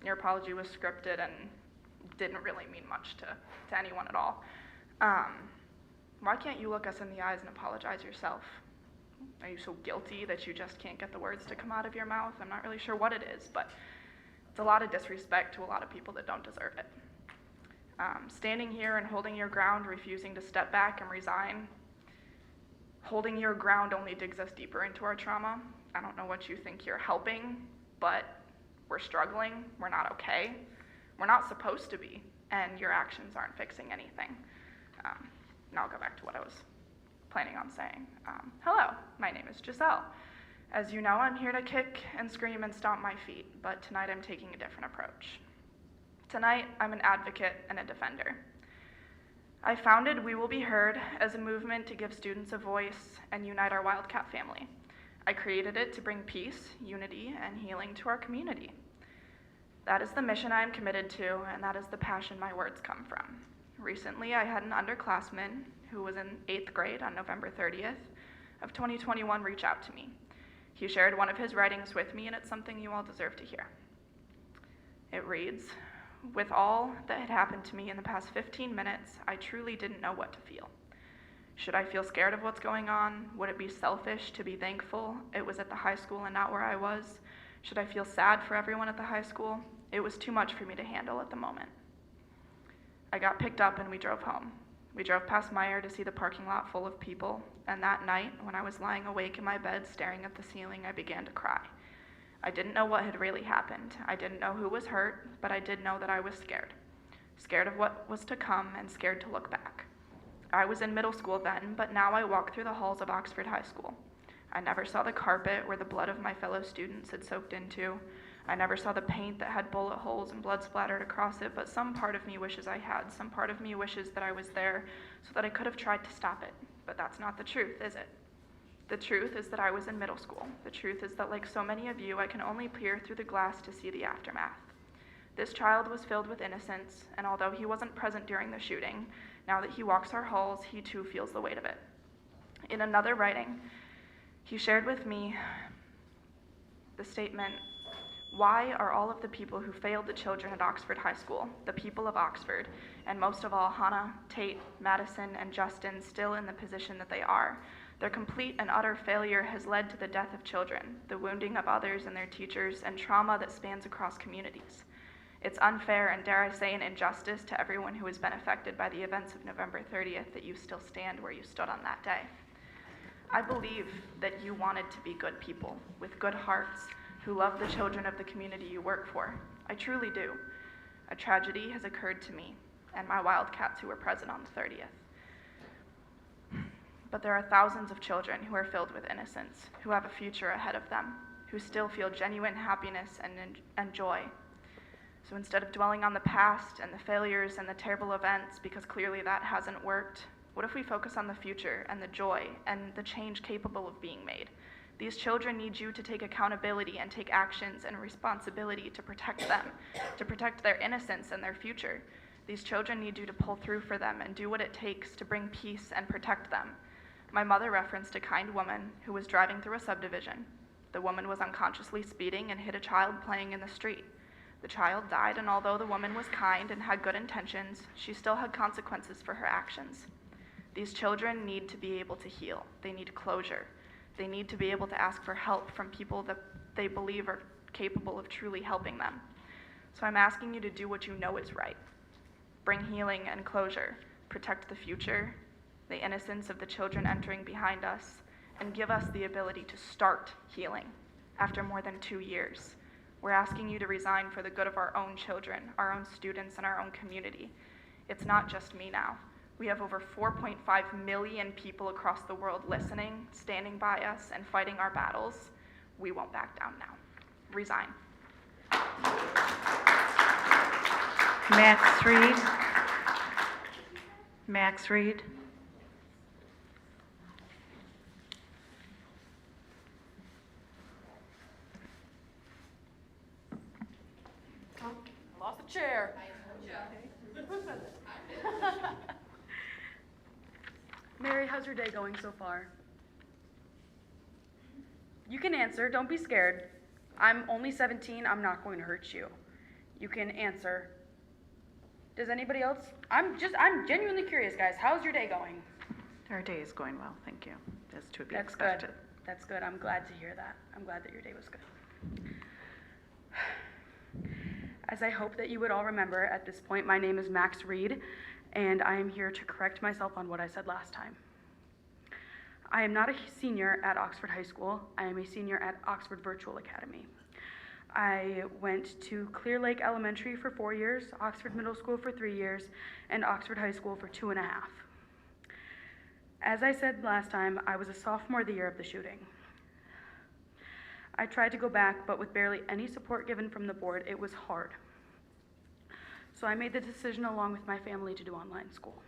Your apology was scripted and didn't really mean much to anyone at all. Why can't you look us in the eyes and apologize yourself? Are you so guilty that you just can't get the words to come out of your mouth? I'm not really sure what it is, but it's a lot of disrespect to a lot of people that don't deserve it. Standing here and holding your ground, refusing to step back and resign, holding your ground only digs us deeper into our trauma. I don't know what you think you're helping, but we're struggling, we're not okay, we're not supposed to be, and your actions aren't fixing anything. Now I'll go back to what I was planning on saying. Hello, my name is Giselle. As you know, I'm here to kick and scream and stomp my feet, but tonight I'm taking a different approach. Tonight, I'm an advocate and a defender. I founded We Will Be Heard as a movement to give students a voice and unite our Wildcat family. I created it to bring peace, unity, and healing to our community. That is the mission I am committed to, and that is the passion my words come from. Recently, I had an underclassman who was in 8th grade on November 30th of 2021 reach out to me. He shared one of his writings with me, and it's something you all deserve to hear. It reads, "With all that had happened to me in the past 15 minutes, I truly didn't know what to feel. Should I feel scared of what's going on? Would it be selfish to be thankful it was at the high school and not where I was? Should I feel sad for everyone at the high school? It was too much for me to handle at the moment." I got picked up and we drove home. We drove past Meyer to see the parking lot full of people, and that night, when I was lying awake in my bed staring at the ceiling, I began to cry. I didn't know what had really happened. I didn't know who was hurt, but I did know that I was scared. Scared of what was to come and scared to look back. I was in middle school then, but now I walk through the halls of Oxford High School. I never saw the carpet where the blood of my fellow students had soaked into. I never saw the paint that had bullet holes and blood splattered across it, but some part of me wishes I had. Some part of me wishes that I was there so that I could have tried to stop it. But that's not the truth, is it? The truth is that I was in middle school. The truth is that, like so many of you, I can only peer through the glass to see the aftermath. This child was filled with innocence, and although he wasn't present during the shooting, now that he walks our halls, he too feels the weight of it. In another writing, He shared with me the statement, "Why are all of the people who failed the children at Oxford High School, the people of Oxford, and most of all Hannah, Tate, Madison, and Justin still in the position that they are? Their complete and utter failure has led to the death of children, the wounding of others and their teachers, and trauma that spans across communities. It's unfair and, dare I say, an injustice to everyone who has been affected by the events of November 30th that you still stand where you stood on that day. I believe that you wanted to be good people with good hearts who love the children of the community you work for. I truly do. A tragedy has occurred to me and my Wildcats who were present on the 30th. But there are thousands of children who are filled with innocence, who have a future ahead of them, who still feel genuine happiness and joy. So instead of dwelling on the past and the failures and the terrible events, because clearly that hasn't worked, what if we focus on the future and the joy and the change capable of being made? These children need you to take accountability and take actions and responsibility to protect them, to protect their innocence and their future. These children need you to pull through for them and do what it takes to bring peace and protect them. My mother referenced a kind woman who was driving through a subdivision. The woman was unconsciously speeding and hit a child playing in the street. The child died, and although the woman was kind and had good intentions, she still had consequences for her actions. These children need to be able to heal. They need closure. They need to be able to ask for help from people that they believe are capable of truly helping them. So I'm asking you to do what you know is right. Bring healing and closure. Protect the future, the innocence of the children entering behind us, and give us the ability to start healing after more than 2 years. We're asking you to resign for the good of our own children, our own students, and our own community. It's not just me now. We have over 4.5 million people across the world listening, standing by us, and fighting our battles. We won't back down now. Resign. Max Reed. Max Reed. Lost the chair. Mary, how's your day going so far? You can answer, don't be scared. I'm only 17, I'm not going to hurt you. You can answer. Does anybody else? I'm genuinely curious, guys. How's your day going? Our day is going well, thank you, as to be That's expected. good. That's good. I'm glad to hear that. I'm glad that your day was good. As I hope that you would all remember at this point, my name is Max Reed, and I am here to correct myself on what I said last time. I am not a senior at Oxford High School. I am a senior at Oxford Virtual Academy. I went to Clear Lake Elementary for 4 years, Oxford Middle School for 3 years, and Oxford High School for 2.5. As I said last time, I was a sophomore the year of the shooting. I tried to go back, but with barely any support given from the board, it was hard. So I made the decision along with my family to do online school.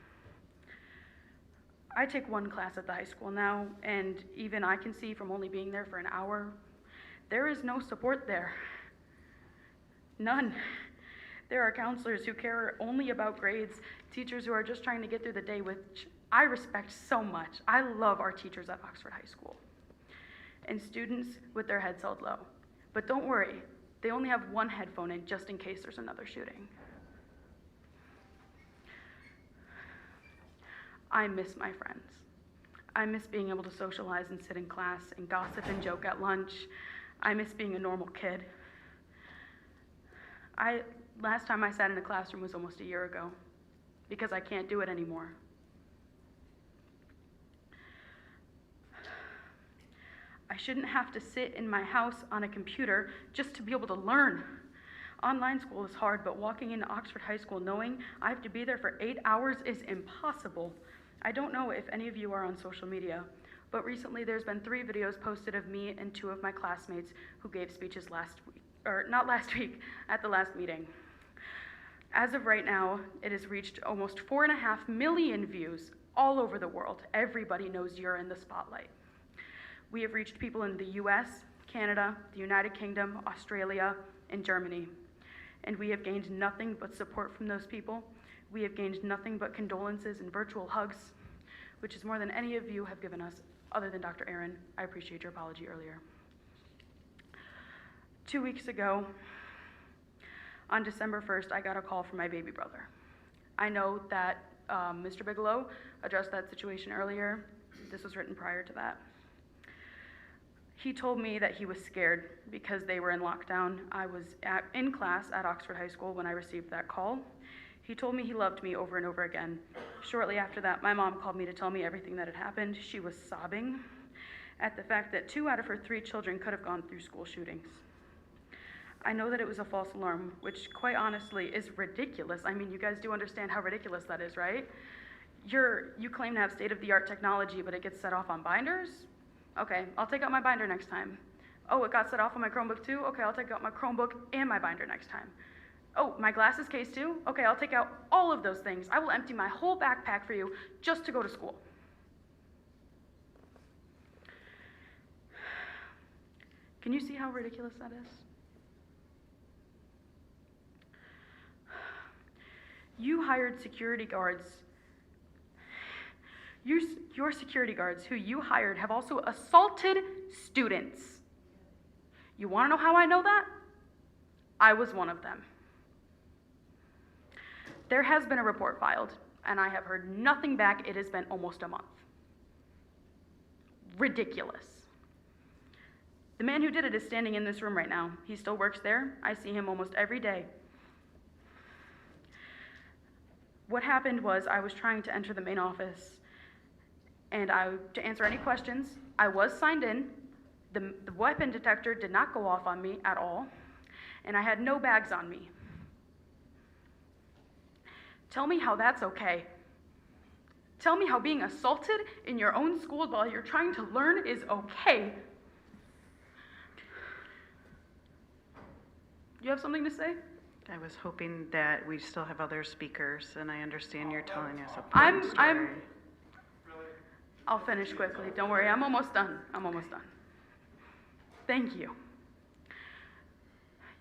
I take one class at the high school now, and even I can see from only being there for an hour, there is no support there. None. There are counselors who care only about grades, teachers who are just trying to get through the day, which I respect so much. I love our teachers at Oxford High School. And students with their heads held low. But don't worry, they only have one headphone in just in case there's another shooting. I miss my friends. I miss being able to socialize and sit in class and gossip and joke at lunch. I miss being a normal kid. Last time I sat in a classroom was almost a year ago, because I can't do it anymore. I shouldn't have to sit in my house on a computer just to be able to learn. Online school is hard, but walking into Oxford High School knowing I have to be there for 8 hours is impossible. I don't know if any of you are on social media, but recently there's been 3 videos posted of me and 2 of my classmates who gave speeches last week, or not last week, at the last meeting. As of right now, it has reached almost 4.5 million views all over the world. Everybody knows you're in the spotlight. We have reached people in the US, Canada, the United Kingdom, Australia, and Germany. And we have gained nothing but support from those people. We have gained nothing but condolences and virtual hugs, which is more than any of you have given us other than Dr. Aaron. I appreciate your apology earlier. 2 weeks ago, on December 1st, I got a call from my baby brother. I know that Mr. Bigelow addressed that situation earlier. This was written prior to that. He told me that he was scared because they were in lockdown. I was in class at Oxford High School when I received that call. He told me he loved me over and over again. Shortly after that, my mom called me to tell me everything that had happened. She was sobbing at the fact that 2 out of her 3 children could have gone through school shootings. I know that it was a false alarm, which quite honestly is ridiculous. I mean, you guys do understand how ridiculous that is, right? You claim to have state-of-the-art technology, but it gets set off on binders? Okay, I'll take out my binder next time. Oh, it got set off on my Chromebook too? Okay, I'll take out my Chromebook and my binder next time. Oh, my glasses case too? Okay, I'll take out all of those things. I will empty my whole backpack for you just to go to school. Can you see how ridiculous that is? You hired security guards. Your security guards who you hired have also assaulted students. You want to know how I know that? I was one of them. There has been a report filed, and I have heard nothing back. It has been almost a month. Ridiculous. The man who did it is standing in this room right now. He still works there. I see him almost every day. What happened was I was trying to enter the main office, and to answer any questions, I was signed in. The weapon detector did not go off on me at all, and I had no bags on me. Tell me how that's okay. Tell me how being assaulted in your own school while you're trying to learn is okay. You have something to say? I was hoping that we still have other speakers, and I understand you're telling us a important story. I'll finish quickly. Don't worry, I'm almost done. I'm almost done. Thank you.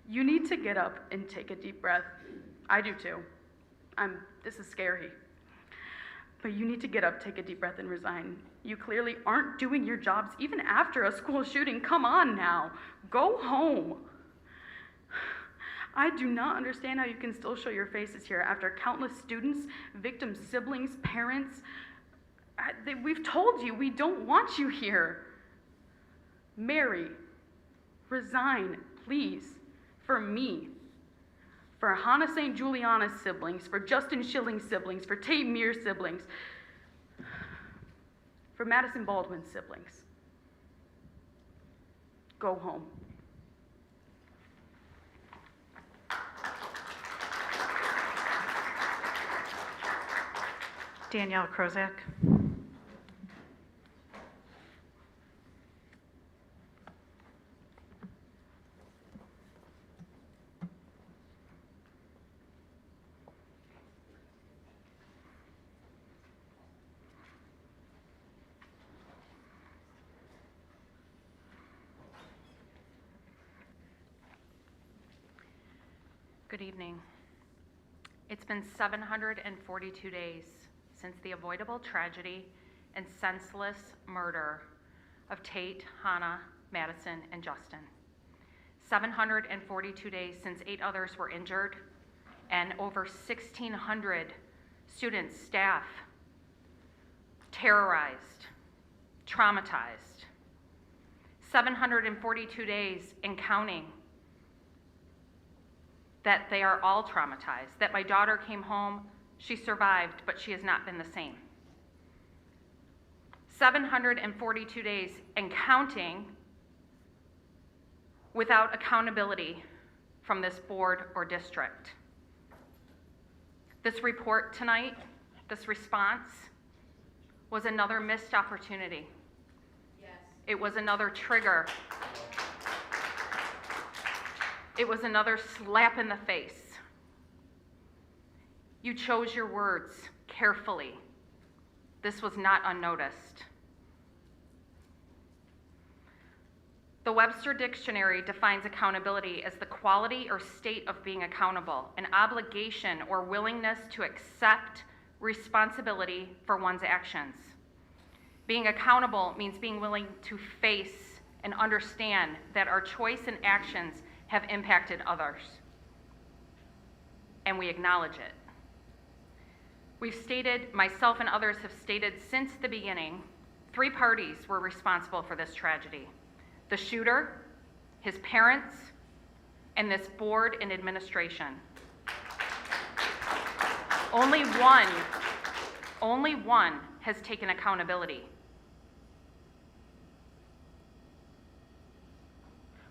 You need to get up and take a deep breath. I do too. This is scary. But you need to get up, take a deep breath, and resign. You clearly aren't doing your jobs even after a school shooting. Come on now. Go home. I do not understand how you can still show your faces here after countless students, victims' siblings, parents. We've told you we don't want you here. Mary, resign, please, for me, for Hannah St. Juliana's siblings, for Justin Schilling's siblings, for Tate Mears' siblings, for Madison Baldwin's siblings. Go home. Danielle Krozak. Good evening. It's been 742 days since the avoidable tragedy and senseless murder of Tate, Hannah, Madison, and Justin. 742 days since 8 others were injured and over 1,600 students, staff, terrorized, traumatized. 742 days and counting that they are all traumatized, that my daughter came home, she survived, but she has not been the same. 742 days and counting without accountability from this board or district. This report tonight, this response, was another missed opportunity. Yes. It was another trigger. It was another slap in the face. You chose your words carefully. This was not unnoticed. The Webster Dictionary defines accountability as the quality or state of being accountable, an obligation or willingness to accept responsibility for one's actions. Being accountable means being willing to face and understand that our choice and actions have impacted others, and we acknowledge it. We've stated, myself and others have stated since the beginning, 3 parties were responsible for this tragedy: the shooter, his parents, and this board and administration. Only one has taken accountability.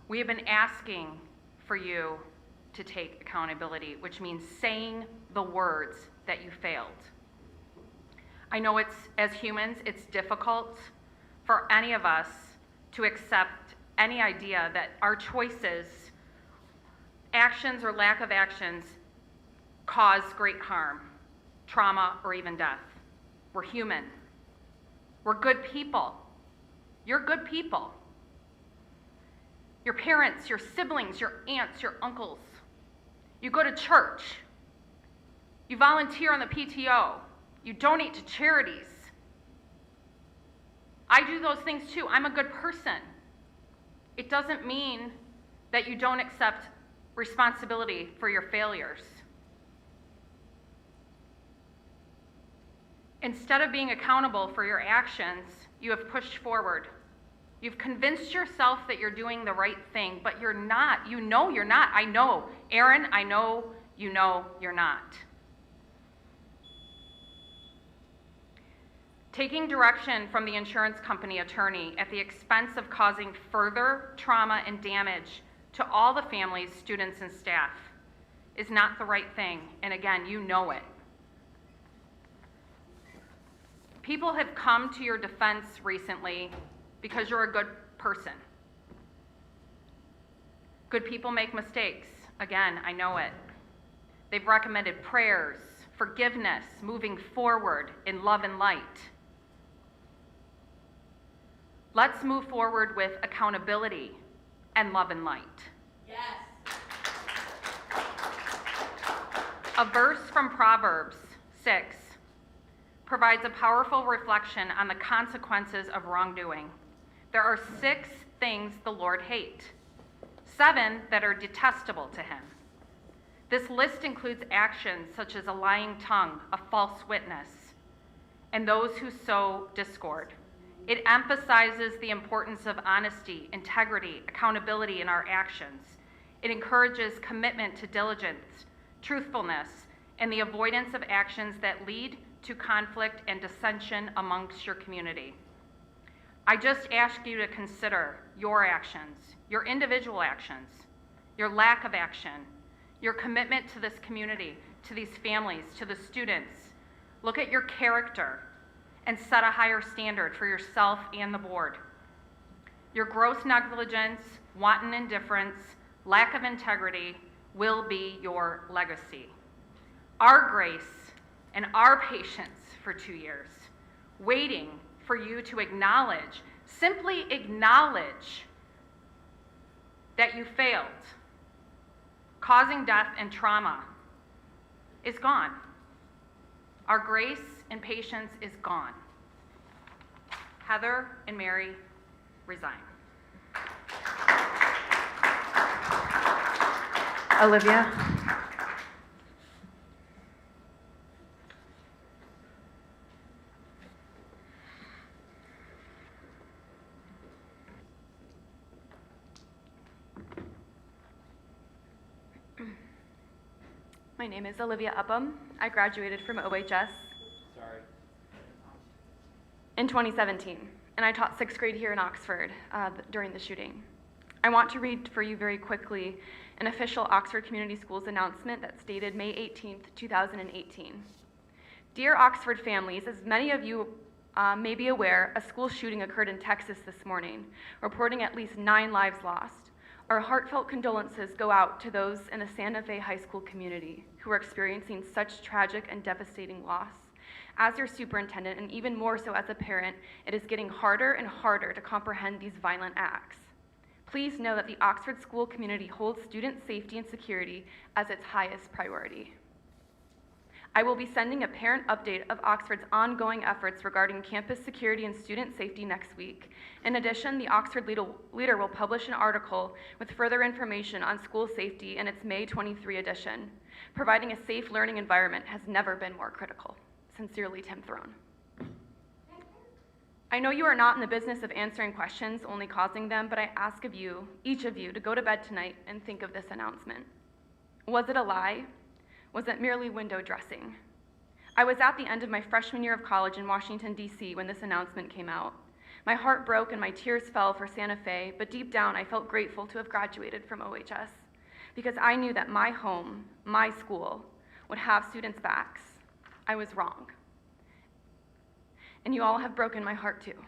We have been asking for you to take accountability, which means saying the words that you failed. I know as humans, it's difficult for any of us to accept any idea that our choices, actions or lack of actions, cause great harm, trauma, or even death. We're human. We're good people. You're good people. Your parents, your siblings, your aunts, your uncles. You go to church. You volunteer on the PTO. You donate to charities. I do those things too. I'm a good person. It doesn't mean that you don't accept responsibility for your failures. Instead of being accountable for your actions, you have pushed forward. You've convinced yourself that you're doing the right thing, but you're not. You know you're not. I know. Aaron, I know you know you're not. Taking direction from the insurance company attorney at the expense of causing further trauma and damage to all the families, students, and staff is not the right thing, and again, you know it. People have come to your defense recently because you're a good person. Good people make mistakes. Again, I know it. They've recommended prayers, forgiveness, moving forward in love and light. Let's move forward with accountability and love and light. Yes. A verse from Proverbs 6 provides a powerful reflection on the consequences of wrongdoing. There are 6 things the Lord hates, 7 that are detestable to him. This list includes actions such as a lying tongue, a false witness, and those who sow discord. It emphasizes the importance of honesty, integrity, accountability in our actions. It encourages commitment to diligence, truthfulness, and the avoidance of actions that lead to conflict and dissension amongst your community. I just ask you to consider your actions, your individual actions, your lack of action, your commitment to this community, to these families, to the students. Look at your character and set a higher standard for yourself and the board. Your gross negligence, wanton indifference, lack of integrity will be your legacy. Our grace and our patience for 2 years, waiting for you to acknowledge, simply acknowledge that you failed, causing death and trauma, is gone. Our grace and patience is gone. Heather and Mary resign. Olivia? My name is Olivia Upham. I graduated from OHS in 2017, and I taught 6th grade here in Oxford during the shooting. I want to read for you very quickly an official Oxford Community Schools announcement that's dated May 18th, 2018. Dear Oxford families, as many of you may be aware, a school shooting occurred in Texas this morning, reporting at least 9 lives lost. Our heartfelt condolences go out to those in the Santa Fe High School community who are experiencing such tragic and devastating loss. As your superintendent, and even more so as a parent, it is getting harder and harder to comprehend these violent acts. Please know that the Oxford school community holds student safety and security as its highest priority. I will be sending a parent update of Oxford's ongoing efforts regarding campus security and student safety next week. In addition, the Oxford Leader will publish an article with further information on school safety in its May 23 edition. Providing a safe learning environment has never been more critical. Sincerely, Tim Throne. I know you are not in the business of answering questions, only causing them, but I ask of you, each of you, to go to bed tonight and think of this announcement. Was it a lie? Was it merely window dressing? I was at the end of my freshman year of college in Washington, D.C. when this announcement came out. My heart broke and my tears fell for Santa Fe, but deep down I felt grateful to have graduated from OHS because I knew that my home, my school, would have students' backs. I was wrong. And you all have broken my heart too.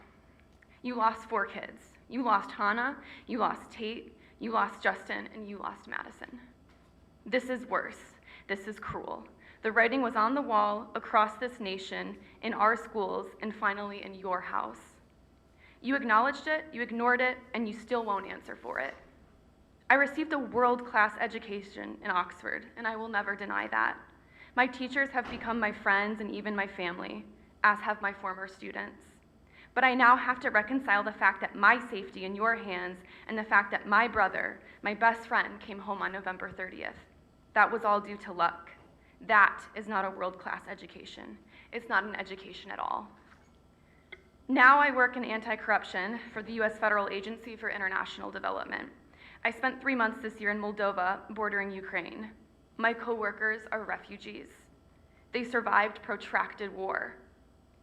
You lost 4 kids. You lost Hannah, you lost Tate, you lost Justin, and you lost Madison. This is worse. This is cruel. The writing was on the wall across this nation, in our schools, and finally in your house. You acknowledged it, you ignored it, and you still won't answer for it. I received a world-class education in Oxford, and I will never deny that. My teachers have become my friends and even my family, as have my former students. But I now have to reconcile the fact that my safety in your hands and the fact that my brother, my best friend, came home on November 30th. That was all due to luck. That is not a world-class education. It's not an education at all. Now I work in anti-corruption for the U.S. Federal Agency for International Development. I spent 3 months this year in Moldova, bordering Ukraine. My coworkers are refugees. They survived protracted war.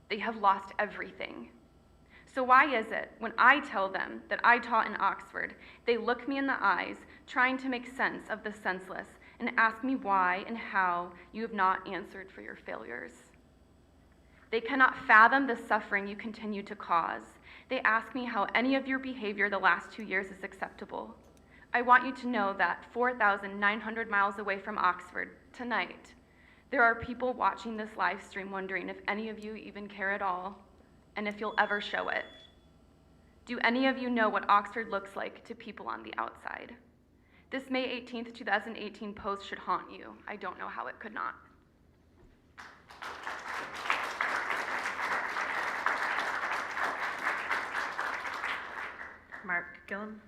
They have lost everything. So why is it when I tell them that I taught in Oxford, they look me in the eyes, trying to make sense of the senseless, and ask me why and how you have not answered for your failures? They cannot fathom the suffering you continue to cause. They ask me how any of your behavior the last 2 years is acceptable. I want you to know that 4,900 miles away from Oxford, tonight, there are people watching this live stream wondering if any of you even care at all, and if you'll ever show it. Do any of you know what Oxford looks like to people on the outside? This May 18th, 2018 post should haunt you. I don't know how it could not. Mark Gillum.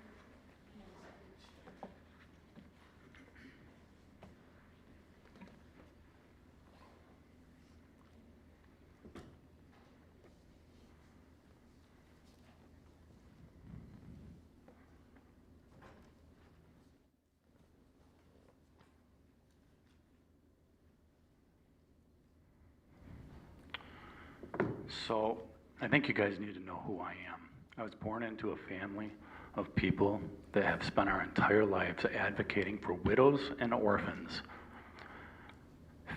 So, I think you guys need to know who I am. I was born into a family of people that have spent our entire lives advocating for widows and orphans,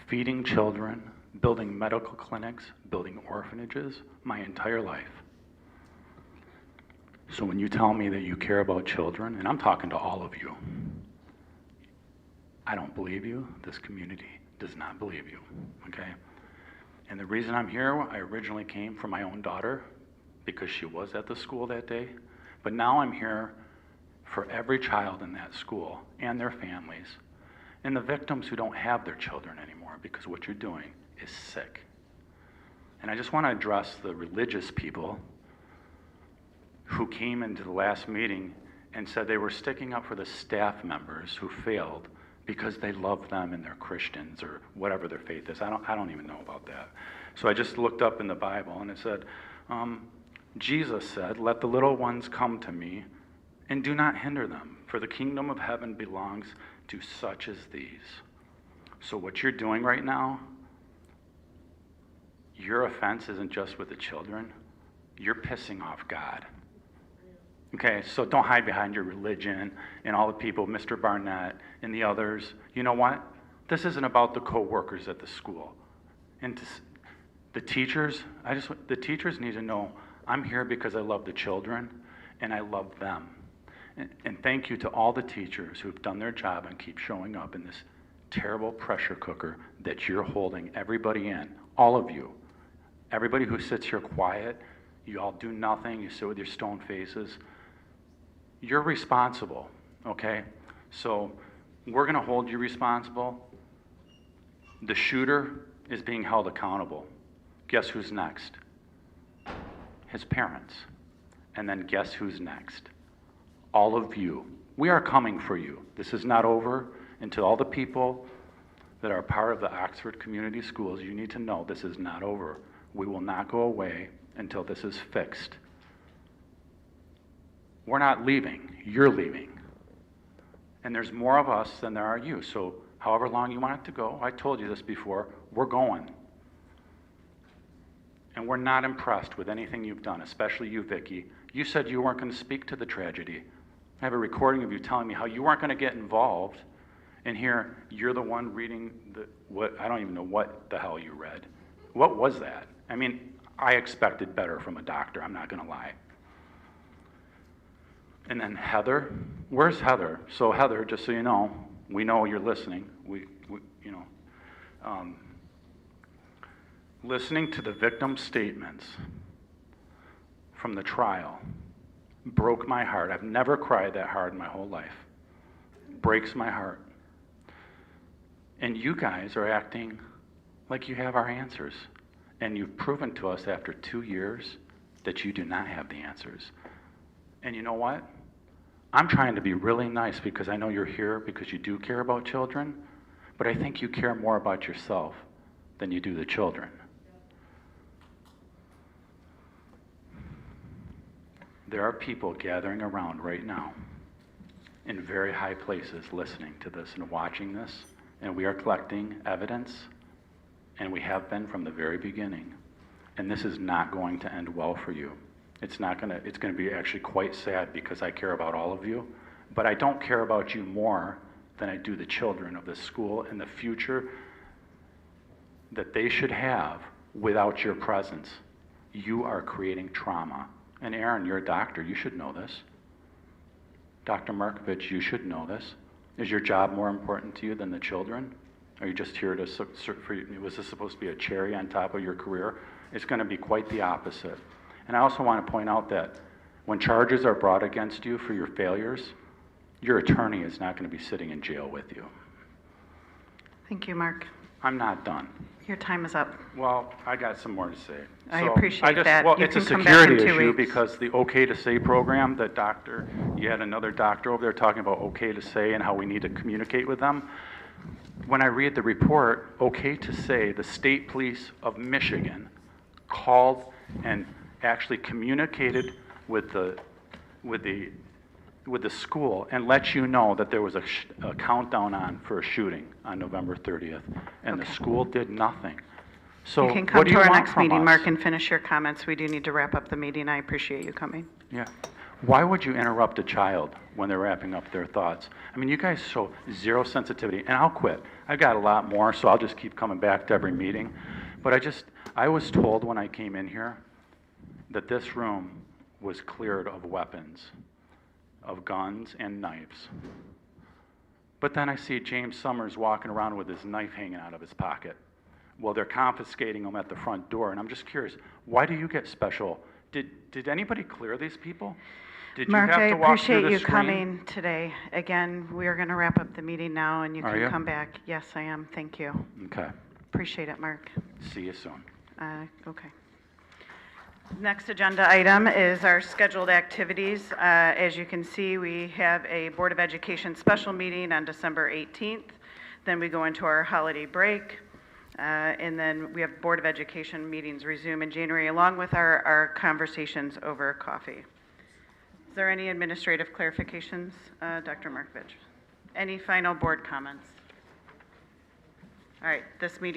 feeding children, building medical clinics, building orphanages, my entire life. So when you tell me that you care about children, and I'm talking to all of you, I don't believe you. This community does not believe you, okay? And the reason I'm here, I originally came for my own daughter because she was at the school that day, but now I'm here for every child in that school and their families and the victims who don't have their children anymore because what you're doing is sick. And I just want to address the religious people who came into the last meeting and said they were sticking up for the staff members who failed because they love them and they're Christians or whatever their faith is. I don't even know about that. So I just looked up in the Bible and it said, Jesus said, "Let the little ones come to me and do not hinder them, for the kingdom of heaven belongs to such as these." So what you're doing right now, your offense isn't just with the children, you're pissing off God. Okay, so don't hide behind your religion and all the people, Mr. Barnett and the others. You know what? This isn't about the co-workers at the school. And the teachers, the teachers need to know I'm here because I love the children and I love them. And thank you to all the teachers who've done their job and keep showing up in this terrible pressure cooker that you're holding everybody in, all of you. Everybody who sits here quiet, you all do nothing, you sit with your stone faces. You're responsible, okay? So we're gonna hold you responsible. The shooter is being held accountable. Guess who's next? His parents. And then guess who's next? All of you. We are coming for you. This is not over. And to all the people that are part of the Oxford Community Schools, you need to know this is not over. We will not go away until this is fixed. We're not leaving. You're leaving. And there's more of us than there are you. So however long you want it to go, I told you this before, we're going. And we're not impressed with anything you've done, especially you, Vicki. You said you weren't going to speak to the tragedy. I have a recording of you telling me how you weren't going to get involved. And here, you're the one reading I don't even know what the hell you read. What was that? I mean, I expected better from a doctor, I'm not going to lie. And then Heather, where's Heather? So Heather, just so you know, we know you're listening. Listening to the victim statements from the trial broke my heart. I've never cried that hard in my whole life. Breaks my heart. And you guys are acting like you have our answers. And you've proven to us after 2 years that you do not have the answers. And you know what? I'm trying to be really nice because I know you're here because you do care about children, but I think you care more about yourself than you do the children. There are people gathering around right now in very high places listening to this and watching this, and we are collecting evidence, and we have been from the very beginning. And this is not going to end well for you. It's going to be actually quite sad because I care about all of you, but I don't care about you more than I do the children of this school and the future that they should have without your presence. You are creating trauma. And Aaron, you're a doctor, you should know this. Dr. Markovich, you should know this. Is your job more important to you than the children? Are you just here to, was this supposed to be a cherry on top of your career? It's going to be quite the opposite. And I also want to point out that when charges are brought against you for your failures, your attorney is not going to be sitting in jail with you. Thank you, Mark. I'm not done. Your time is up. Well, I got some more to say. I appreciate that. Well, You it's a can come back in security 2 issue weeks. because the OK to Say program, you had another doctor over there talking about OK to Say and how we need to communicate with them. When I read the report, OK to Say, the state police of Michigan called and actually communicated with the school and let you know that there was a countdown on for a shooting on November 30th, and the school did nothing. So You can what come do to you our want next from meeting, us? Mark, and finish your comments. We do need to wrap up the meeting. I appreciate you coming. Yeah. Why would you interrupt a child when they're wrapping up their thoughts? I mean, you guys show zero sensitivity, and I'll quit. I've got a lot more, so I'll just keep coming back to every meeting. But I was told when I came in here that this room was cleared of weapons, of guns and knives. But then I see James Summers walking around with his knife hanging out of his pocket. Well, they're confiscating them at the front door, and I'm just curious, why do you get special? Did anybody clear these people? Did Mark, you have I to walk through appreciate the you screen? coming today. Again, we are going to wrap up the meeting now, and you Are can you? come back. Yes, I am. Thank you. Okay. Appreciate it, Mark. See you soon. Okay. Next agenda item is our scheduled activities. As you can see, we have a Board of Education special meeting on December 18th. Then we go into our holiday break. And then we have Board of Education meetings resume in January, along with our conversations over coffee. Is there any administrative clarifications, Dr. Markovich? Any final board comments? All right, this meeting